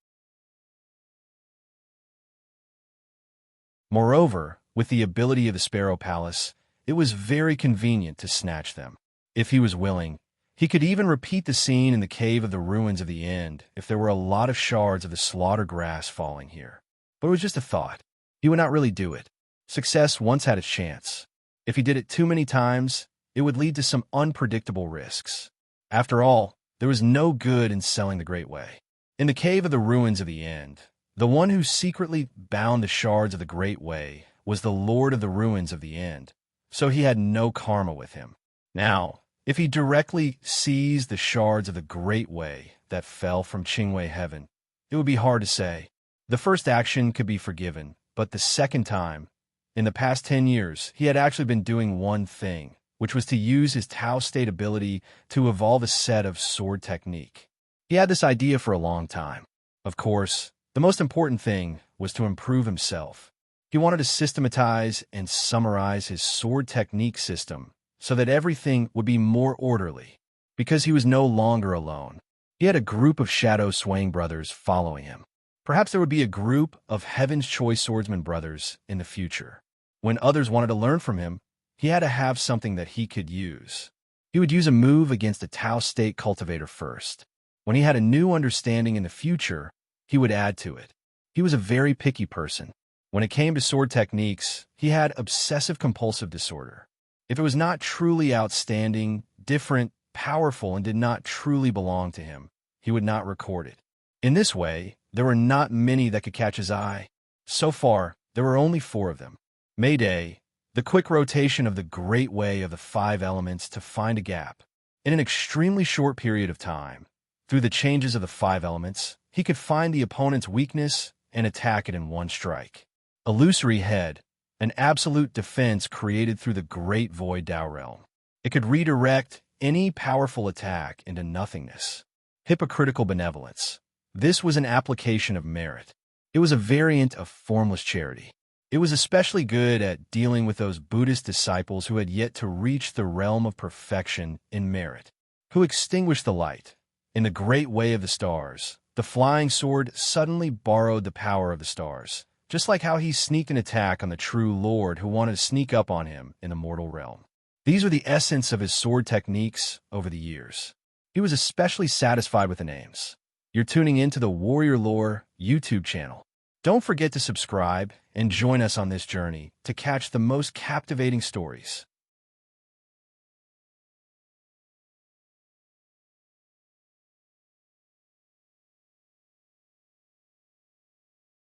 Moreover, with the ability of the Sparrow Palace, it was very convenient to snatch them. If he was willing, he could even repeat the scene in the Cave of the Ruins of the End if there were a lot of shards of the slaughter grass falling here. But it was just a thought. He would not really do it. Success once had its chance. If he did it too many times, it would lead to some unpredictable risks. After all, there was no good in selling the Great Way. In the Cave of the Ruins of the End, the one who secretly bound the shards of the Great Way was the Lord of the Ruins of the End, so he had no karma with him. Now, if he directly seized the shards of the Great Way that fell from Qingwei heaven, it would be hard to say. The first action could be forgiven, but the second time, in the past 10 years, he had actually been doing one thing, which was to use his Tao state ability to evolve a set of sword technique. He had this idea for a long time. Of course, the most important thing was to improve himself. He wanted to systematize and summarize his sword technique system so that everything would be more orderly. Because he was no longer alone, he had a group of Shadow Swaying brothers following him. Perhaps there would be a group of Heaven's Choice Swordsman brothers in the future. When others wanted to learn from him, he had to have something that he could use. He would use a move against a Tao State cultivator first. When he had a new understanding in the future, he would add to it. He was a very picky person. When it came to sword techniques, he had obsessive-compulsive disorder. If it was not truly outstanding, different, powerful, and did not truly belong to him, he would not record it. In this way, there were not many that could catch his eye. So far, there were only 4 of them. Mayday, the quick rotation of the Great Way of the 5 elements to find a gap. In an extremely short period of time, through the changes of the 5 elements, he could find the opponent's weakness and attack it in one strike. Illusory Head, an absolute defense created through the Great Void Tao Realm. It could redirect any powerful attack into nothingness. Hypocritical Benevolence. This was an application of merit. It was a variant of formless charity. It was especially good at dealing with those Buddhist disciples who had yet to reach the realm of perfection in merit, who extinguished the light. In the Great Way of the Stars, the flying sword suddenly borrowed the power of the stars, just like how he sneaked an attack on the true Lord who wanted to sneak up on him in the mortal realm. These were the essence of his sword techniques over the years. He was especially satisfied with the names. You're tuning into the Warrior Lore YouTube channel. Don't forget to subscribe and join us on this journey to catch the most captivating stories.